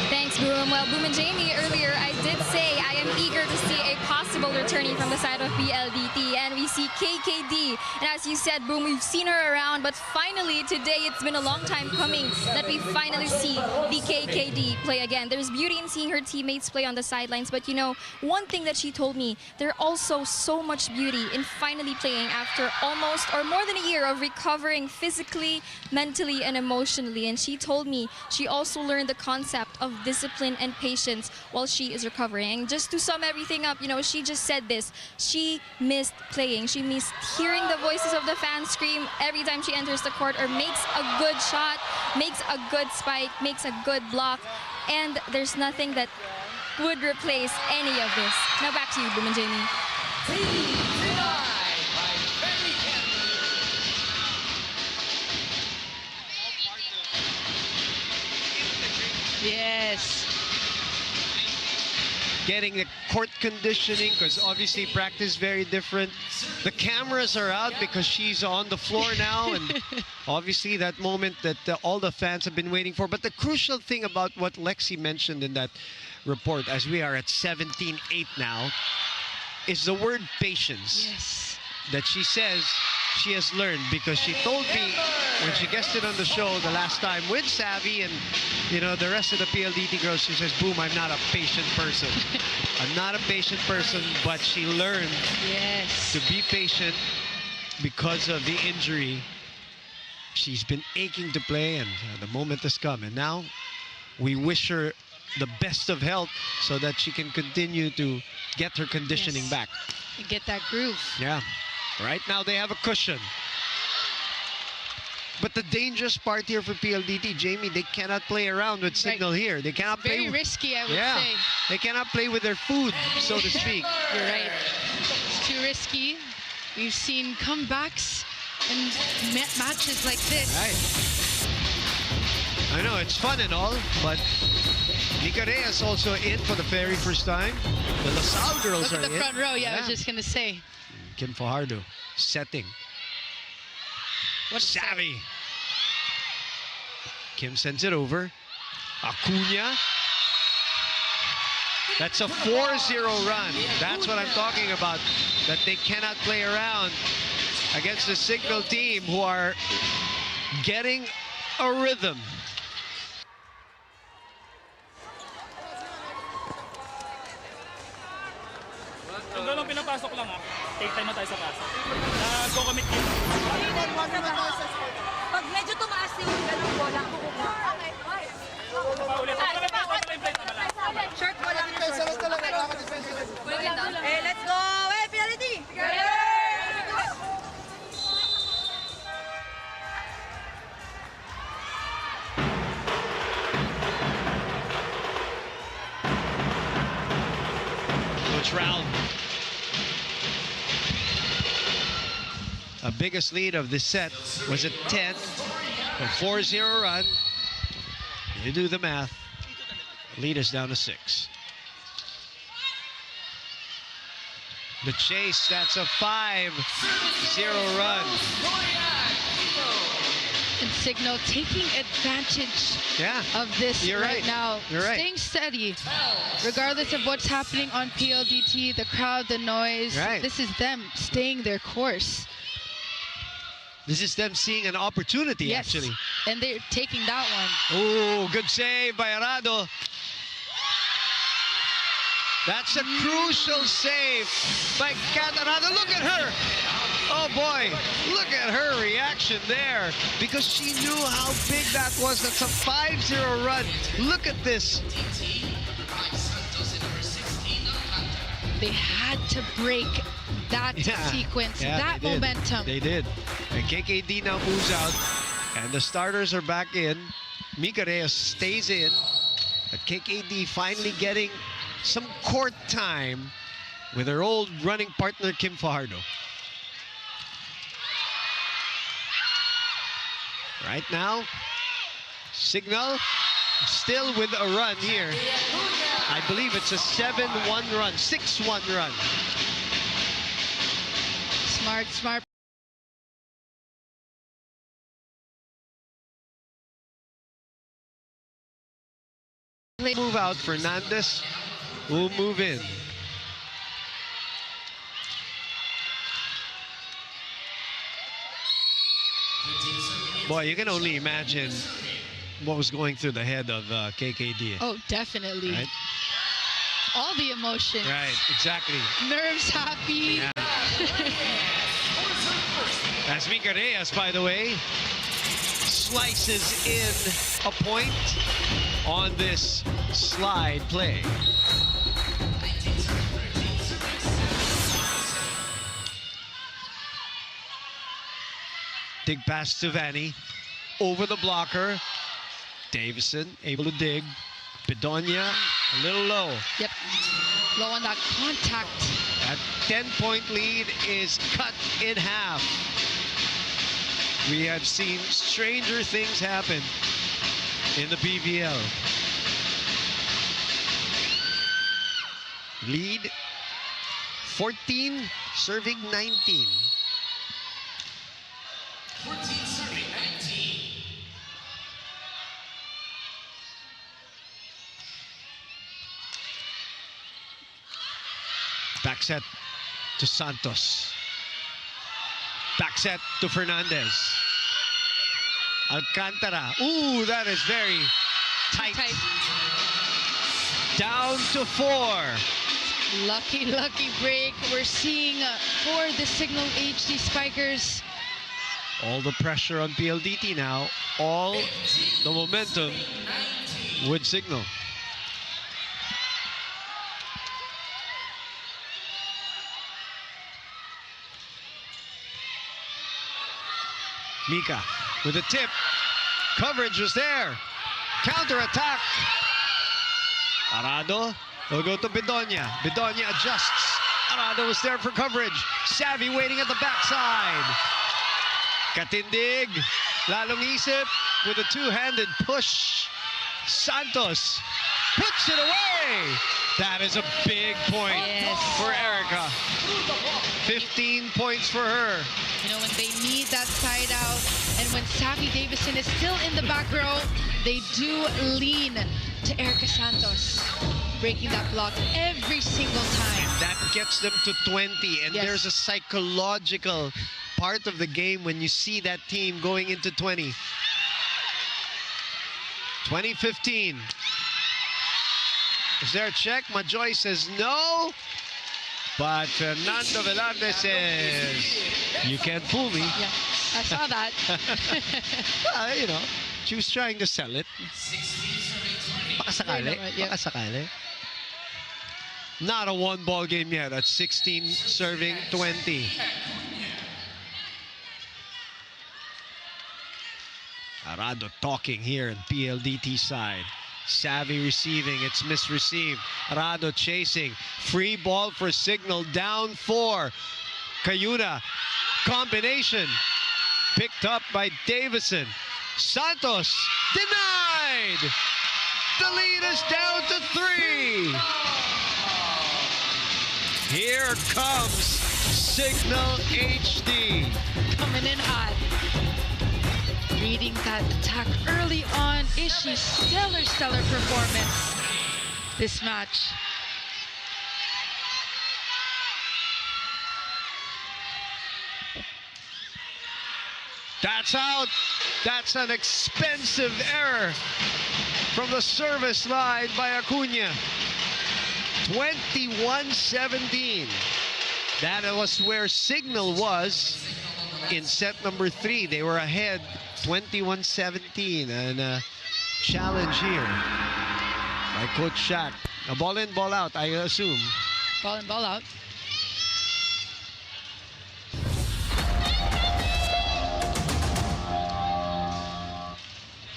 Thanks, Boom. Well, Boom and Jamie, earlier I did say I am eager to see a possible returning from the side of PLDT, and we see KKD. And as you said, Boom, we've seen her around, but finally today it's been a long time coming that we finally see the KKD play again. There's beauty in seeing her teammates play on the sidelines, but you know, one thing that she told me, there's also so much beauty in finally playing after almost or more than a year of recovering physically, mentally, and emotionally. And she told me she also learned the concept of discipline and patience while she is recovering. And just to sum everything up, you know, she just said this: she missed playing. She missed hearing the voices of the fans scream every time she enters the court or makes a good shot, makes a good spike, makes a good block, and there's nothing that would replace any of this. Now back to you, Boom and Jamie. Yes. getting the court conditioning, because obviously practice very different. The cameras are out because she's on the floor now, and obviously that moment that all the fans have been waiting for. But the crucial thing about what Lexi mentioned in that report, as we are at 17-8 now, is the word patience. Yes. That she says she has learned, because she told me when she guested on the show the last time with Savvy and, you know, the rest of the PLDT girls, she says, boom, I'm not a patient person. I'm not a patient person, but she learned to be patient because of the injury. She's been aching to play, and the moment has come. And now we wish her the best of health so that she can continue to get her conditioning back. And get that groove. Yeah. Right now they have a cushion. But the dangerous part here for PLDT, Jamie, they cannot play around with Cignal here. They cannot play. Very risky, I would say. They cannot play with their food, so to speak. You're right. It's too risky. We've seen comebacks and matches like this. Right. I know, it's fun and all, but Nika Reyes also in for the very first time. The LaSalle girls Look are at the in. front row, I was just going to say. Kim Fajardo setting. What's Savvy. Kim sends it over. Acuna. That's a 4-0 run. That's what I'm talking about. That they cannot play around against the Cignal team, who are getting a rhythm. Yung ganun pinapasok lang ha. Take time na tayo sa kasa. Go commit game. Pag medyo tumaas yung ganung bola, kukuha. Paulit. Short bola. Hey, let's go! Hey, PLDT! Coach Raul. The biggest lead of this set was at 10. A 4-0 run. You do the math. Lead is down to 6. The chase, that's a 5-0 run. And Cignal taking advantage of this right now. Staying steady. Regardless of what's happening on PLDT, the crowd, the noise. This is them staying their course. This is them seeing an opportunity, actually. And they're taking that one. Oh, good save by Arado. That's a crucial save by Kat Arado. Look at her. Oh, boy. Look at her reaction there, because she knew how big that was. That's a 5-0 run. Look at this. They had to break that sequence, that momentum. They did. And KKD now moves out, and the starters are back in. Mika Reyes stays in, but KKD finally getting some court time with her old running partner, Kim Fajardo. Right now, Cignal still with a run here. I believe it's a 7-1 run, 6-1 run. Smart. Move out, Fernandez will move in. Boy, you can only imagine what was going through the head of KKD. Oh, definitely. Right? All the emotion. Right, exactly. Nerves happy. Yeah. That's Mika Reyes, by the way, slices in a point on this slide play. Dig pass to Vanny. Over the blocker. Davison able to dig. Bedonia a little low. Yep. Low on that contact. That 10-point lead is cut in half. We have seen stranger things happen in the PVL. Lead 14, serving 19. 14 serving 19. Back set to Santos. Back set to Fernandez. Alcantara. Ooh, that is very tight. Down to 4. Lucky break we're seeing for the Cignal HD Spikers. All the pressure on PLDT now. All the momentum with Cignal. Mika with a tip. Coverage was there. Counter-attack. Arado will go to Bedonia. Bedonia adjusts. Arado was there for coverage. Savvy waiting at the backside. Katindig. Lalong isip with a two-handed push. Santos puts it away. That is a big point for Erica. 15 points for her. You know, when they need that side out and when Savvy Davison is still in the back row, they do lean to Erica Santos, breaking that block every single time. And that gets them to 20. And there's a psychological part of the game when you see that team going into 20. 20-15. Is there a check? Majoy says no. But Fernando Velarde says, you can't fool me. Yeah, I saw that. Well, you know, she was trying to sell it. Baka sakali. Baka sakali. Not a one-ball game yet at 16 serving 20. Arado talking here on PLDT side. Savvy receiving, it's misreceived. Arado chasing. Free ball for Cignal, down 4. Cayuna, combination. Picked up by Davison. Santos, denied! The lead is down to 3. Here comes Cignal HD. Coming in hot. Reading that attack early on. Ishi, stellar performance this match. That's out. That's an expensive error from the service line by Acuna. 21-17. That was where Cignal was in set number 3. They were ahead 21-17, and a challenge here by Coach Shaq. A ball in, ball out, I assume. Ball in, ball out.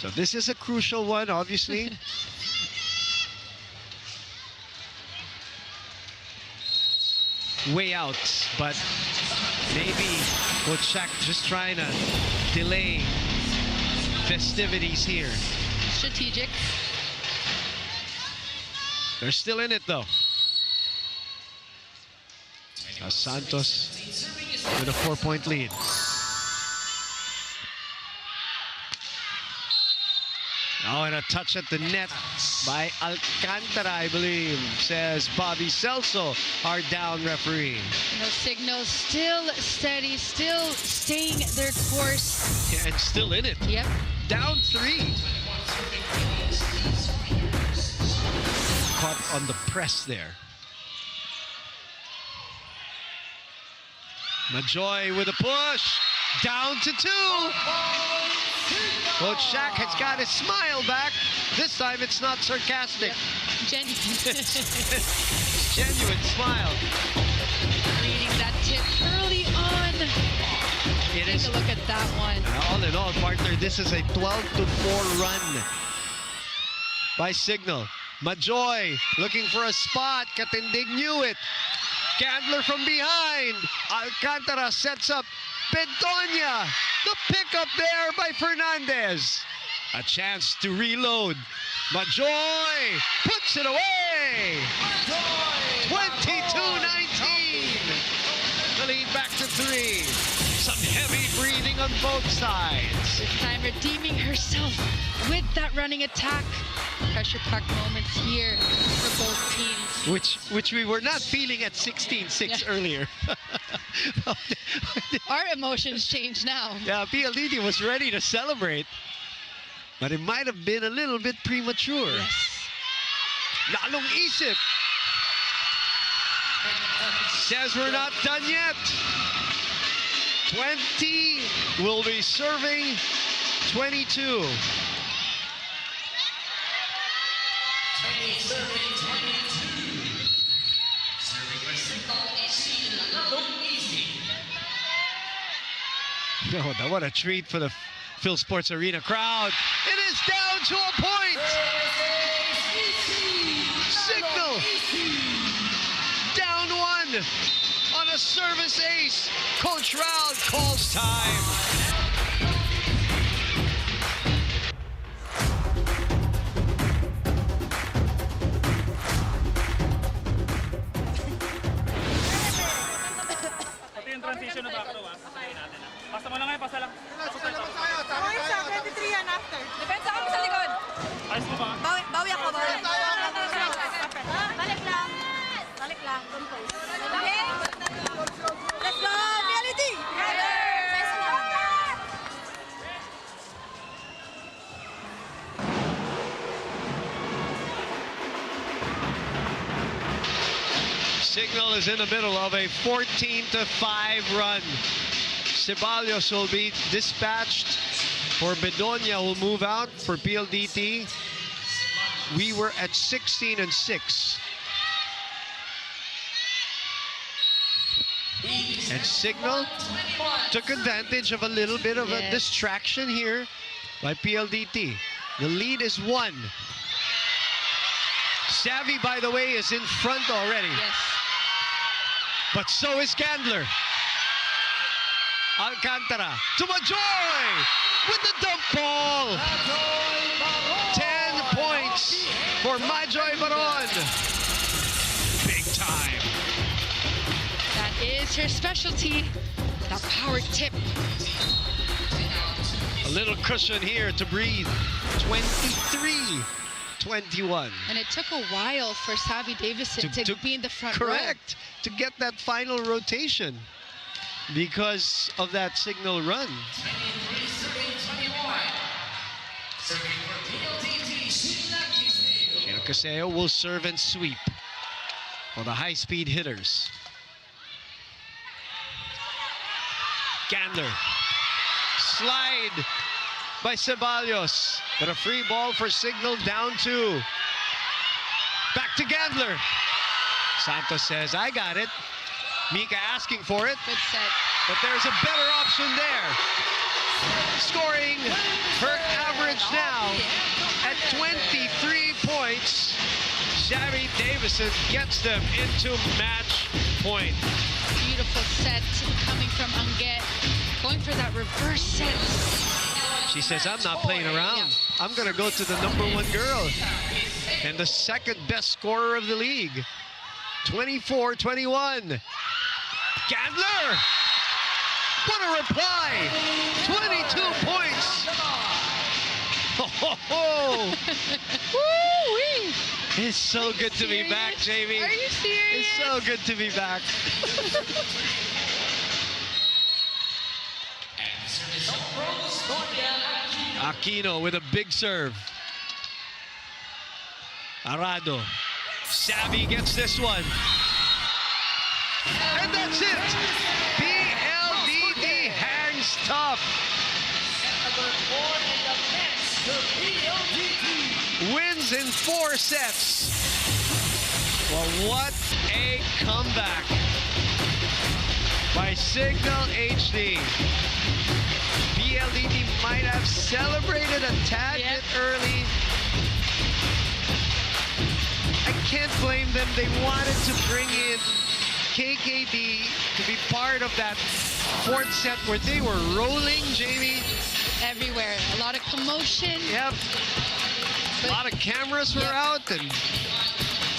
So this is a crucial one, obviously. Way out, but maybe Coach Shaq just trying to delay festivities here. Strategic. They're still in it though. Santos with a 4-point lead. Oh, and a touch at the net by Alcantara, I believe, says Bobby Celso, our down referee. You know, Cignal still steady, still staying their course. Yeah, and still in it. Yep. Down 3. Caught on the press there. Majoy with a push. Down to 2. Coach Shaq has got his smile back. This time it's not sarcastic. Yep. Genuine smile. Reading that tip early on. Take a look at that one. All in all, partner, this is a 12-4 run by Cignal. Majoy looking for a spot. Katindig knew it. Candler from behind. Alcantara sets up Bedonia. The pickup there by Fernandez. A chance to reload. Majoy puts it away. 22-19. The lead back to 3. Some heavy breathing on both sides. This time redeeming herself with that running attack. Pressure packed moments here for both teams. Which we were not feeling at 16-6 earlier. Our emotions change now. Yeah, PLDT was ready to celebrate. But it might have been a little bit premature. Yes. Lalong isip. Says we're not done yet. 20 will be serving 22. Serving 22. Serving for Cignal, easy. Oh, what a treat for the Phil Sports Arena crowd. It is down to a point. Cignal down 1 on a service ace. Coach Raul calls time. Transition na back row, sasabihin natin. Pasa mo lang ngayon, pasa lang. Okay, sa 23 yan after. Depensa kami sa likod. Ayos mo ba? Bawi ako, bawi. Balik lang. Balik lang. Compose. Okay? Let's go, PLDT! Cignal is in the middle of a 14-5 run. Ceballos will be dispatched for Bedonia, will move out for PLDT. We were at 16-6. And Cignal took advantage of a little bit of a distraction here by PLDT. The lead is 1. Savvy, by the way, is in front already. Yes. But so is Candler. Alcantara to Majoy with the dump ball. 10 points for Majoy Baron. Big time. That is her specialty. That power tip. A little cushion here to breathe. 23-21. And it took a while for Savvy Davison to be in the front row. Correct. To get that final rotation because of that Cignal run. 23 serving 21. Serving for PLDT, Gino Caseo will serve and sweep for the high-speed hitters. Candler. Slide by Ceballos. But a free ball for Cignal, down 2. Back to Candler. Santos says, I got it. Mika asking for it. Good set. But there's a better option there. Scoring her average now at 23 points. Savvy Davison gets them into match point. Beautiful set coming from Anget. Going for that reverse set. She says, I'm not playing around. I'm going to go to the #1 girl. And the second best scorer of the league. 24-21. Candler! What a reply! 22 points! Ho, ho, ho. Woo-wee. It's so good to be back, Jamie. Are you serious? It's so good to be back. Aquino with a big serve. Arado. Savvy gets this one. And that's it. PLDT hangs tough. Wins in 4 sets. Well, what a comeback by Cignal HD. PLDT might have celebrated a tad bit early. I can't blame them. They wanted to bring in KKD to be part of that 4th set where they were rolling, Jamie. Everywhere. A lot of commotion. Yep. A lot of cameras were out, and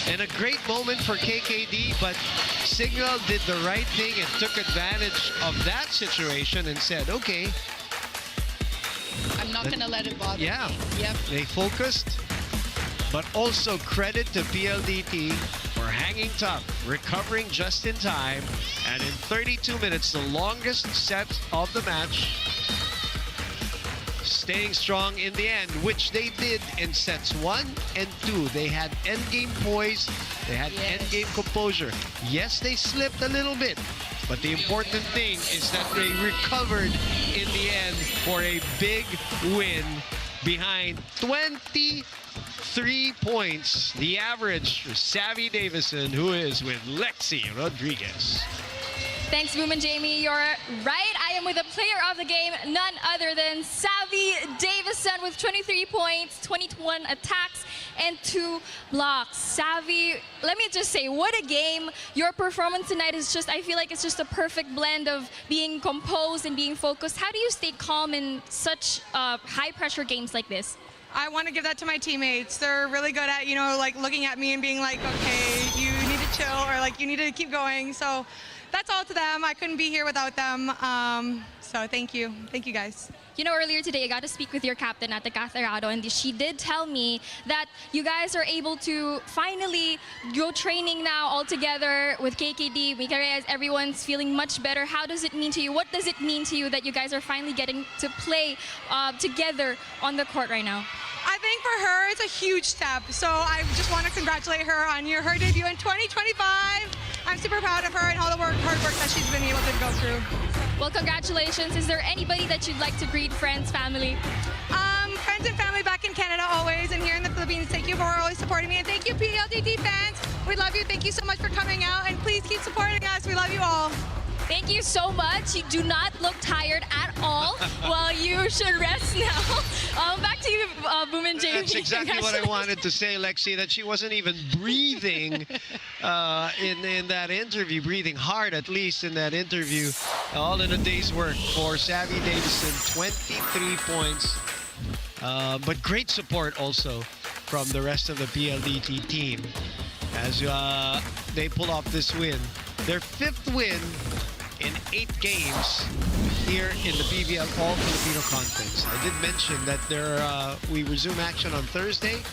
And a great moment for KKD, but Cignal did the right thing and took advantage of that situation and said, okay. I'm not going to let it bother Yeah, me. Yep. they focused, but also credit to PLDT for hanging tough, recovering just in time, and in 32 minutes, the longest set of the match, staying strong in the end, which they did in sets 1 and 2. They had endgame poise, they had endgame composure. Yes, they slipped a little bit, but the important thing is that they recovered in the end for a big win behind 23 points. The average for Savvy Davison, who is with Lexi Rodriguez. Thanks, Boom and Jamie. You're right. I am with a player of the game, none other than Savvy Davison with 23 points, 21 attacks, and 2 blocks. Savvy, let me just say, what a game. Your performance tonight is just, I feel like it's just a perfect blend of being composed and being focused. How do you stay calm in such high-pressure games like this? I want to give that to my teammates. They're really good at, like looking at me and being like, okay, you need to chill, or like you need to keep going. So that's all to them. I couldn't be here without them. So thank you. Thank you, guys. You know, earlier today, I got to speak with your captain at the Catherado, and she did tell me that you guys are able to finally go training now all together with KKD, Micareas. Everyone's feeling much better. How does it mean to you? What does it mean to you that you guys are finally getting to play together on the court right now? I think for her, it's a huge step. So I just want to congratulate her on her debut in 2025. I'm super proud of her and all the hard work that she's been able to go through. Well, congratulations. Is there anybody that you'd like to greet? Friends, family? Friends and family back in Canada always, and here in the Philippines. Thank you for always supporting me, and thank you, PLDT fans. We love you. Thank you so much for coming out, and please keep supporting us. We love you all. Thank you so much. You do not look tired at all. Well, you should rest now. Back to you, Boom and Jamie. That's exactly what I wanted to say, Lexi, that she wasn't even breathing in that interview, breathing hard at least in that interview. All in a day's work for Savvy Davison, 23 points. But great support also from the rest of the PLDT team as they pull off this win. Their 5th win in 8 games here in the PVL All-Filipino Conference. I did mention that we resume action on Thursday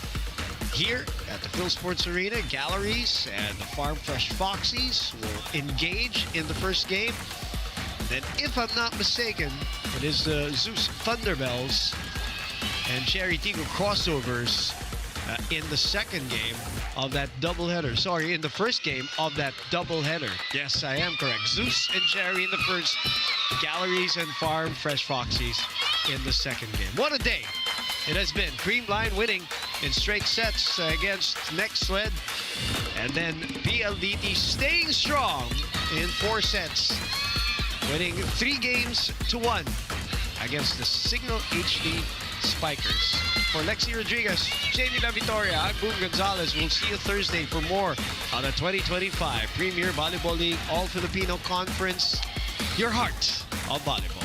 here at the Phil Sports Arena. Galleries and the Farm Fresh Foxies will engage in the first game. Then, if I'm not mistaken, it is the Zeus Thunderbells and Cherry Tigo crossovers in the second game of that doubleheader. Sorry, in the first game of that doubleheader. Yes, I am correct. Zeus and Cherry in the first, Galleries and Farm Fresh Foxies in the second game. What a day it has been. Creamline winning in straight sets against Next Sled. And then PLDT staying strong in 4 sets, winning 3 games to 1 against the Cignal HD Spikers. For Lexi Rodriguez, Jamie La Victoria, I'm Boom Gonzalez. We'll see you Thursday for more on the 2025 Premier Volleyball League All-Filipino Conference. Your heart of volleyball.